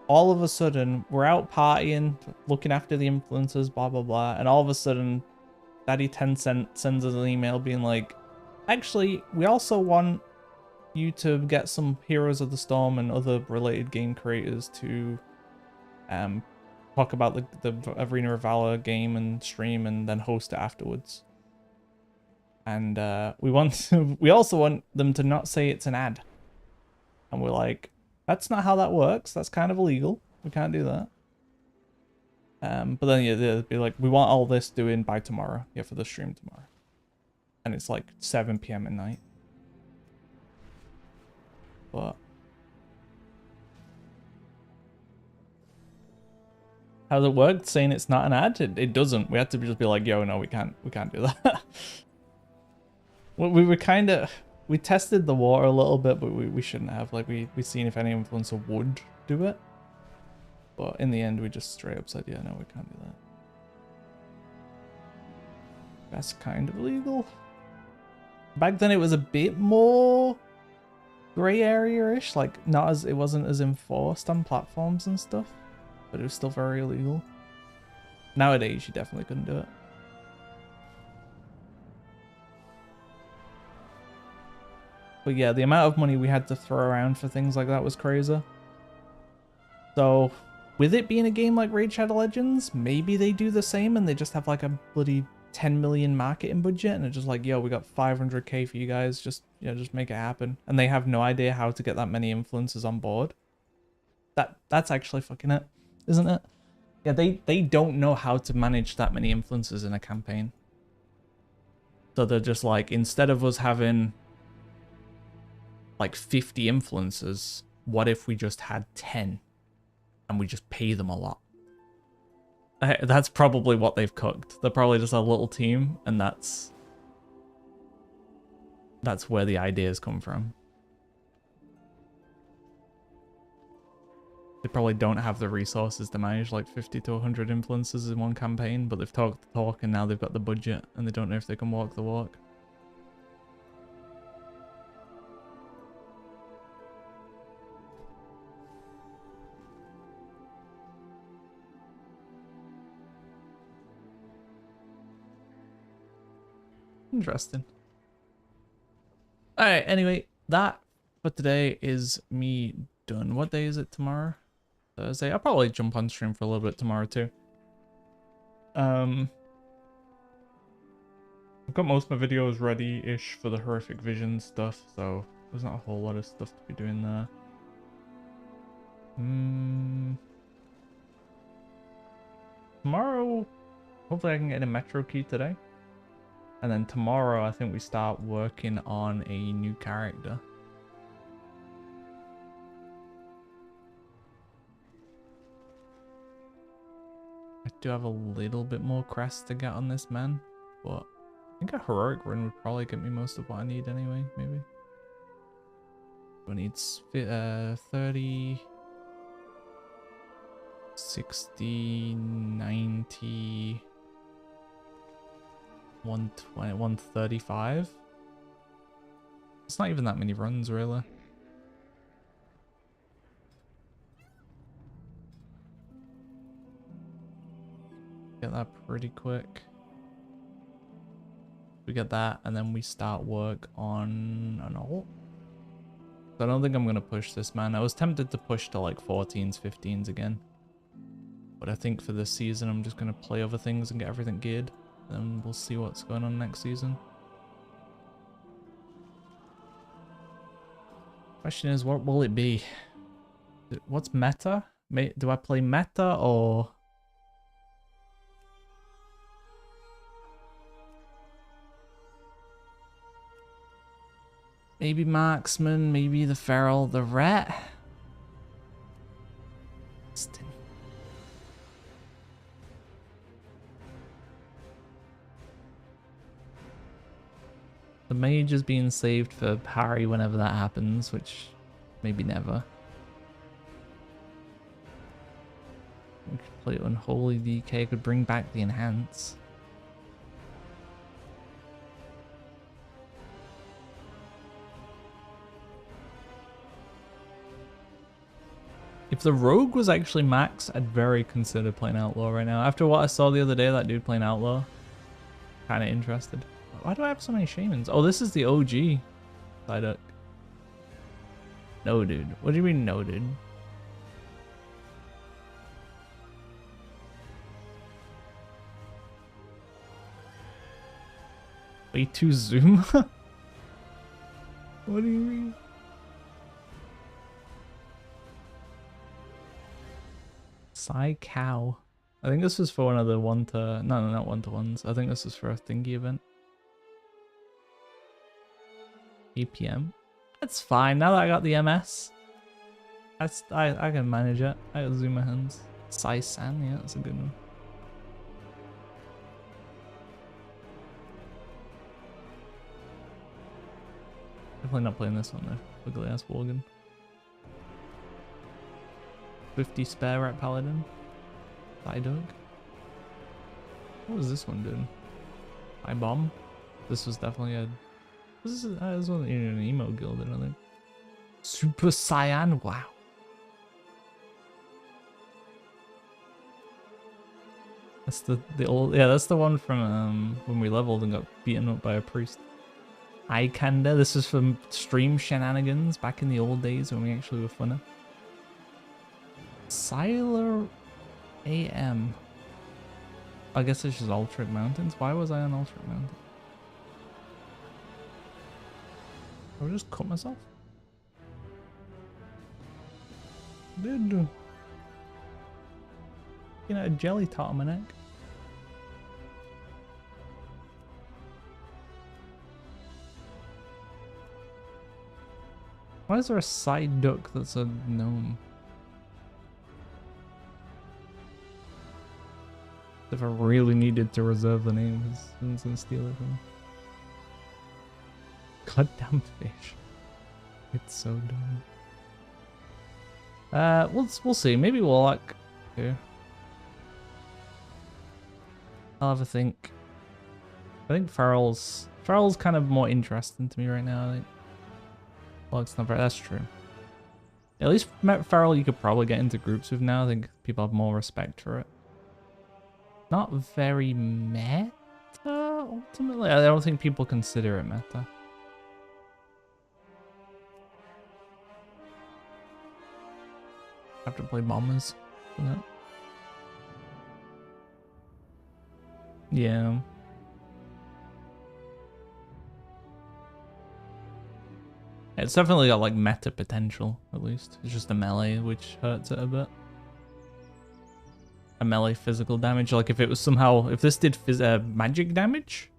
all of a sudden, we're out partying, looking after the influencers, blah, blah, blah. And all of a sudden, Daddy Tencent sends us an email being like, actually, we also want you to get some Heroes of the Storm and other related game creators to talk about the Arena of Valor game and stream and then host it afterwards. And we also want them to not say it's an ad. And we're like, that's not how that works. That's kind of illegal. We can't do that. But then yeah, they'd be like, we want all this doing by tomorrow. Yeah, for the stream tomorrow. And it's like 7 PM at night. But how's it worked? Saying it's not an ad? It doesn't. We had to just be like, yo, no, we can't do that. We were kind of, we tested the water a little bit, but we shouldn't have. Like we seen if any influencer would do it. But in the end, we just straight up said, yeah, no, we can't do that. That's kind of illegal. Back then it was a bit more gray area-ish, like it wasn't as enforced on platforms and stuff, but it was still very illegal. Nowadays, you definitely couldn't do it. But yeah, the amount of money we had to throw around for things like that was crazy. So with it being a game like Raid Shadow Legends, maybe they do the same and they just have like a bloody 10 million marketing budget and it's just like, yo, we got 500k for you guys, just just make it happen, and they have no idea how to get that many influencers on board. That's actually fucking it, isn't it? Yeah, they don't know how to manage that many influencers in a campaign. So they're just like, instead of us having like 50 influencers, what if we just had 10 and we just pay them a lot? That's probably what they've cooked. They're probably just a little team, and that's where the ideas come from. They probably don't have the resources to manage like 50 to 100 influencers in one campaign, but they've talked the talk and now they've got the budget and they don't know if they can walk the walk. Interesting. Alright, anyway, that for today is me done. What day is it tomorrow? Thursday. I'll probably jump on stream for a little bit tomorrow too. I've got most of my videos ready-ish for the horrific vision stuff, so there's not a whole lot of stuff to be doing there. Tomorrow, hopefully I can get a metro key today. And then tomorrow, I think we start working on a new character. I do have a little bit more crest to get on this man, but I think a heroic run would probably get me most of what I need anyway, maybe. I need 30, 60, 90... 120, 135. It's not even that many runs, really. Get that pretty quick. We get that, and then we start work on an ult. So I don't think I'm gonna push this, man. I was tempted to push to like 14s, 15s again, but I think for this season, I'm just gonna play other things and get everything geared. Then we'll see what's going on next season. Question is, what will it be? What's meta? Do I play meta or... maybe marksman, maybe the feral, the rat? The mage is being saved for Harry whenever that happens, which maybe never. We could play Unholy DK, could bring back the Enhance. If the Rogue was actually max, I'd very consider playing Outlaw right now. After what I saw the other day, that dude playing Outlaw, kind of interested. Why do I have so many shamans? Oh, this is the OG Psyduck. No, dude. What do you mean, no, dude? Way too zoom? What do you mean? Psy Cow. I think this is for one of the one to... no, not one to ones. I think this is for a thingy event. 8 PM. That's fine. Now that I got the MS, I can manage it. I got zoom my hands. Sai San, yeah, that's a good one. Definitely not playing this one though. Ugly ass Worgen. 50 spare rat paladin. Psyduck. What was this one doing? I bomb. This was definitely a... this wasn't even an emo guild, I don't think. Super Saiyan, wow. That's the old, yeah, that's the one from when we leveled and got beaten up by a priest. Ikanda, this is from stream shenanigans back in the old days when we actually were funner. Siler AM. I guess it's just Alternate Mountains. Why was I on Alternate Mountain? I just cut myself. Dude. You know, a jelly tart on my neck. Why is there a side duck that's a gnome? If I really needed to reserve the name, someone's gonna steal it from me. Goddamn fish. It's so dumb. We'll see. Maybe Warlock too. I'll have a think. I think Farrell's kind of more interesting to me right now. I think Warlock's not very. That's true. At least Farrell you could probably get into groups with now. I think people have more respect for it. Not very meta, ultimately. I don't think people consider it meta. Have to play bombers for that. Yeah. It's definitely got like meta potential, at least. It's just a melee, which hurts it a bit. A melee physical damage, like if it was somehow, if this did magic damage,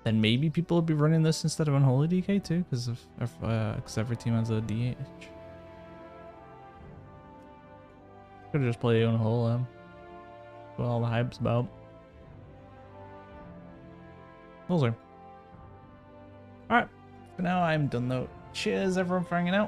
then maybe people would be running this instead of Unholy DK too, because every team has a DH. Could have just played Unholy. What all the hype's about. We'll see. Alright, for now I'm done though. Cheers everyone for hanging out.